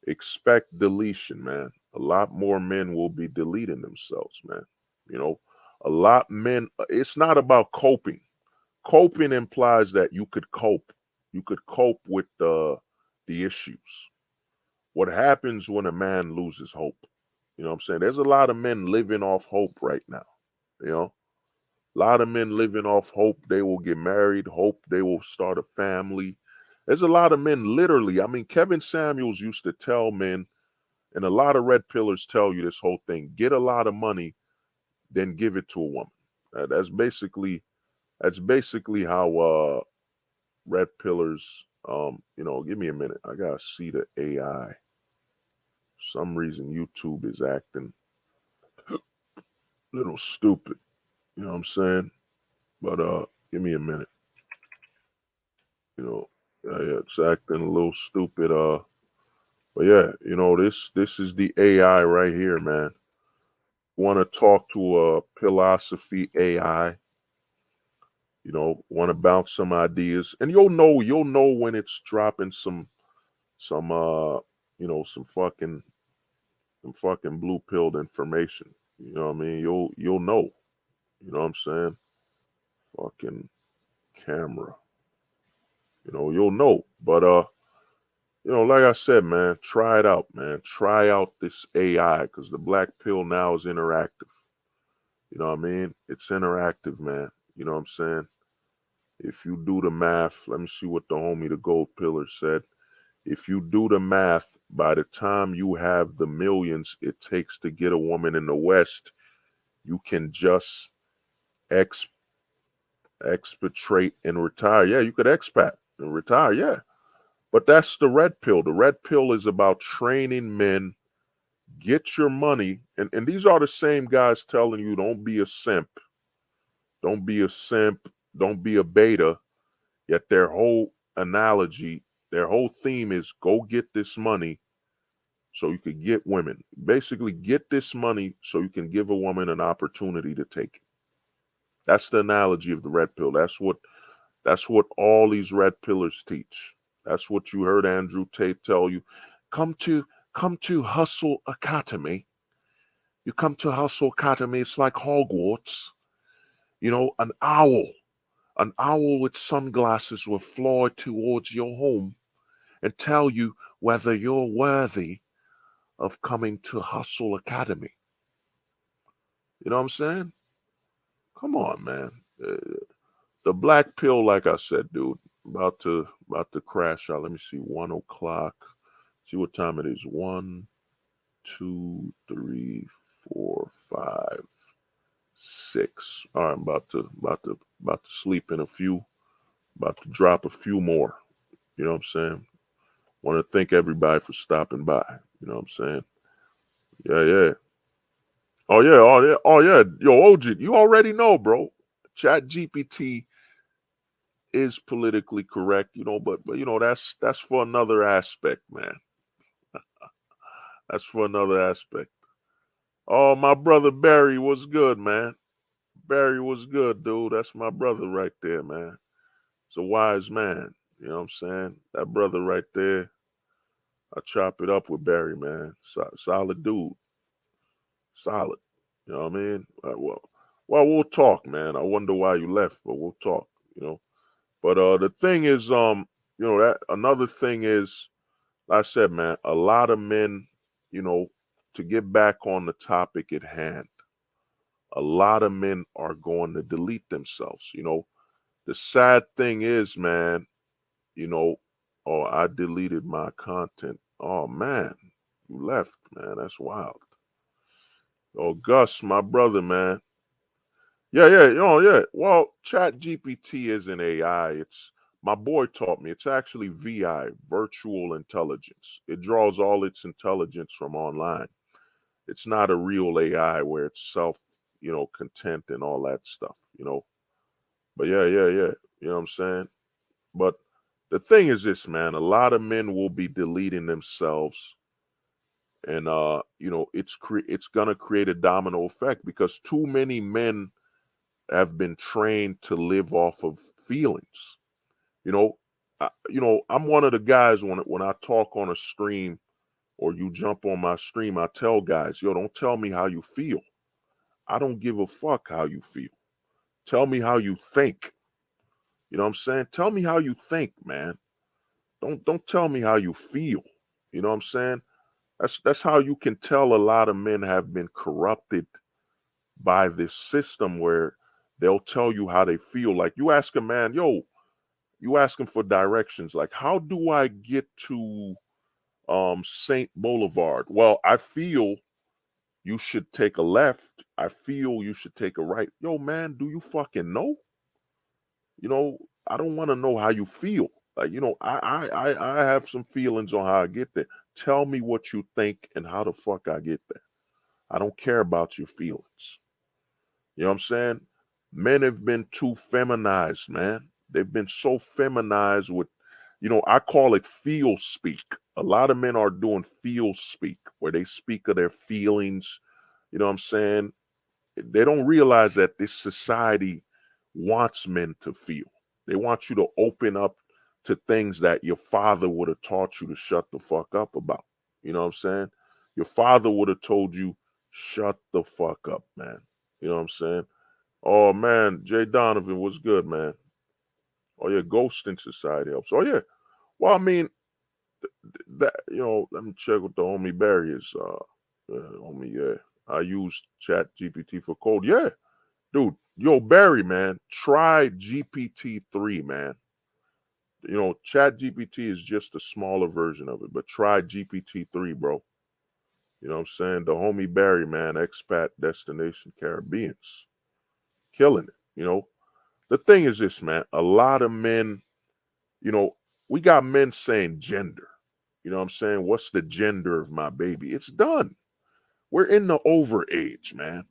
expect deletion, man. A lot more men will be deleting themselves, man. You know, a lot men. It's not about coping. Coping implies that you could cope. You could cope with the issues. What happens when a man loses hope? You know what I'm saying? There's a lot of men living off hope right now. You know, a lot of men living off hope they will get married, hope they will start a family. There's a lot of men literally. I mean, Kevin Samuels used to tell men, and a lot of red pillars tell you this whole thing: get a lot of money, then give it to a woman. That's basically how red pillars. Give me a minute. I gotta see the AI. For some reason YouTube is acting a little stupid. You know what I'm saying? But give me a minute. You know, yeah, it's acting a little stupid. But yeah, this is the AI right here, man. Want to talk to a philosophy AI? Want to bounce some ideas, and you'll know when it's dropping some some fucking blue pilled information. You know what I mean? You'll know. You know what I'm saying? Fucking camera. You'll know. But like I said, man, try it out, man. Try out this AI because the Black Pill now is interactive. You know what I mean? It's interactive, man. You know what I'm saying? If you do the math, let me see what the homie, the gold pillar, said. If you do the math, by the time you have the millions it takes to get a woman in the West, you can just ex expatriate and retire. Yeah, you could expat and retire. Yeah. But that's the red pill. The red pill is about training men, get your money. And these are the same guys telling you don't be a simp. Don't be a simp. Don't be a beta. Yet their whole analogy, their whole theme is go get this money so you could get women. Basically, get this money so you can give a woman an opportunity to take it. That's the analogy of the red pill. That's what all these red pillars teach. That's what you heard Andrew Tate tell you. Come to Hustle Academy. You come to Hustle Academy, it's like Hogwarts. An owl with sunglasses will fly towards your home and tell you whether you're worthy of coming to Hustle Academy. You know what I'm saying? Come on, man. uh, the black pill, like I said, dude, about to crash out. Let me see, 1 o'clock. See what time it is. 1, 2, 3, 4, 5, 6. All right, I'm about to sleep in a few. About to drop a few more. You know what I'm saying? Want to thank everybody for stopping by. You know what I'm saying? Yeah, yeah. Oh yeah, oh yeah, oh yeah. Yo, OG, you already know, bro. Chat GPT is politically correct, but that's for another aspect, man. That's for another aspect. Oh, my brother Barry was good, man. Barry was good, dude. That's my brother right there, man. He's a wise man. You know what I'm saying? That brother right there, I chop it up with Barry, man. Solid dude. Solid. You know what I mean? Well, we'll talk, man. I wonder why you left, but we'll talk, you know. But the thing is, that another thing is, like I said, man, a lot of men, you know, to get back on the topic at hand, a lot of men are going to delete themselves. The sad thing is, man, you know, oh, I deleted my content. Oh man, you left, man. That's wild. Oh, Gus, my brother, man. Yeah, yeah, yeah. Well, Chat GPT isn't AI. It's my boy taught me. It's actually VI, virtual intelligence. It draws all its intelligence from online. It's not a real AI where it's content and all that stuff. But yeah, yeah, yeah. You know what I'm saying? But the thing is this, man, a lot of men will be deleting themselves, and it's gonna create a domino effect because too many men have been trained to live off of feelings. I'm one of the guys when I talk on a stream or you jump on my stream, I tell guys, yo, don't tell me how you feel. I don't give a fuck how you feel. Tell me how you think. You know what I'm saying? Tell me how you think, man. Don't tell me how you feel. You know what I'm saying? That's how you can tell a lot of men have been corrupted by this system where they'll tell you how they feel. Like you ask a man, yo, you ask him for directions. Like, how do I get to Saint Boulevard? Well, I feel you should take a left. I feel you should take a right. Yo, man, do you fucking know? I don't want to know how you feel. Like, I have some feelings on how I get there. Tell me what you think and how the fuck I get there. I don't care about your feelings. You know what I'm saying? Men have been too feminized, man. They've been so feminized with, I call it feel speak. A lot of men are doing feel speak, where they speak of their feelings. You know what I'm saying? They don't realize that this society wants men to feel. They want you to open up to things that your father would have taught you to shut the fuck up about. You know what I'm saying? Your father would have told you, shut the fuck up, man. You know what I'm saying? Oh man, Jay Donovan was good, man. Oh yeah, Ghosting Society helps. Oh yeah. Well, I mean, that let me check what the homie Barry is. Homie, yeah. I use Chat GPT for code. Yeah, dude. Yo, Barry, man, try GPT-3, man. Chat GPT is just a smaller version of it, but try GPT-3, bro. You know what I'm saying? The homie Barry, man, expat destination Caribbeans, killing it. The thing is this, man. A lot of men, you know, we got men saying gender. You know what I'm saying? What's the gender of my baby? It's done. We're in the over age, man.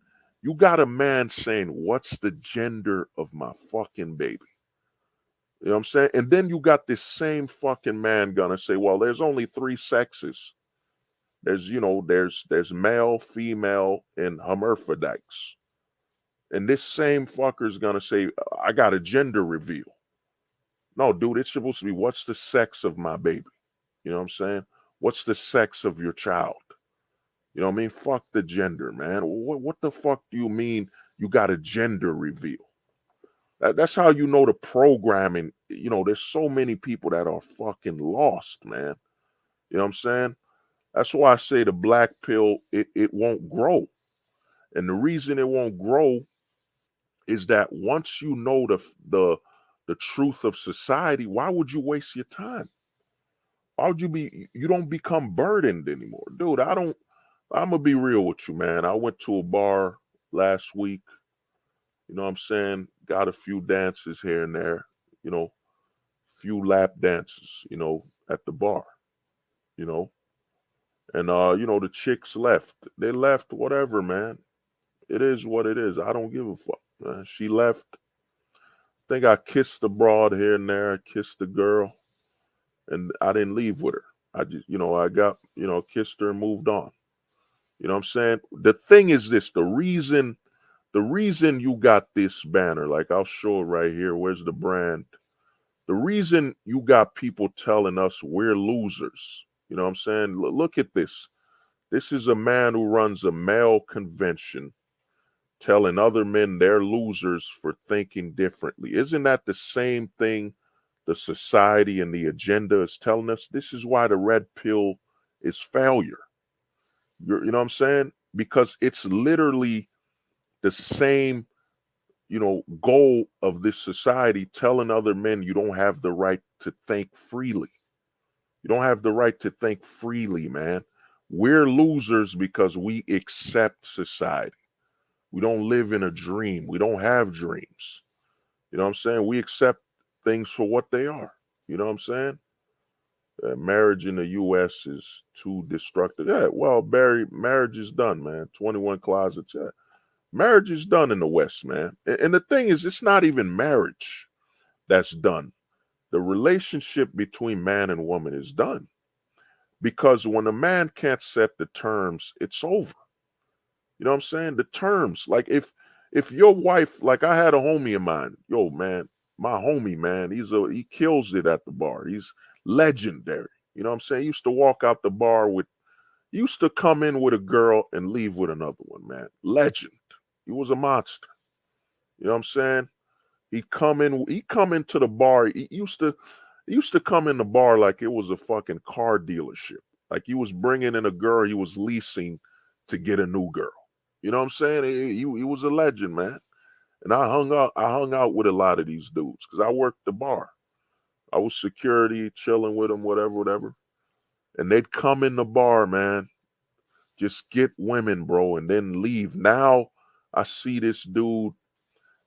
You got a man saying, what's the gender of my fucking baby? You know what I'm saying? And then you got this same fucking man gonna say, well, there's only three sexes. There's male, female, and hermaphrodites. And this same fucker's gonna say, I got a gender reveal. No, dude, it's supposed to be what's the sex of my baby? You know what I'm saying? What's the sex of your child? You know what I mean? Fuck the gender, man. What the fuck do you mean you got a gender reveal? That's how you know the programming. There's so many people that are fucking lost, man. You know what I'm saying? That's why I say the black pill, it won't grow. And the reason it won't grow is that once you know the truth of society, why would you waste your time? Why would you don't become burdened anymore? Dude, I'm gonna be real with you, man. I went to a bar last week, you know what I'm saying? Got a few dances here and there, you know, few lap dances, at the bar, you know. And the chicks left. They left, whatever, man. It is what it is. I don't give a fuck. She left. Think I kissed the broad here and there. I kissed the girl, and I didn't leave with her. I just, I got, kissed her and moved on. You know what I'm saying? The thing is this: the reason you got this banner, like I'll show it right here. Where's the brand? The reason you got people telling us we're losers. You know what I'm saying? Look at this. This is a man who runs a male convention telling other men they're losers for thinking differently. Isn't that the same thing the society and the agenda is telling us? This is why the red pill is failure. You know what I'm saying? Because it's literally the same, goal of this society telling other men you don't have the right to think freely. You don't have the right to think freely, man. We're losers because we accept society. We don't live in a dream. We don't have dreams. You know what I'm saying? We accept things for what they are. You know what I'm saying? Marriage in the U.S. is too destructive. Yeah, well, Barry, marriage is done, man. 21 closets. Yeah. Marriage is done in the West, man. And the thing is, it's not even marriage that's done. The relationship between man and woman is done. Because when a man can't set the terms, it's over. You know what I'm saying? The terms. Like if your wife, like I had a homie of mine, yo man, my homie, man, he kills it at the bar. He's legendary. You know what I'm saying? He used to walk out the bar with used to come in with a girl and leave with another one, man. Legend. He was a monster. You know what I'm saying? He come into the bar. He used to come in the bar like it was a fucking car dealership. Like he was bringing in a girl he was leasing to get a new girl. You know what I'm saying? He was a legend, man. And I hung out with a lot of these dudes because I worked the bar. I was security, chilling with them, whatever, whatever. And they'd come in the bar, man, just get women, bro, and then leave. Now I see this dude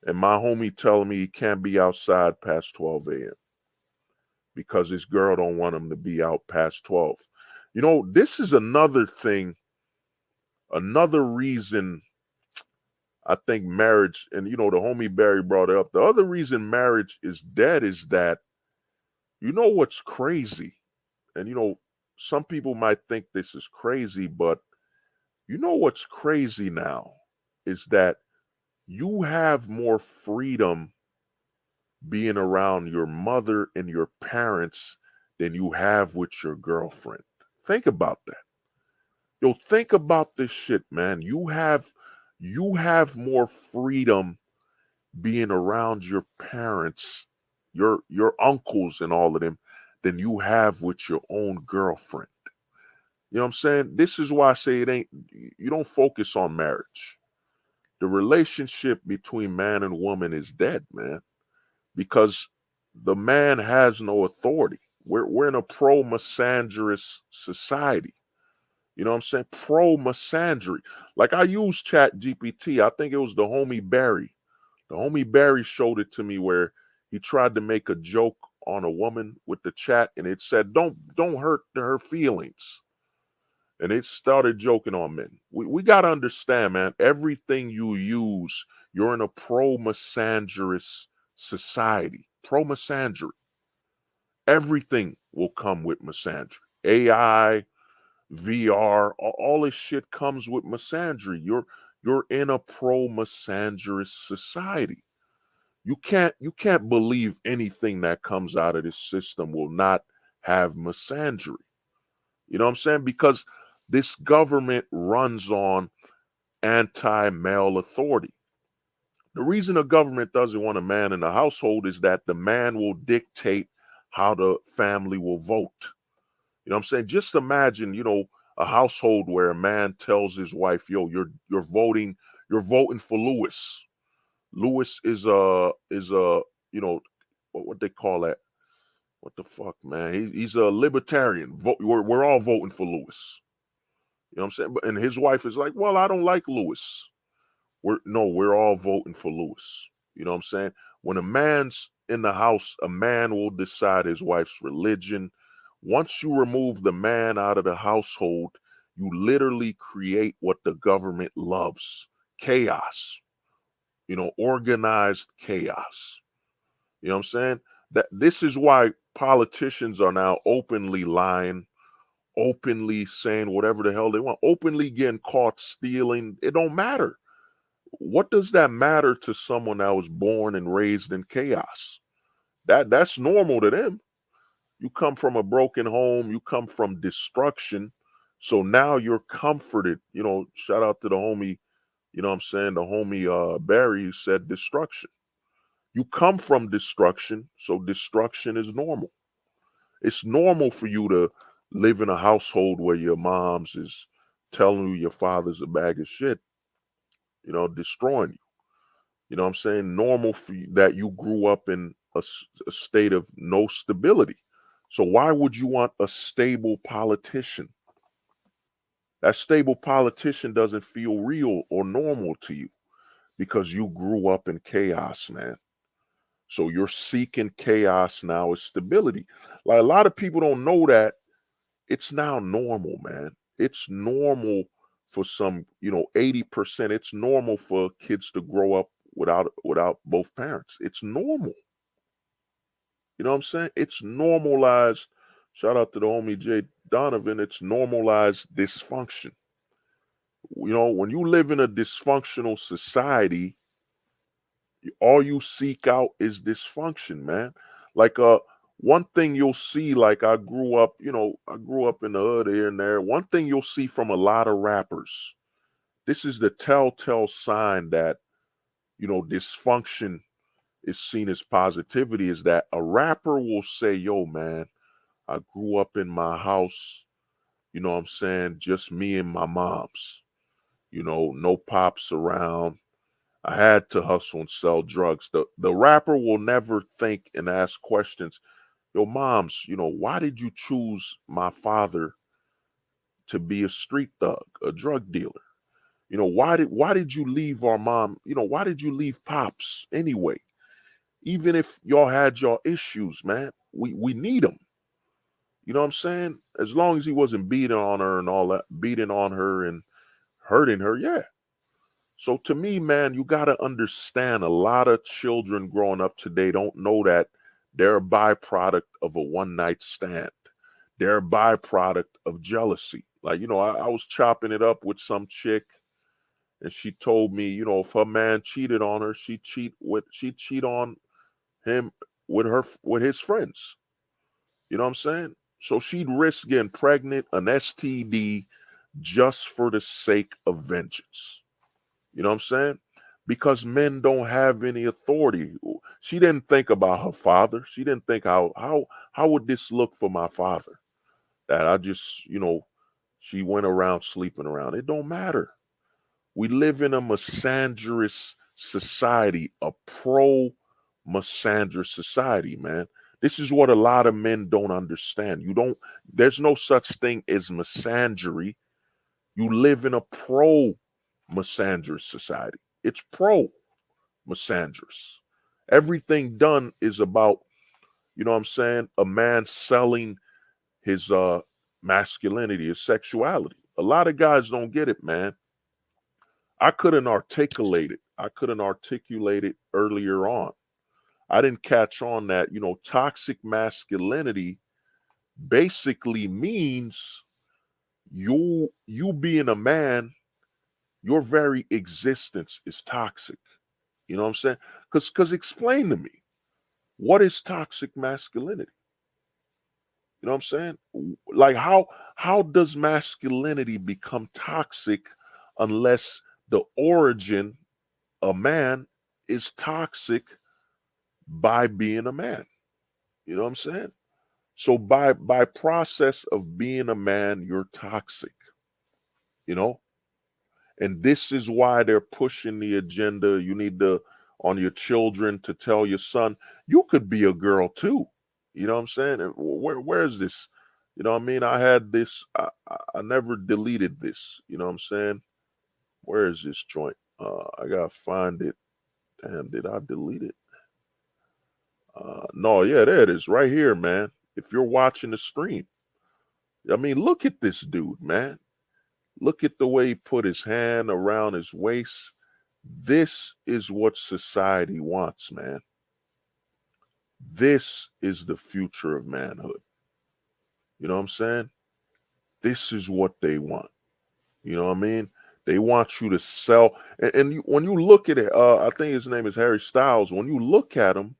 and my homie telling me he can't be outside past 12 a.m. because his girl don't want him to be out past 12. This is another thing, another reason I think marriage, and the homie Barry brought it up. The other reason marriage is dead is that what's crazy, and some people might think this is crazy, but what's crazy now is that you have more freedom being around your mother and your parents than you have with your girlfriend. Think about that. Yo, think about this shit, man. You have more freedom being around your parents, your uncles and all of them than you have with your own girlfriend. You know what I'm saying? This is why I say you don't focus on marriage. The relationship between man and woman is dead, man, because the man has no authority. We're in a pro misandrous society. You know what I'm saying? Pro misandry. Like I use Chat GPT. I think it was the homie Barry. The homie Barry showed it to me where he tried to make a joke on a woman with the chat and it said, don't hurt her feelings. And it started joking on men. We gotta understand, man, everything you use, you're in a pro misandrous society. Pro misandry. Everything will come with misandry. AI, VR, all this shit comes with misandry. You're in a pro misandrous society. You can't believe anything that comes out of this system will not have misandry. You know what I'm saying? Because this government runs on anti-male authority. The reason the government doesn't want a man in the household is that the man will dictate how the family will vote. You know what I'm saying? Just imagine, a household where a man tells his wife, "Yo, you're voting for Lewis. Lewis is a you know what they call that? What the fuck, man? He's a libertarian. We're all voting for Lewis. You know what I'm saying? And his wife is like, well, I don't like Lewis. We're all voting for Lewis. You know what I'm saying? When a man's in the house, a man will decide his wife's religion. Once you remove the man out of the household, you literally create what the government loves: chaos. Organized chaos. You know what I'm saying? That this is why politicians are now openly lying, openly saying whatever the hell they want, openly getting caught stealing. It don't matter. What does that matter to someone that was born and raised in chaos? That's normal to them. You come from a broken home, you come from destruction. So now you're comforted. Shout out to the homie, what I'm saying, the homie Barry, who said destruction. You come from destruction, so destruction is normal. It's normal for you to live in a household where your mom's is telling you your father's a bag of shit, destroying you. You know what I'm saying? Normal for you that you grew up in a state of no stability. So why would you want a stable politician? That stable politician doesn't feel real or normal to you because you grew up in chaos, man. So you're seeking chaos now as stability. Like a lot of people don't know that it's now normal, man. It's normal for some, 80%. It's normal for kids to grow up without both parents. It's normal. You know what I'm saying? It's normalized. Shout out to the homie Jay Donovan. It's normalized dysfunction. When you live in a dysfunctional society, all you seek out is dysfunction, man. Like one thing you'll see, like I grew up in the hood here and there. One thing you'll see from a lot of rappers, this is the telltale sign that, dysfunction is seen as positivity, is that a rapper will say, yo, man, I grew up in my house, what I'm saying, just me and my moms, no pops around. I had to hustle and sell drugs. The rapper will never think and ask questions. Yo, moms, why did you choose my father to be a street thug, a drug dealer? Why did you leave our mom? Why did you leave pops anyway? Even if y'all had your issues, man, we need him. You know what I'm saying? As long as he wasn't beating on her and all that, beating on her and hurting her, yeah. So to me, man, you got to understand a lot of children growing up today don't know that they're a byproduct of a one night stand. They're a byproduct of jealousy. Like, I was chopping it up with some chick and she told me, if her man cheated on her, she'd cheat on him with his friends. You know what I'm saying? So she'd risk getting pregnant, an STD, just for the sake of vengeance. You know what I'm saying? Because men don't have any authority. She didn't think about her father. She didn't think how would this look for my father? That I just, she went around sleeping around. It don't matter. We live in a misandrous society, a pro misandrous society, man. This is what a lot of men don't understand. There's no such thing as misandry. You live in a pro misandrous society. It's pro misandrous. Everything done is about, what I'm saying, a man selling his masculinity, his sexuality. A lot of guys don't get it, man. I couldn't articulate it. I couldn't articulate it earlier on. I didn't catch on that, toxic masculinity basically means you being a man, your very existence is toxic. You know what I'm saying? Because explain to me, what is toxic masculinity? You know what I'm saying? Like how does masculinity become toxic unless the origin, a man, is toxic by being a man? You know what I'm saying? So by process of being a man, you're toxic, you know? And this is why they're pushing the agenda. You need to on your children to tell your son, you could be a girl too. You know what I'm saying? And where's this? You know what I mean? I had this, I never deleted this. You know what I'm saying? Where is this joint? I gotta find it. Damn, did I delete it? No, yeah, there it is, right here, man. If you're watching the stream, I mean, look at this dude, man. Look at the way he put his hand around his waist. This is what society wants, man. This is the future of manhood. You know what I'm saying? This is what they want. You know what I mean? They want you to sell. When you look at it, I think his name is Harry Styles. When you look at him,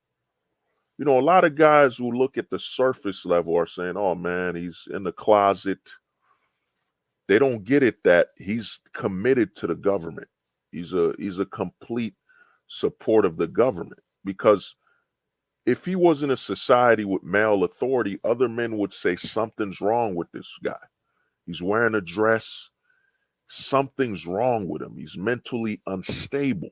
you know, a lot of guys who look at the surface level are saying, oh man, he's in the closet. They don't get it that he's committed to the government. He's a complete support of the government, because if he was in a society with male authority, other men would say something's wrong with this guy. He's wearing a dress. Something's wrong with him. He's mentally unstable.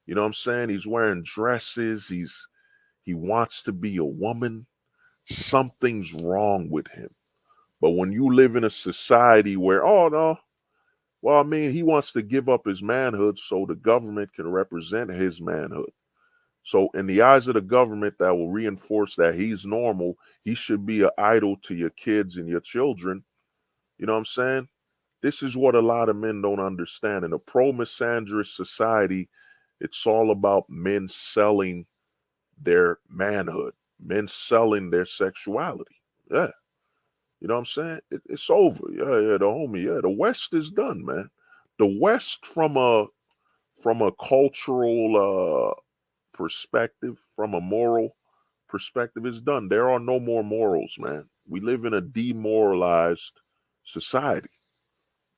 You know what I'm saying? He's wearing dresses. He wants to be a woman. Something's wrong with him. But when you live in a society where, oh no, well, I mean, he wants to give up his manhood so the government can represent his manhood. So in the eyes of the government, that will reinforce that he's normal. He should be an idol to your kids and your children. You know what I'm saying? This is what a lot of men don't understand. In a pro-misandrous society, it's all about men selling their manhood, men selling their sexuality. Yeah. You know what I'm saying? It's over. Yeah, the homie. Yeah, the West is done, man. The West, from a cultural perspective, from a moral perspective, is done. There are no more morals, man. We live in a demoralized society.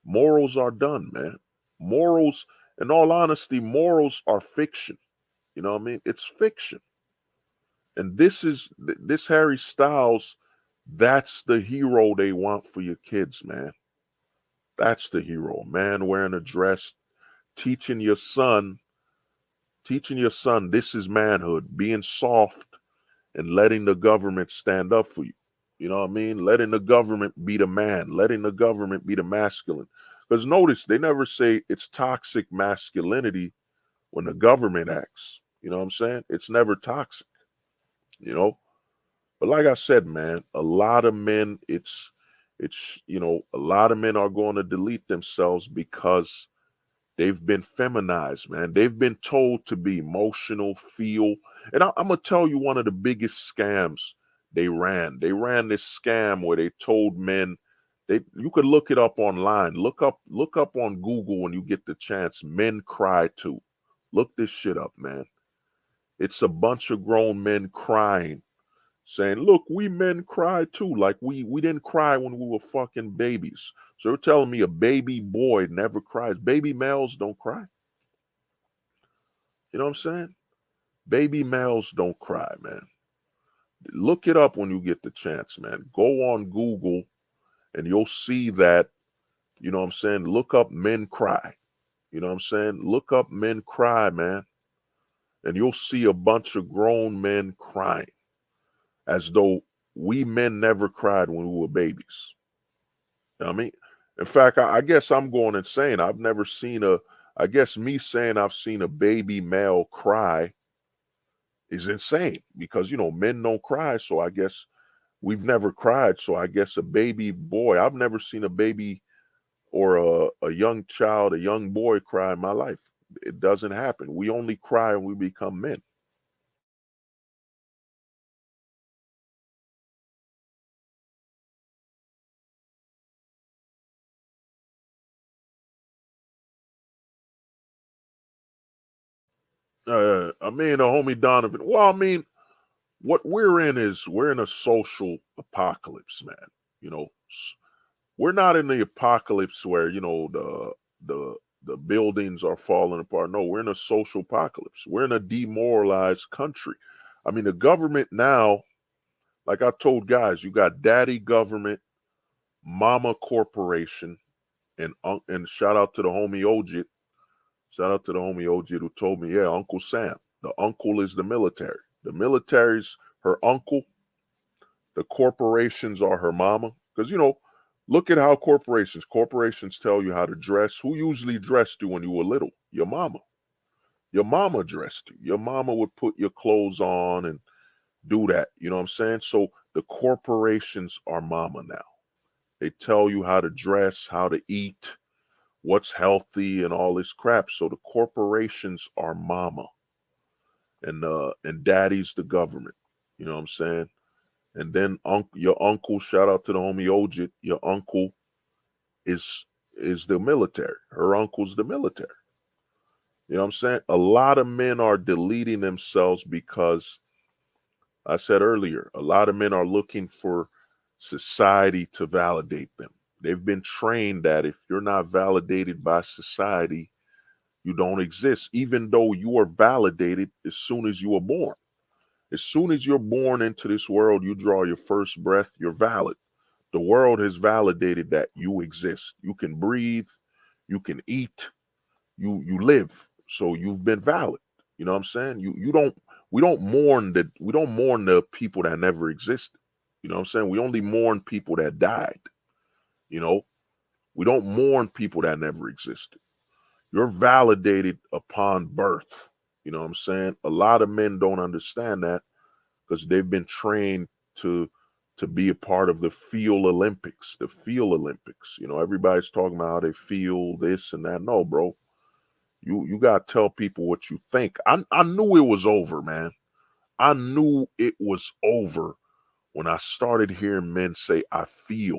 Morals are done, man. Morals, in all honesty, morals are fiction. You know what I mean? It's fiction. And this Harry Styles, that's the hero they want for your kids, man. That's the hero. Man wearing a dress, teaching your son, this is manhood, being soft and letting the government stand up for you. You know what I mean? Letting the government be the man, letting the government be the masculine. Because notice, they never say it's toxic masculinity when the government acts. You know what I'm saying? It's never toxic, you know? But like I said, man, a lot of men, a lot of men are going to delete themselves because they've been feminized, man. They've been told to be emotional, feel. And I'm going to tell you one of the biggest scams they ran. They ran this scam where they told men, you could look it up online. Look up on Google when you get the chance. Men cry too. Look this shit up, man. It's a bunch of grown men crying, saying, look, we men cry too. Like we didn't cry when we were fucking babies. So you're telling me a baby boy never cries. Baby males don't cry. You know what I'm saying? Baby males don't cry, man. Look it up when you get the chance, man. Go on Google and you'll see that, you know what I'm saying? Look up men cry. You know what I'm saying? Look up men cry, man. And you'll see a bunch of grown men crying as though we men never cried when we were babies. You know what I mean? In fact, I guess I'm going insane. I've never seen I guess me saying I've seen a baby male cry is insane because, men don't cry. So I guess we've never cried. So I guess a baby boy, I've never seen a baby or a young child, a young boy cry in my life. It doesn't happen. We only cry when we become men. I mean, a homie Donovan. Well, I mean, what we're in a social apocalypse, man. You know, we're not in the apocalypse where the the buildings are falling apart. No, we're in a social apocalypse. We're in a demoralized country. I mean, the government now, like I told guys, you got daddy government, mama corporation, and shout out to the homie Ojit. Shout out to the homie OG who told me, yeah, Uncle Sam. The uncle is the military. The military's her uncle. The corporations are her mama. Because, look at how corporations tell you how to dress. Who usually dressed you when you were little? Your mama. Your mama dressed you. Your mama would put your clothes on and do that. You know what I'm saying? So the corporations are mama now. They tell you how to dress, how to eat, what's healthy, and all this crap. So the corporations are mama, and daddy's the government. You know what I'm saying? And then your uncle, shout out to the homie Ojit, your uncle is is the military. Her uncle's the military. You know what I'm saying? A lot of men are deleting themselves because I said earlier, a lot of men are looking for society to validate them. They've been trained that if you're not validated by society, you don't exist, even though you are validated as soon as you are born. As soon as you're born into this world, you draw your first breath, you're valid. The world has validated that you exist. You can breathe, you can eat, you live. So you've been valid. You know what I'm saying? You don't we don't mourn the people that never existed. You know what I'm saying? We only mourn people that died. You know, we don't mourn people that never existed. You're validated upon birth. You know what I'm saying? A lot of men don't understand that because they've been trained to be a part of the feel Olympics, the feel Olympics. Everybody's talking about how they feel this and that. No, bro. You gotta tell people what you think. I knew it was over, man. I knew it was over when I started hearing men say I feel.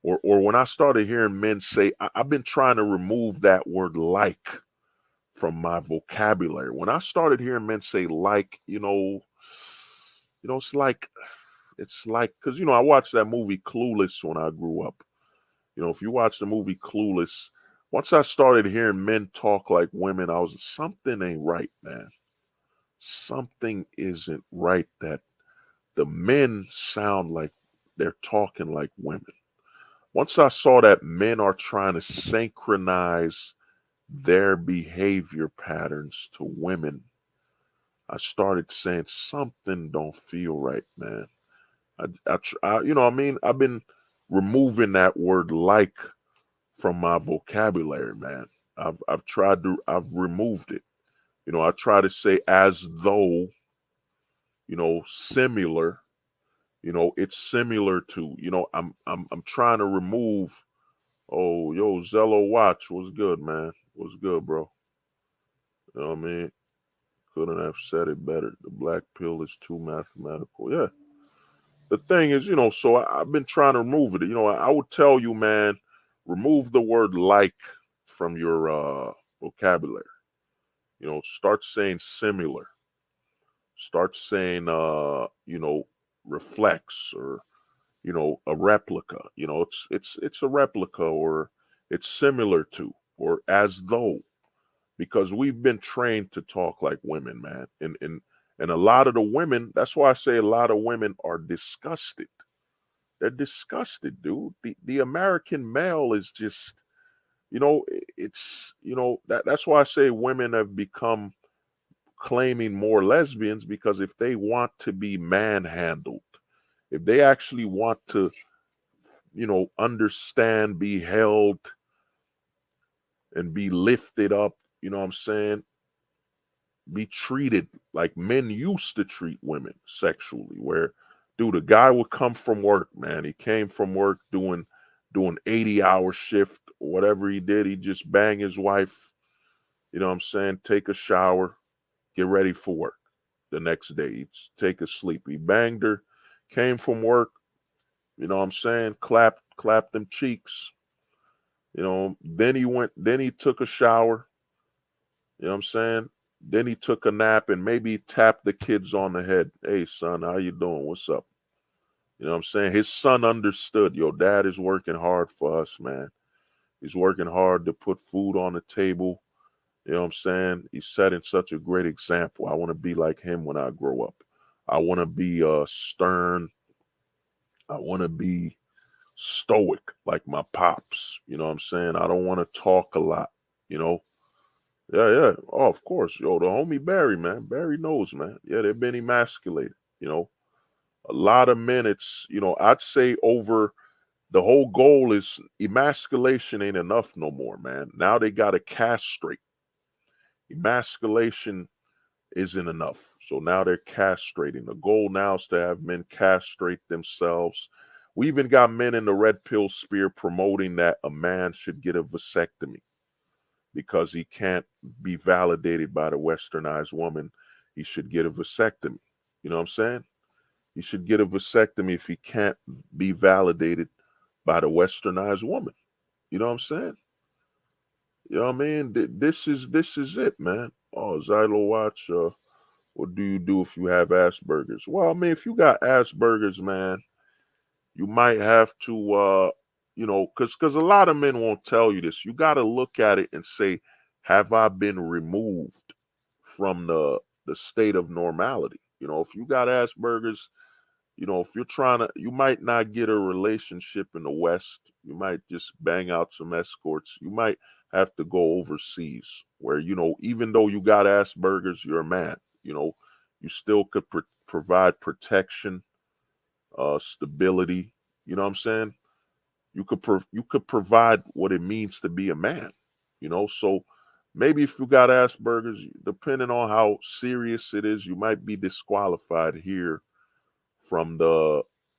Or when I started hearing men say, I've been trying to remove that word like from my vocabulary. When I started hearing men say like, it's like because I watched that movie Clueless when I grew up. If you watch the movie Clueless, once I started hearing men talk like women, I was something ain't right, man. Something isn't right that the men sound like they're talking like women. Once I saw that men are trying to synchronize their behavior patterns to women, I started saying something don't feel right, man. I've been removing that word like from my vocabulary, man. I've removed it. I try to say as though, similar, it's similar to, I'm trying to remove. Oh, yo, Zello Watch was good, man. Was good, bro. You know what I mean? Couldn't have said it better. The black pill is too mathematical. Yeah. The thing is, so I've been trying to remove it. I would tell you, man, remove the word like from your vocabulary. Start saying similar. Start saying reflects, or a replica. It's a replica, or it's similar to, or as though, because we've been trained to talk like women, man. And a lot of the women, that's why I say a lot of women are disgusted. They're disgusted, dude. The American male is just, it's, that's why I say women have become claiming more lesbians, because if they want to be manhandled, if they actually want to, understand, be held, and be lifted up, you know what I'm saying? Be treated like men used to treat women sexually, where, dude, a guy would come from work, man. He came from work doing 80-hour shift, or whatever he did. He'd just bang his wife, you know what I'm saying? Take a shower, get ready for work. The next day, he'd take a sleep. He banged her, came from work, you know what I'm saying? Clapped them cheeks. Then he took a shower, you know what I'm saying? Then he took a nap, and maybe he tapped the kids on the head. Hey, son, how you doing? What's up? You know what I'm saying? His son understood. Your dad is working hard for us, man. He's working hard to put food on the table. You know what I'm saying? He's setting such a great example. I want to be like him when I grow up. I want to be stern. I want to be stoic like my pops. You know what I'm saying? I don't want to talk a lot, you know? Yeah, yeah. Oh, of course. Yo, the homie Barry, man. Barry knows, man. Yeah, they've been emasculated. You know, a lot of men, I'd say over the whole goal is emasculation ain't enough no more, man. Now they got to castrate. Emasculation isn't enough. So now they're castrating. The goal now is to have men castrate themselves. We even got men in the red pill sphere promoting that a man should get a vasectomy because he can't be validated by the westernized woman. He should get a vasectomy. You know what I'm saying? He should get a vasectomy if he can't be validated by the westernized woman. You know what I'm saying? You know what I mean? This is it, man. Oh, Zylo Watch. What do you do if you have Asperger's? Well, I mean, if you got Asperger's, man, you might have to, because a lot of men won't tell you this. You got to look at it and say, have I been removed from the state of normality? You know, if you got Asperger's, if you're trying to, you might not get a relationship in the West. You might just bang out some escorts. You might have to go overseas where, even though you got Asperger's, you're a man. You know, you still could provide protection, stability. You know what I'm saying? You could provide what it means to be a man. So maybe if you got Asperger's, depending on how serious it is, you might be disqualified here from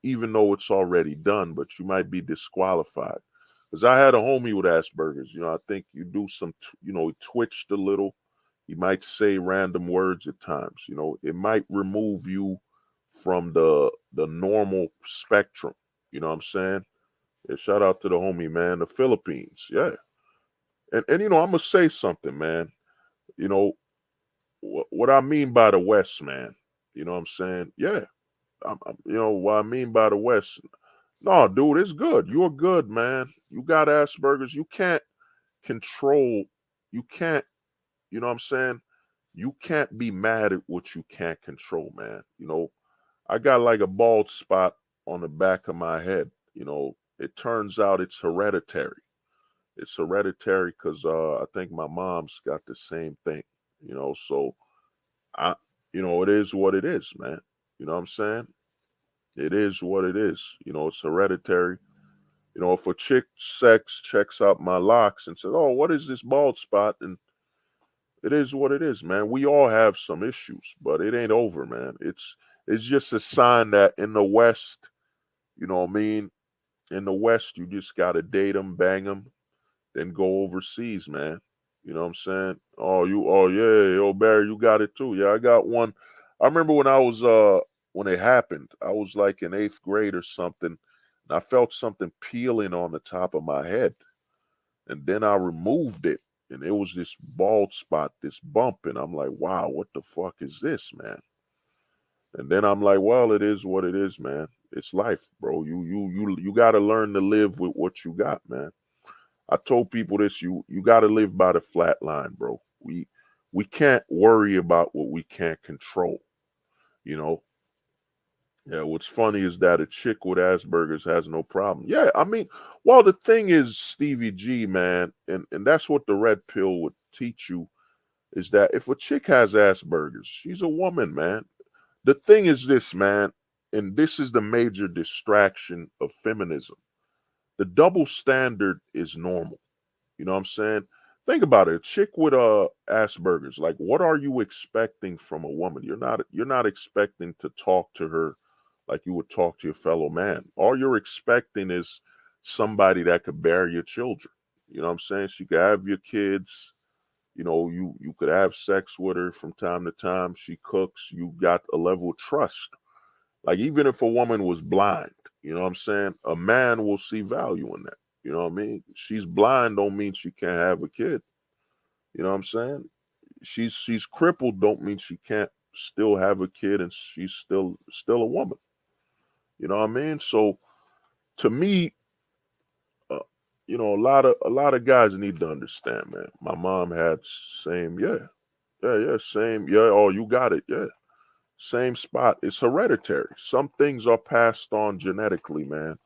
even though it's already done, but you might be disqualified. Because I had a homie with Asperger's. I think you do he twitched a little. He might say random words at times. It might remove you from the normal spectrum. You know what I'm saying? Yeah, shout out to the homie, man, the Philippines. Yeah. And I'm gonna say something, man. You know, what I mean by the West, man. You know what I'm saying? Yeah. What I mean by the West. No, dude, it's good. You're good, man. You got Asperger's. You can't control. You can't. You know what I'm saying? You can't be mad at what you can't control, man. I got like a bald spot on the back of my head. It turns out it's hereditary. It's hereditary because I think my mom's got the same thing. So I, it is what it is, man. You know what I'm saying? It is what it is. It's hereditary. If a chick sex checks out my locks and says, "Oh, what is this bald spot?" and it is what it is, man. We all have some issues, but it ain't over, man. It's just a sign that in the West, you know what I mean? In the West, you just gotta date them, bang them, then go overseas, man. You know what I'm saying? Oh yeah, yo Barry, you got it too. Yeah, I got one. I remember when it happened, I was like in 8th grade or something, and I felt something peeling on the top of my head. And then I removed it, and it was this bald spot, this bump, and I'm like, wow, what the fuck is this, man? And then I'm like, well, it is what it is, man. It's life, bro. You got to learn to live with what you got, man. I told people this: you got to live by the flat line, bro. We can't worry about what we can't control. You know. Yeah. What's funny is that a chick with Asperger's has no problem. Yeah. I mean, well, the thing is, Stevie G, man, and that's what the red pill would teach you is that if a chick has Asperger's, she's a woman, man. The thing is this, man, and this is the major distraction of feminism. The double standard is normal. You know what I'm saying? Think about it. A chick with Asperger's, like what are you expecting from a woman? You're not expecting to talk to her like you would talk to your fellow man. All you're expecting is somebody that could bear your children. You know what I'm saying? She could have your kids. You could have sex with her from time to time. She cooks. You got a level of trust. Like even if a woman was blind, you know what I'm saying? A man will see value in that. You know what I mean? She's blind don't mean she can't have a kid. You know what I'm saying? She's crippled don't mean she can't still have a kid and she's still a woman. You know what I mean? So to me, uh, a lot of guys need to understand, man. My mom had same, yeah, yeah, same, yeah. Oh, you got it, yeah. Same spot. It's hereditary. Some things are passed on genetically, man.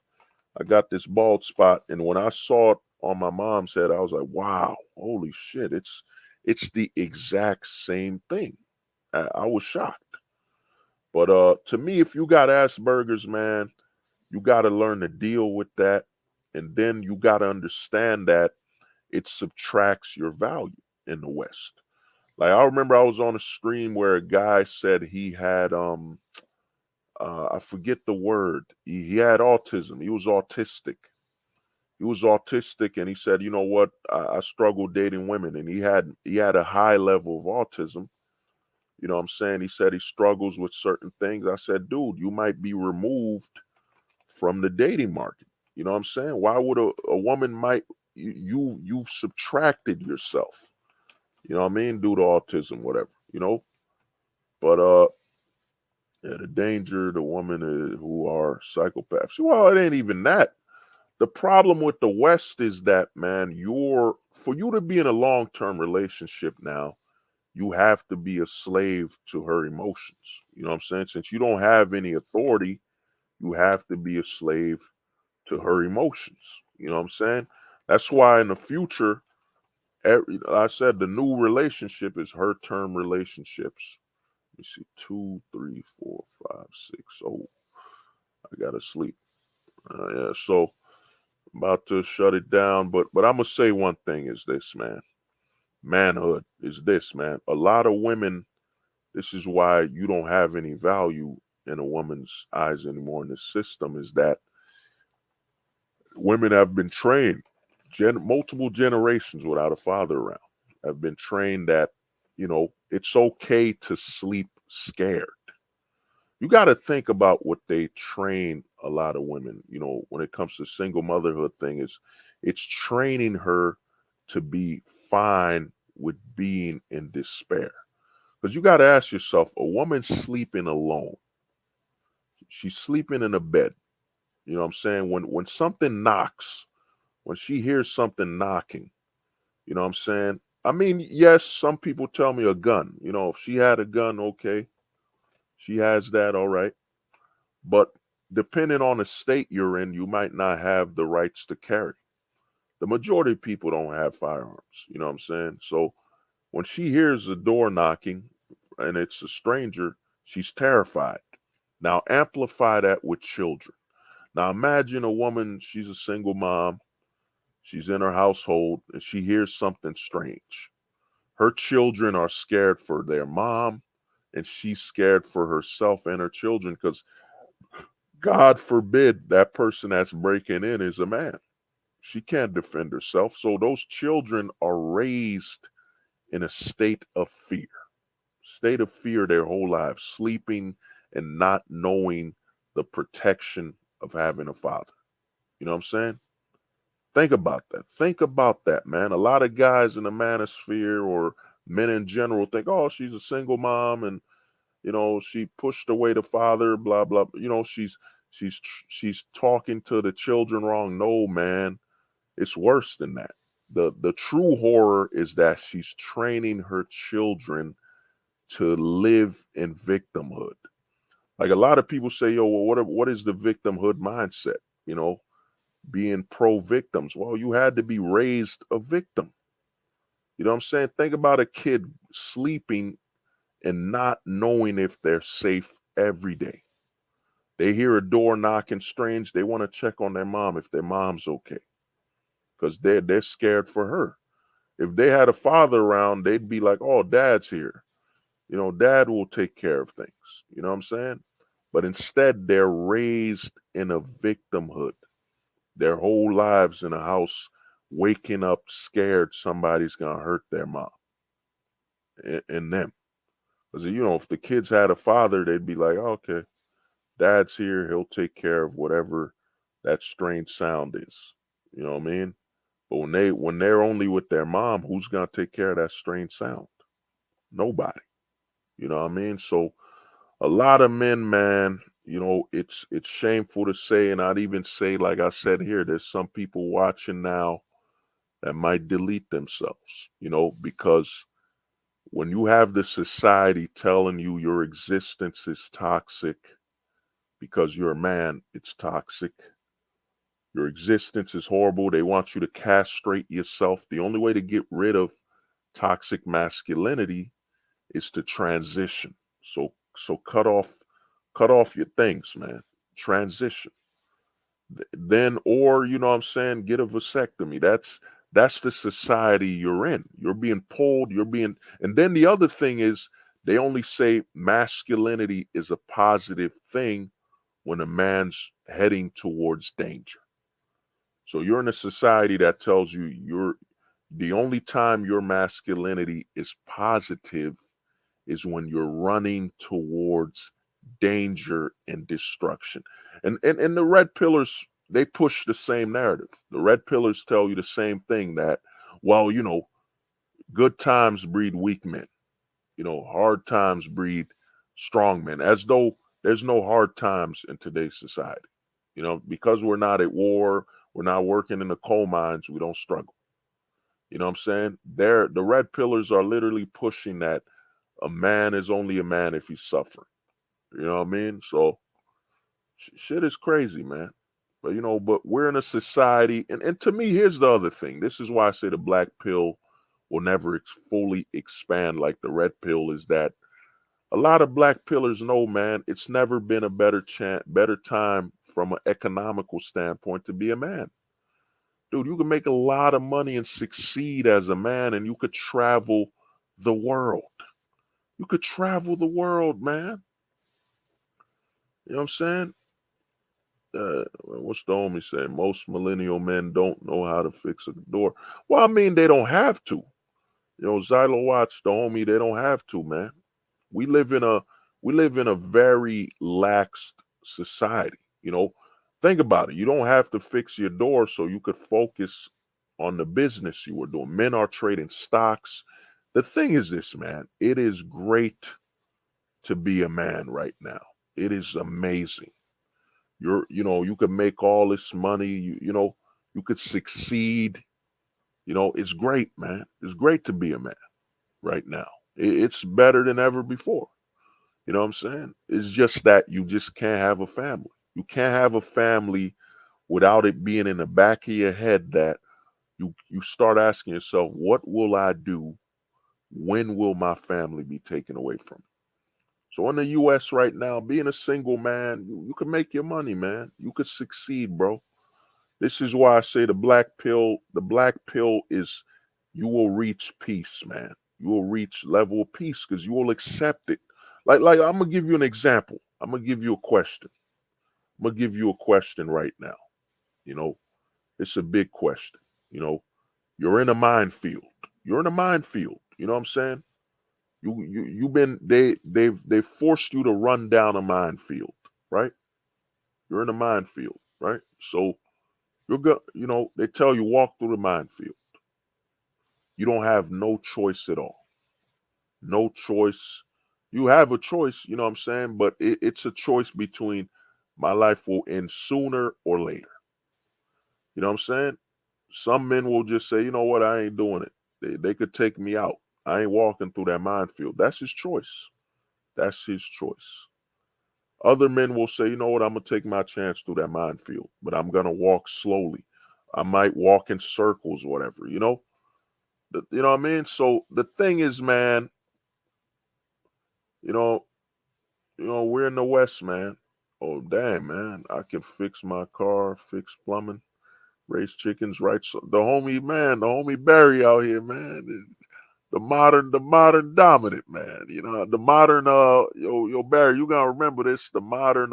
I got this bald spot, and when I saw it on my mom's head, I was like, "Wow, holy shit! It's the exact same thing. I was shocked. But to me, if you got Asperger's, man, you got to learn to deal with that. And then you got to understand that it subtracts your value in the West. Like I remember I was on a stream where a guy said he had I forget the word. He had autism. He was autistic. He was autistic, and he said, you know what? I struggle dating women, and he had a high level of autism. You know what I'm saying? He said he struggles with certain things. I said, dude, you might be removed from the dating market. You know what I'm saying? Why would a woman might you've subtracted yourself, you know what I mean, due to autism, whatever, you know? But yeah, the danger, the women who are psychopaths. Well, it ain't even that. The problem with the West is that, man, for you to be in a long-term relationship now, you have to be a slave to her emotions. You know what I'm saying? Since you don't have any authority, you have to be a slave to her emotions. You know what I'm saying? That's why in the future, I said the new relationship is her term relationships. Let me see, 2, 3, 4, 5, 6. Oh, I gotta sleep. Yeah, so about to shut it down. But I'm gonna say one thing is this, man. Manhood is this, man. A lot of women. This is why you don't have any value in a woman's eyes anymore in the system. Is that women have been trained, multiple generations without a father around, have been trained that, it's okay to sleep scared. You got to think about what they train a lot of women, when it comes to single motherhood thing is it's training her to be fine with being in despair. Because you got to ask yourself, a woman sleeping alone, she's sleeping in a bed. You know what I'm saying? When something knocks, when she hears something knocking, you know what I'm saying? I mean, yes, some people tell me a gun. If she had a gun, okay, she has that, all right. But depending on the state you're in, you might not have the rights to carry. The majority of people don't have firearms, you know what I'm saying? So when she hears the door knocking and it's a stranger, she's terrified. Now amplify that with children. Now imagine a woman, she's a single mom, she's in her household, and she hears something strange. Her children are scared for their mom, and she's scared for herself and her children because God forbid that person that's breaking in is a man. She can't defend herself. So those children are raised in a state of fear their whole lives, sleeping and not knowing the protection of having a father. You know what I'm saying? Think about that. Think about that, man. A lot of guys in the manosphere or men in general think, oh, she's a single mom and she pushed away the father, blah blah. She's talking to the children wrong. No, man, it's worse than that. The true horror is that she's training her children to live in victimhood. Like a lot of people say, yo, well, what is the victimhood mindset? You know, being pro victims. Well, you had to be raised a victim. You know what I'm saying? Think about a kid sleeping and not knowing if they're safe every day. They hear a door knocking strange. They want to check on their mom if their mom's okay because they're scared for her. If they had a father around, they'd be like, "Oh, dad's here. Dad will take care of things." You know what I'm saying? But instead, they're raised in a victimhood. Their whole lives in a house, waking up scared somebody's gonna hurt their mom and them. Because if the kids had a father, they'd be like, oh, "Okay, dad's here. He'll take care of whatever that strange sound is." You know what I mean? But when they're only with their mom, who's gonna take care of that strange sound? Nobody. You know what I mean? So a lot of men, man, it's shameful to say, and I'd even say, like I said here, there's some people watching now that might delete themselves, because when you have the society telling you your existence is toxic because you're a man, it's toxic. Your existence is horrible. They want you to castrate yourself. The only way to get rid of toxic masculinity is to transition. So cut off your things, man. Transition. Then, or you know what I'm saying, get a vasectomy. That's the society you're in. You're being pulled, you're being, and then the other thing is they only say masculinity is a positive thing when a man's heading towards danger. So you're in a society that tells you you're the only time your masculinity is positive is when you're running towards danger and destruction. And the red pillars, they push the same narrative. The red pillars tell you the same thing, that, well, good times breed weak men. Hard times breed strong men, as though there's no hard times in today's society. Because we're not at war, we're not working in the coal mines, we don't struggle. You know what I'm saying? The red pillars are literally pushing that a man is only a man if he's suffering. You know what I mean? So shit is crazy, man. But we're in a society, and to me, here's the other thing. This is why I say the black pill will never fully expand like the red pill, is that a lot of black pillars know, man, it's never been a better time from an economical standpoint to be a man. Dude, you can make a lot of money and succeed as a man, and you could travel the world. You could travel the world, man. You know what I'm saying? What's the homie saying? Most millennial men don't know how to fix a door. Well, I mean, they don't have to. Xylo Watts, the homie, they don't have to, man. We live in a very lax society. Think about it. You don't have to fix your door so you could focus on the business you were doing. Men are trading stocks. The thing is this, man. It is great to be a man right now. It is amazing. You could make all this money. You could succeed. It's great, man. It's great to be a man right now. It's better than ever before. You know what I'm saying? It's just that you just can't have a family. You can't have a family without it being in the back of your head that you start asking yourself, what will I do? When will my family be taken away from me? So in the US right now, being a single man, you can make your money, man. You could succeed, bro. This is why I say the black pill is, you will reach peace, man. You will reach level of peace because you will accept it. Like I'm gonna give you an example. I'm gonna give you a question. I'm gonna give you a question right now. You know, it's a big question. You know, you're in a minefield. You're in a minefield. You know what I'm saying? You've been they've forced you to run down a minefield, right? You're in a minefield, right? So they tell you walk through the minefield. You don't have no choice at all. No choice. You have a choice, you know what I'm saying? But it's a choice between my life will end sooner or later. You know what I'm saying? Some men will just say, you know what, I ain't doing it. They could take me out. I ain't walking through that minefield. That's his choice. That's his choice. Other men will say, you know what, I'm gonna take my chance through that minefield, but I'm gonna walk slowly. I might walk in circles, whatever, You know what I mean? So the thing is, man, you know, we're in the West, man. Oh damn, man, I can fix my car, fix plumbing, raise chickens, right? So the homie Barry out here, man. The modern dominant, man. The modern yo Barry, you gotta remember this. The modern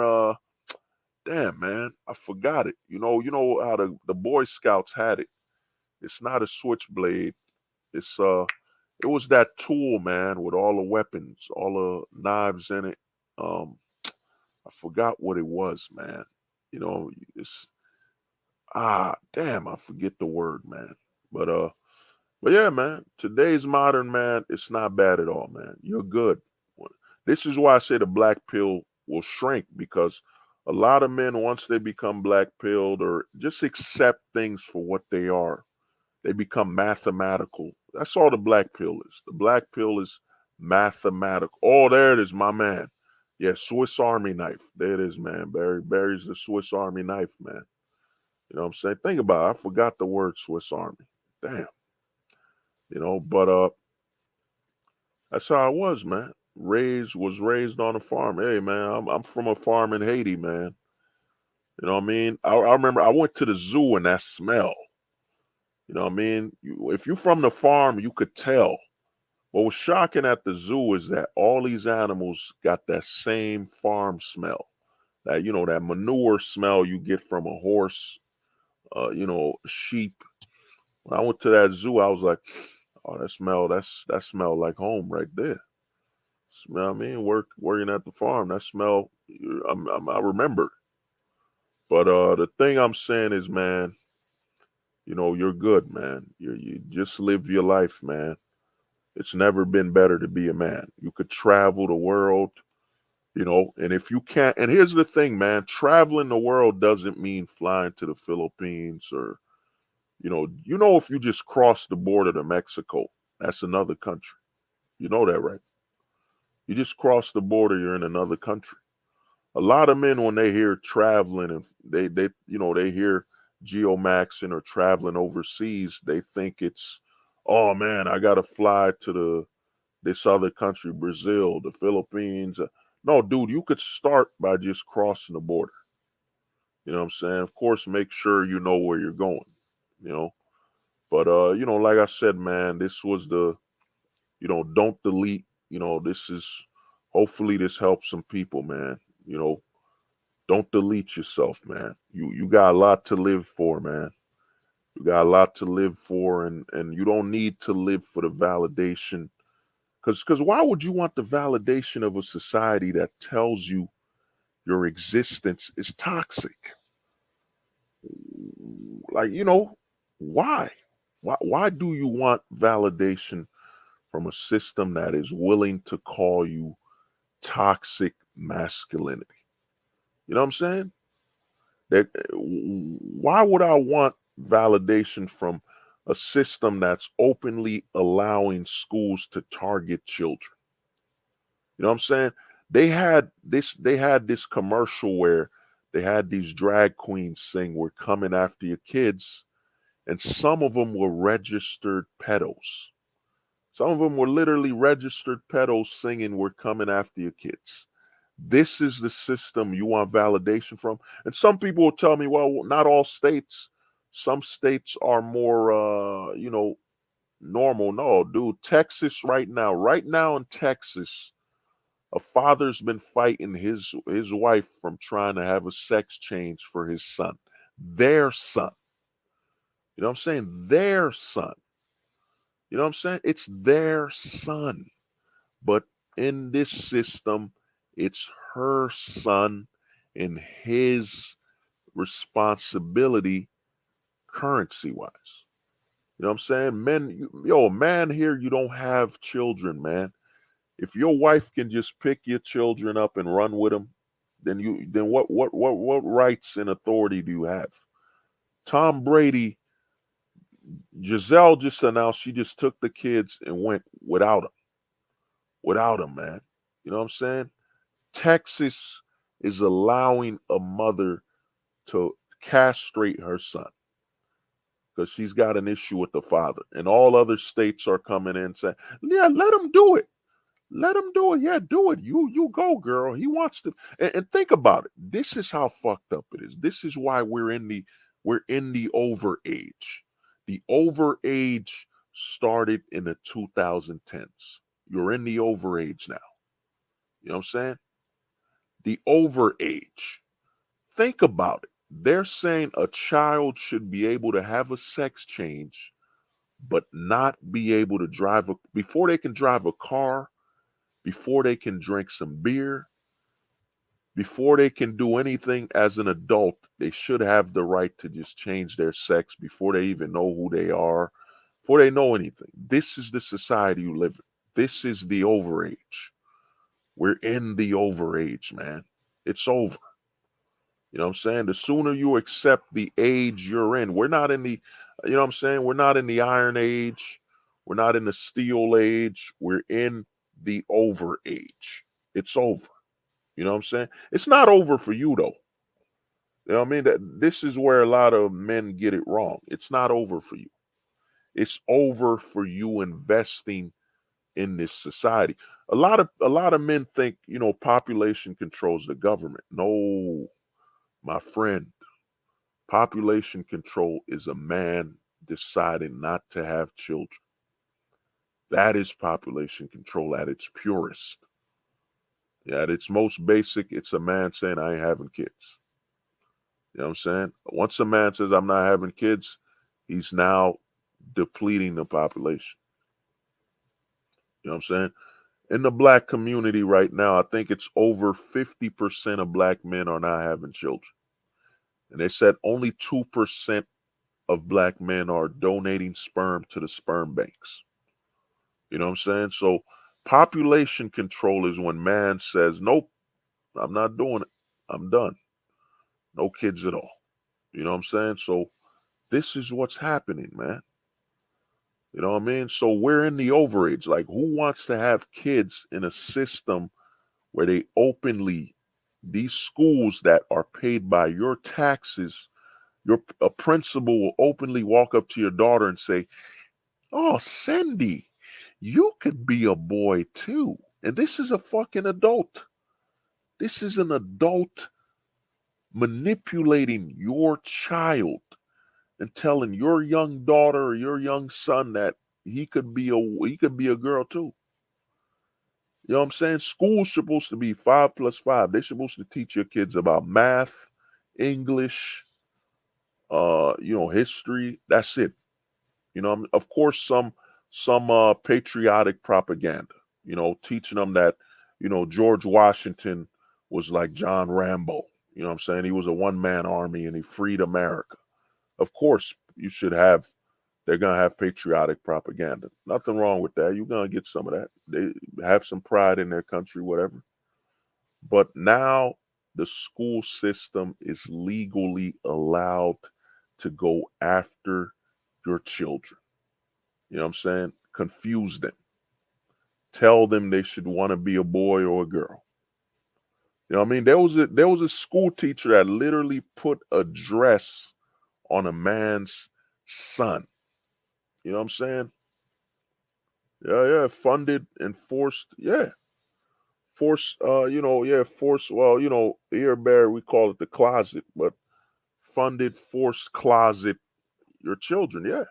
damn, man, I forgot it. You know how the Boy Scouts had it. It's not a switchblade. It's it was that tool, man, with all the weapons, all the knives in it. I forgot what it was, man. It's damn, I forget the word, man. But yeah, man, today's modern man, it's not bad at all, man. You're good. This is why I say the black pill will shrink, because a lot of men, once they become black pilled or just accept things for what they are, they become mathematical. That's all the black pill is. The black pill is mathematical. Oh, there it is, my man. Yeah, Swiss Army knife. There it is, man. Barry's the Swiss Army knife, man. You know what I'm saying? Think about it. I forgot the word Swiss Army. Damn. But That's how I was, man. Was raised on a farm. Hey, man, I'm from a farm in Haiti, man. You know what I mean? I remember I went to the zoo and that smell. You know what I mean? If you from the farm, you could tell. What was shocking at the zoo is that all these animals got that same farm smell. That that manure smell you get from a horse, sheep. When I went to that zoo, I was like, oh, that smell like home right there. Smell I mean, working at the farm, that smell I remember. But the thing I'm saying is, man, you're good, man. You just live your life, man. It's never been better to be a man. You could travel the world, and if you can't, and here's the thing, man, traveling the world doesn't mean flying to the Philippines or, if you just cross the border to Mexico, that's another country. You know that, right? You just cross the border, you're in another country. A lot of men, when they hear traveling and they hear geomaxing or traveling overseas, they think it's, oh man, I got to fly to this other country, Brazil, the Philippines. No, dude, you could start by just crossing the border. You know what I'm saying? Of course, make sure you know where you're going, you know. But like I said, man, this was don't delete, this is hopefully this helps some people, man. You know, don't delete yourself, man. You got a lot to live for, man. You got a lot to live for, and you don't need to live for the validation. Because why would you want the validation of a society that tells you your existence is toxic? Like, why? Why do you want validation from a system that is willing to call you toxic masculinity? You know what I'm saying? That why would I want validation from a system that's openly allowing schools to target children? You know what I'm saying? They had this commercial where they had these drag queens sing, "We're coming after your kids," and some of them were registered pedos. Some of them were literally registered pedos singing, "We're coming after your kids." This is the system you want validation from. And some people will tell me, well, not all states. Some states are more, normal. No, dude, Texas right now in Texas, a father's been fighting his wife from trying to have a sex change for his son. Their son. You know what I'm saying? Their son. You know what I'm saying? It's their son. But in this system, it's her son and his responsibility currency wise. You know what I'm saying? Men, a man here, you don't have children, man. If your wife can just pick your children up and run with them, then what rights and authority do you have? Tom Brady, Giselle just announced she just took the kids and went without him, man. You know what I'm saying? Texas is allowing a mother to castrate her son because she's got an issue with the father, and all other states are coming in saying, "Yeah, let him do it." Let him do it. Yeah, do it. You go, girl. He wants to. And think about it. This is how fucked up it is. This is why we're in the over age. The over age started in the 2010s. You're in the over age now. You know what I'm saying? The over age. Think about it. They're saying a child should be able to have a sex change, but not be able to before they can drive a car, before they can drink some beer, before they can do anything as an adult, they should have the right to just change their sex before they even know who they are, before they know anything. This is the society you live in. This is the overage. We're in the overage, man. It's over. You know what I'm saying? The sooner you accept the age you're in, we're not in you know what I'm saying? We're not in the iron age. We're not in the steel age. We're in the over age. It's over. You know what I'm saying? It's not over for you though. You know what I mean? That this is where a lot of men get it wrong. It's not over for you. It's over for you investing in this society. A lot of men think, population controls the government. No, my friend, population control is a man deciding not to have children. That is population control at its purest. Yeah, at its most basic, it's a man saying, I ain't having kids. You know what I'm saying? Once a man says, I'm not having kids, he's now depleting the population. You know what I'm saying? In the black community right now, I think it's over 50% of black men are not having children. And they said only 2% of black men are donating sperm to the sperm banks. You know what I'm saying? So population control is when man says, nope, I'm not doing it. I'm done. No kids at all. You know what I'm saying? So this is what's happening, man. You know what I mean? So we're in the overage. Like, who wants to have kids in a system where they openly, these schools that are paid by your taxes, a principal will openly walk up to your daughter and say, oh, Cindy, you could be a boy too. And this is a fucking adult. This is an adult manipulating your child and telling your young daughter or your young son that he could be a girl too. You know what I'm saying? School's supposed to be 5 plus 5. They're supposed to teach your kids about math, English, history. That's it. Of course, some patriotic propaganda. Teaching them that George Washington was like John Rambo. You know what I'm saying? He was a one-man army and he freed America. Of course, they're gonna have patriotic propaganda. Nothing wrong with that. You're gonna get some of that. They have some pride in their country, whatever. But now the school system is legally allowed to go after your children. You know what I'm saying? Confuse them. Tell them they should want to be a boy or a girl. You know what I mean? There was a school teacher that literally put a dress on a man's son. You know what I'm saying? Yeah, yeah, funded and forced. Yeah, forced. Forced. Well, here, Barry, we call it the closet, but funded, forced closet your children. Yeah,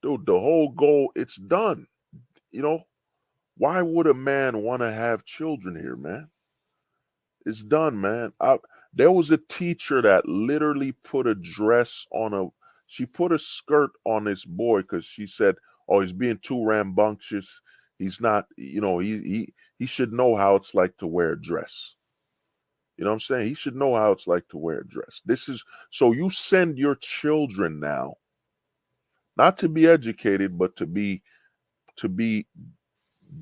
dude, the whole goal, it's done. You know, why would a man want to have children here, man? It's done, man. There was a teacher that literally put a dress on she put a skirt on this boy because she said, oh, he's being too rambunctious. He's not, he should know how it's like to wear a dress. You know what I'm saying? He should know how it's like to wear a dress. So you send your children now, not to be educated, but to be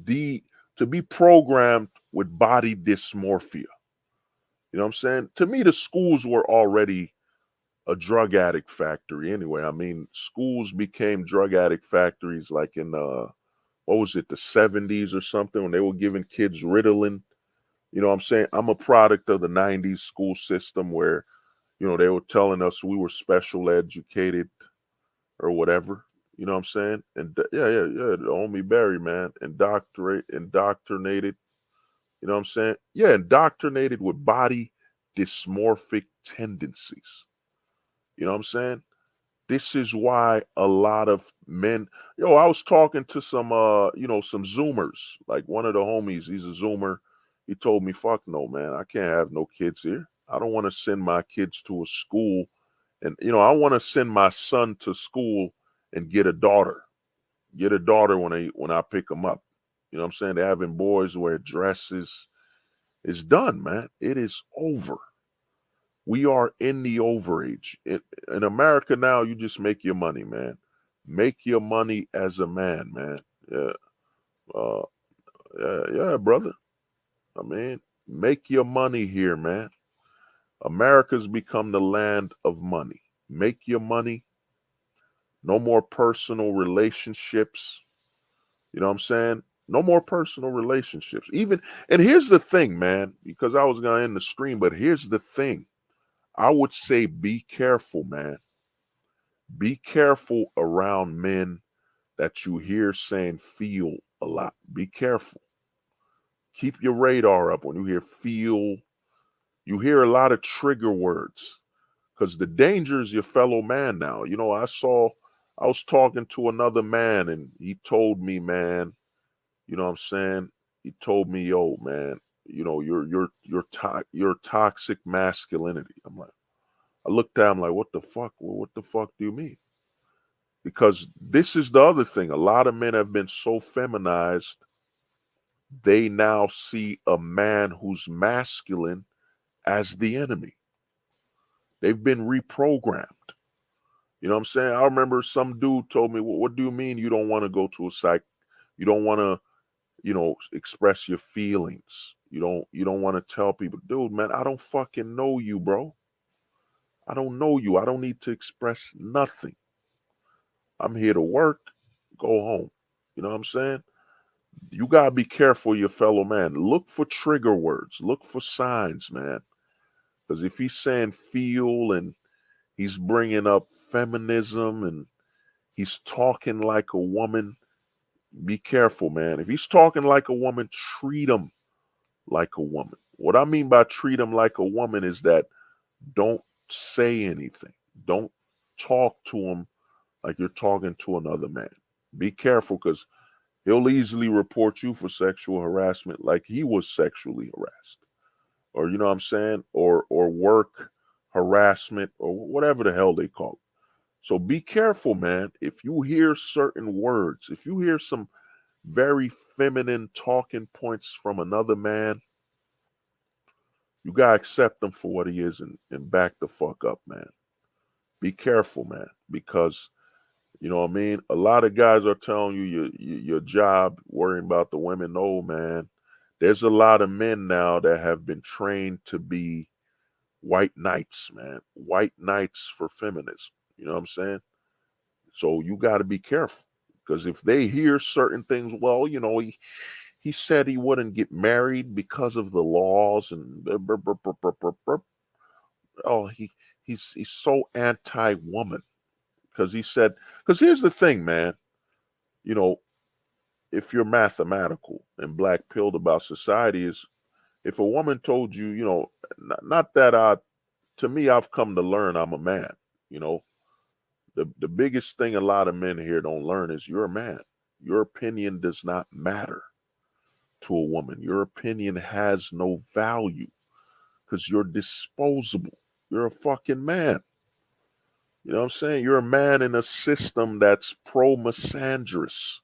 de to be programmed with body dysmorphia. You know what I'm saying? To me, the schools were already a drug addict factory anyway. I mean, schools became drug addict factories like in what was it, the 70s or something, when they were giving kids Ritalin. You know what I'm saying? I'm a product of the 90s school system where, they were telling us we were special educated or whatever. You know what I'm saying? And yeah, yeah, yeah, the homie Barry, man, indoctrinated. You know what I'm saying? Yeah, indoctrinated with body dysmorphic tendencies. You know what I'm saying? This is why a lot of men, I was talking to some Zoomers, like one of the homies, he's a Zoomer. He told me, fuck no, man, I can't have no kids here. I don't want to send my kids to a school. And, I want to send my son to school and get a daughter. Get a daughter when I pick them up. You know what I'm saying? They're having boys wear dresses. It's done, man. It is over. We are in the overage. In America now, you just make your money, man. Make your money as a man, man. Yeah, uh, yeah, brother. I mean, make your money here, man. America's become the land of money. Make your money. No more personal relationships. You know what I'm saying? No more personal relationships. And here's the thing, man, because I was going to end the stream, but here's the thing. I would say be careful, man. Be careful around men that you hear saying feel a lot. Be careful. Keep your radar up when you hear feel. You hear a lot of trigger words because the danger is your fellow man now. I was talking to another man and he told me, man, you know what I'm saying? He told me, yo, man, your toxic masculinity. I'm like, I looked at him like, what the fuck? Well, what the fuck do you mean? Because this is the other thing. A lot of men have been so feminized, they now see a man who's masculine as the enemy. They've been reprogrammed. You know what I'm saying? I remember some dude told me, well, what do you mean you don't want to go to a psych? You don't want to, express your feelings. You don't want to tell people, dude, man, I don't fucking know you, bro. I don't know you. I don't need to express nothing. I'm here to work, go home. You know what I'm saying? You gotta be careful of your fellow man. Look for trigger words. Look for signs, man. Because if he's saying feel and he's bringing up feminism and he's talking like a woman, be careful, man. If he's talking like a woman, treat him like a woman. What I mean by treat him like a woman is that don't say anything. Don't talk to him like you're talking to another man. Be careful because he'll easily report you for sexual harassment like he was sexually harassed. Or you know what I'm saying? Or work harassment or whatever the hell they call it. So be careful, man. If you hear certain words, if you hear some very feminine talking points from another man, you gotta accept them for what he is and back the fuck up, man. Be careful, man, because you know what I mean. A lot of guys are telling you your job, worrying about the women. No, man. There's a lot of men now that have been trained to be white knights, man. White knights for feminism. You know what I'm saying? So you got to be careful because if they hear certain things, well, he said he wouldn't get married because of the laws and oh he's so anti-woman because he said because here's the thing, man. You know, if you're mathematical and black pilled about society is if a woman told you, not that to me I've come to learn I'm a man, you know. The biggest thing a lot of men here don't learn is you're a man. Your opinion does not matter to a woman. Your opinion has no value because you're disposable. You're a fucking man. You know what I'm saying? You're a man in a system that's pro misandrous.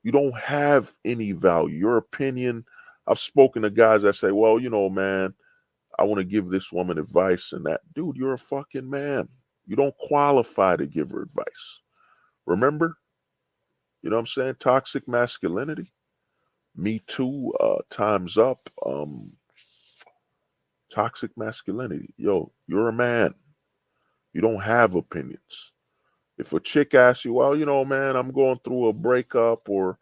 You don't have any value. Your opinion, I've spoken to guys that say, well, man, I want to give this woman advice and that. Dude, you're a fucking man. You don't qualify to give her advice. Remember? You know what I'm saying? Toxic masculinity. Me too. Time's up. Toxic masculinity. Yo, you're a man. You don't have opinions. If a chick asks you, well, man, I'm going through a breakup or,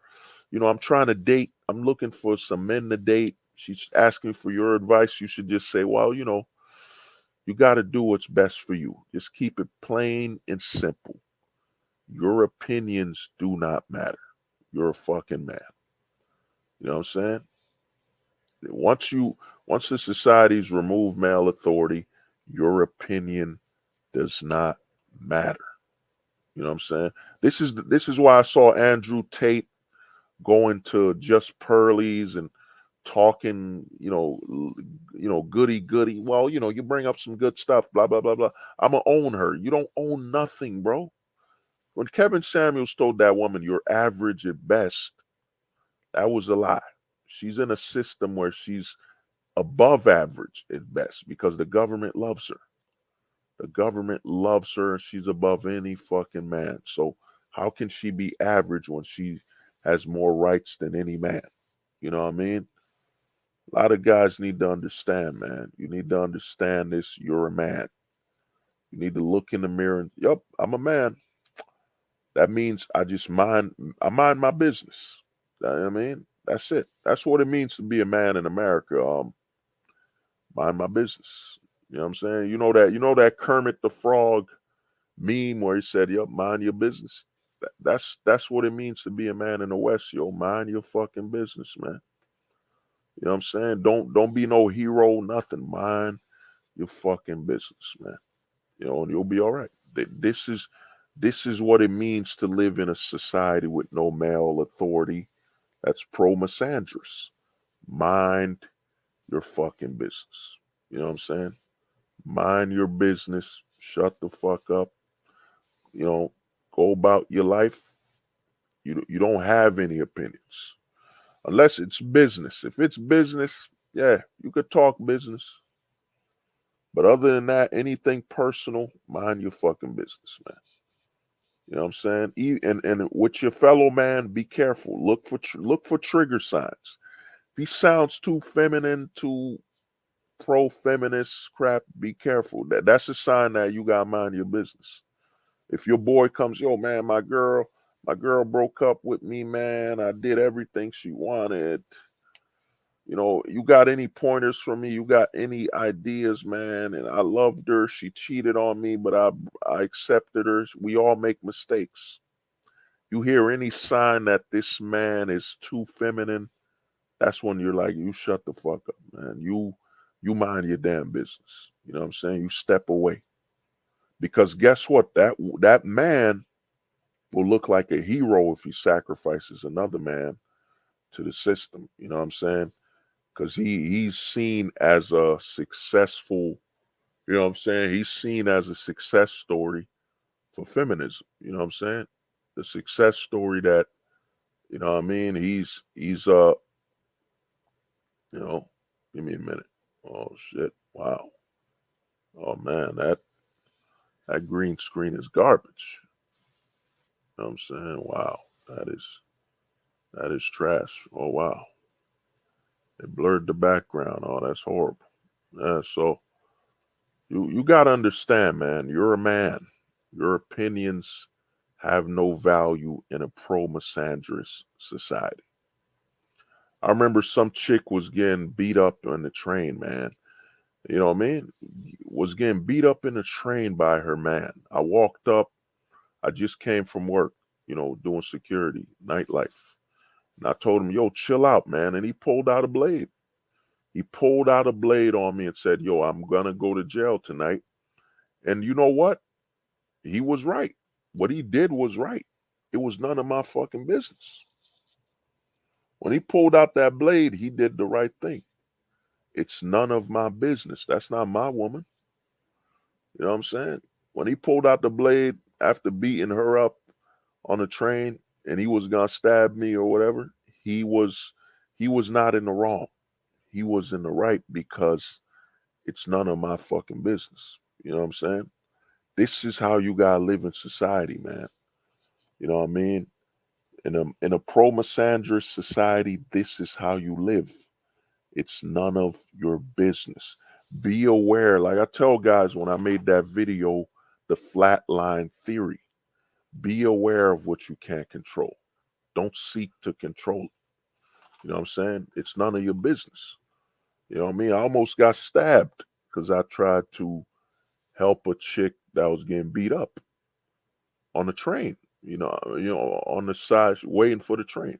I'm trying to date, I'm looking for some men to date. She's asking for your advice. You should just say, well, you got to do what's best for you. Just keep it plain and simple. Your opinions do not matter. You're a fucking man. You know what I'm saying? Once the societies remove male authority, your opinion does not matter. You know what I'm saying? This is why I saw Andrew Tate going to Just Pearlies and talking, goody goody. Well, you bring up some good stuff, blah blah blah blah. I'ma own her. You don't own nothing, bro. When Kevin Samuels told that woman you're average at best, that was a lie. She's in a system where she's above average at best because the government loves her. The government loves her and she's above any fucking man. So how can she be average when she has more rights than any man? You know what I mean? A lot of guys need to understand, man. You need to understand this. You're a man. You need to look in the mirror and, yep, I'm a man. That means I mind my business. You know what I mean? That's it. That's what it means to be a man in America. Mind my business. You know what I'm saying? You know that Kermit the Frog meme where he said, yep, mind your business. That's what it means to be a man in the West, yo. Mind your fucking business, man. You know what I'm saying? Don't be no hero, nothing. Mind your fucking business, man. You know, and you'll be all right. This is what it means to live in a society with no male authority. That's pro misandrous. Mind your fucking business. You know what I'm saying? Mind your business. Shut the fuck up. You know, go about your life. You don't have any opinions unless it's business. If it's business, yeah, you could talk business. But other than that, anything personal, mind your fucking business, man. You know what I'm saying? And with your fellow man, be careful. Look for trigger signs. If he sounds too feminine, too pro-feminist crap, be careful. That's a sign that you gotta mind your business. If your boy comes, yo man, my girl broke up with me, man. I did everything she wanted. You know, you got any pointers for me? You got any ideas, man? And I loved her. She cheated on me, but I accepted her. We all make mistakes. You hear any sign that this man is too feminine, that's when you're like, you shut the fuck up, man. You mind your damn business. You know what I'm saying? You step away. Because guess what? That man will look like a hero if he sacrifices another man to the system. You know what I'm saying? Because he's seen as a successful, you know what I'm saying? He's seen as a success story for feminism. You know what I'm saying? The success story that, you know what I mean? He's you know, give me a minute. Oh shit. Wow. Oh man, that green screen is garbage. You know what I'm saying? Wow. That is trash. Oh wow. It blurred the background. Oh, that's horrible. Yeah, so you gotta understand, man, you're a man. Your opinions have no value in a pro misandrous society. I remember some chick was getting beat up on the train, man. You know what I mean? Was getting beat up in the train by her man. I walked up. I just came from work, doing security, nightlife. And I told him, yo, chill out, man. And he pulled out a blade. He pulled out a blade on me and said, yo, I'm going to go to jail tonight. And you know what? He was right. What he did was right. It was none of my fucking business. When he pulled out that blade, he did the right thing. It's none of my business. That's not my woman. You know what I'm saying? When he pulled out the blade after beating her up on the train and he was gonna stab me or whatever, he was he was not in the wrong. He was in the right because it's none of my fucking business. You know what I'm saying? This is how you gotta live in society, man. You know what I mean? In a pro misandrous society, this is how you live. It's none of your business. Be aware. Like I tell guys when I made that video, the flatline theory. Be aware of what you can't control. Don't seek to control it. You know what I'm saying? It's none of your business. You know what I mean? I almost got stabbed because I tried to help a chick that was getting beat up on the train. On the side waiting for the train.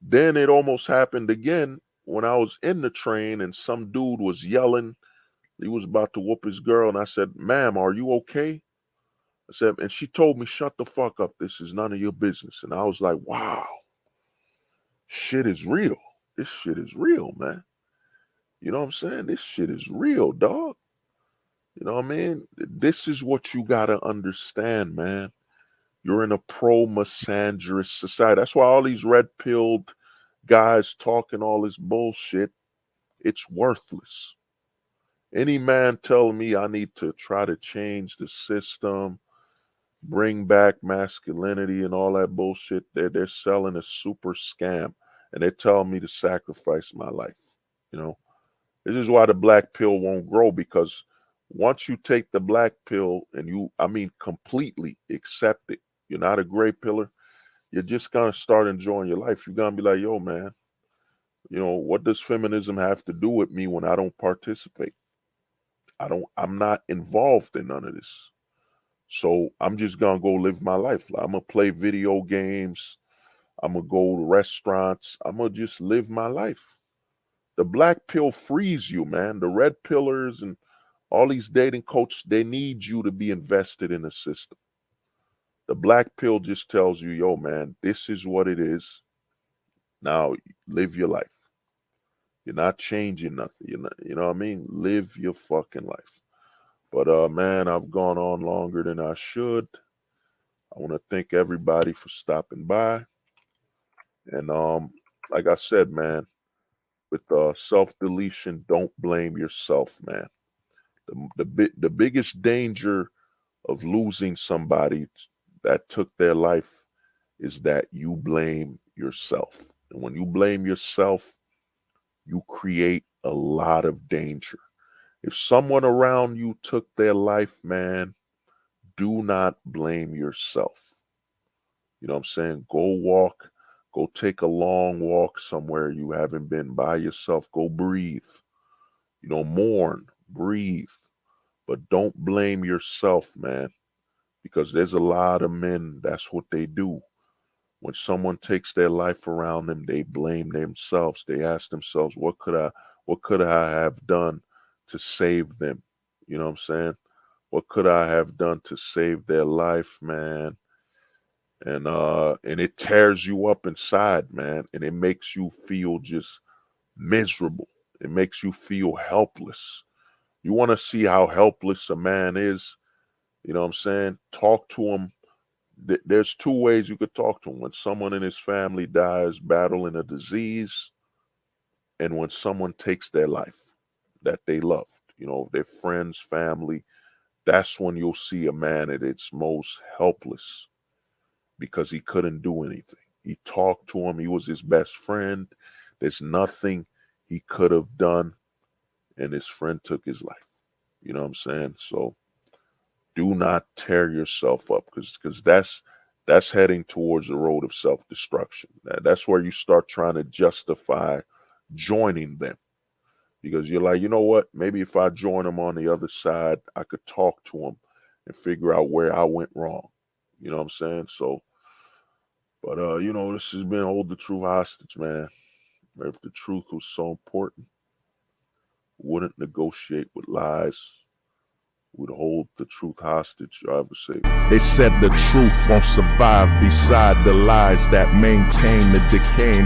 Then it almost happened again when I was in the train and some dude was yelling. He was about to whoop his girl, and I said, "Ma'am, are you okay?" I said, and she told me, "Shut the fuck up. This is none of your business." And I was like, "Wow, shit is real. This shit is real, man." You know what I'm saying? This shit is real, dog. You know what I mean? This is what you gotta understand, man. You're in a pro misandrous society. That's why all these red pilled guys talking all this bullshit, it's worthless. Any man telling me I need to try to change the system, bring back masculinity and all that bullshit, they're selling a super scam and they're telling me to sacrifice my life. You know, this is why the black pill won't grow because once you take the black pill and completely accept it, you're not a gray pillar, you're just gonna start enjoying your life. You're gonna be like, yo, man, what does feminism have to do with me when I don't participate? I'm not involved in none of this. So I'm just gonna go live my life. I'm gonna play video games. I'm gonna go to restaurants. I'm gonna just live my life. The black pill frees you, man. The red pillars and all these dating coaches, they need you to be invested in the system. The black pill just tells you, yo, man, this is what it is. Now live your life. You're not changing nothing. You're not, you know what I mean? Live your fucking life. But man, I've gone on longer than I should. I want to thank everybody for stopping by. And like I said, man, with self-deletion, don't blame yourself, man. The biggest danger of losing somebody that took their life is that you blame yourself. And when you blame yourself, you create a lot of danger. If someone around you took their life, man, do not blame yourself. You know what I'm saying? Go take a long walk somewhere you haven't been by yourself. Go breathe. You know, mourn, breathe. But don't blame yourself, man, because there's a lot of men, that's what they do. When someone takes their life around them, they blame themselves. They ask themselves, what could I have done to save them? You know what I'm saying? What could I have done to save their life, man? And it tears you up inside, man, and it makes you feel just miserable. It makes you feel helpless. You want to see how helpless a man is? You know what I'm saying? Talk to him. There's two ways you could talk to him. When someone in his family dies battling a disease, and when someone takes their life that they loved, you know, their friends, family, that's when you'll see a man at its most helpless because he couldn't do anything. He talked to him. He was his best friend. There's nothing he could have done, and his friend took his life. You know what I'm saying? So do not tear yourself up, because that's heading towards the road of self-destruction. That's where you start trying to justify joining them, because you're like, you know what? Maybe if I join them on the other side, I could talk to them and figure out where I went wrong. You know what I'm saying? So, but you know, this has been Hold the Truth Hostage, man. If the truth was so important, wouldn't negotiate with lies, would hold the truth hostage. I ever say, they said the truth won't survive beside the lies that maintain the decaying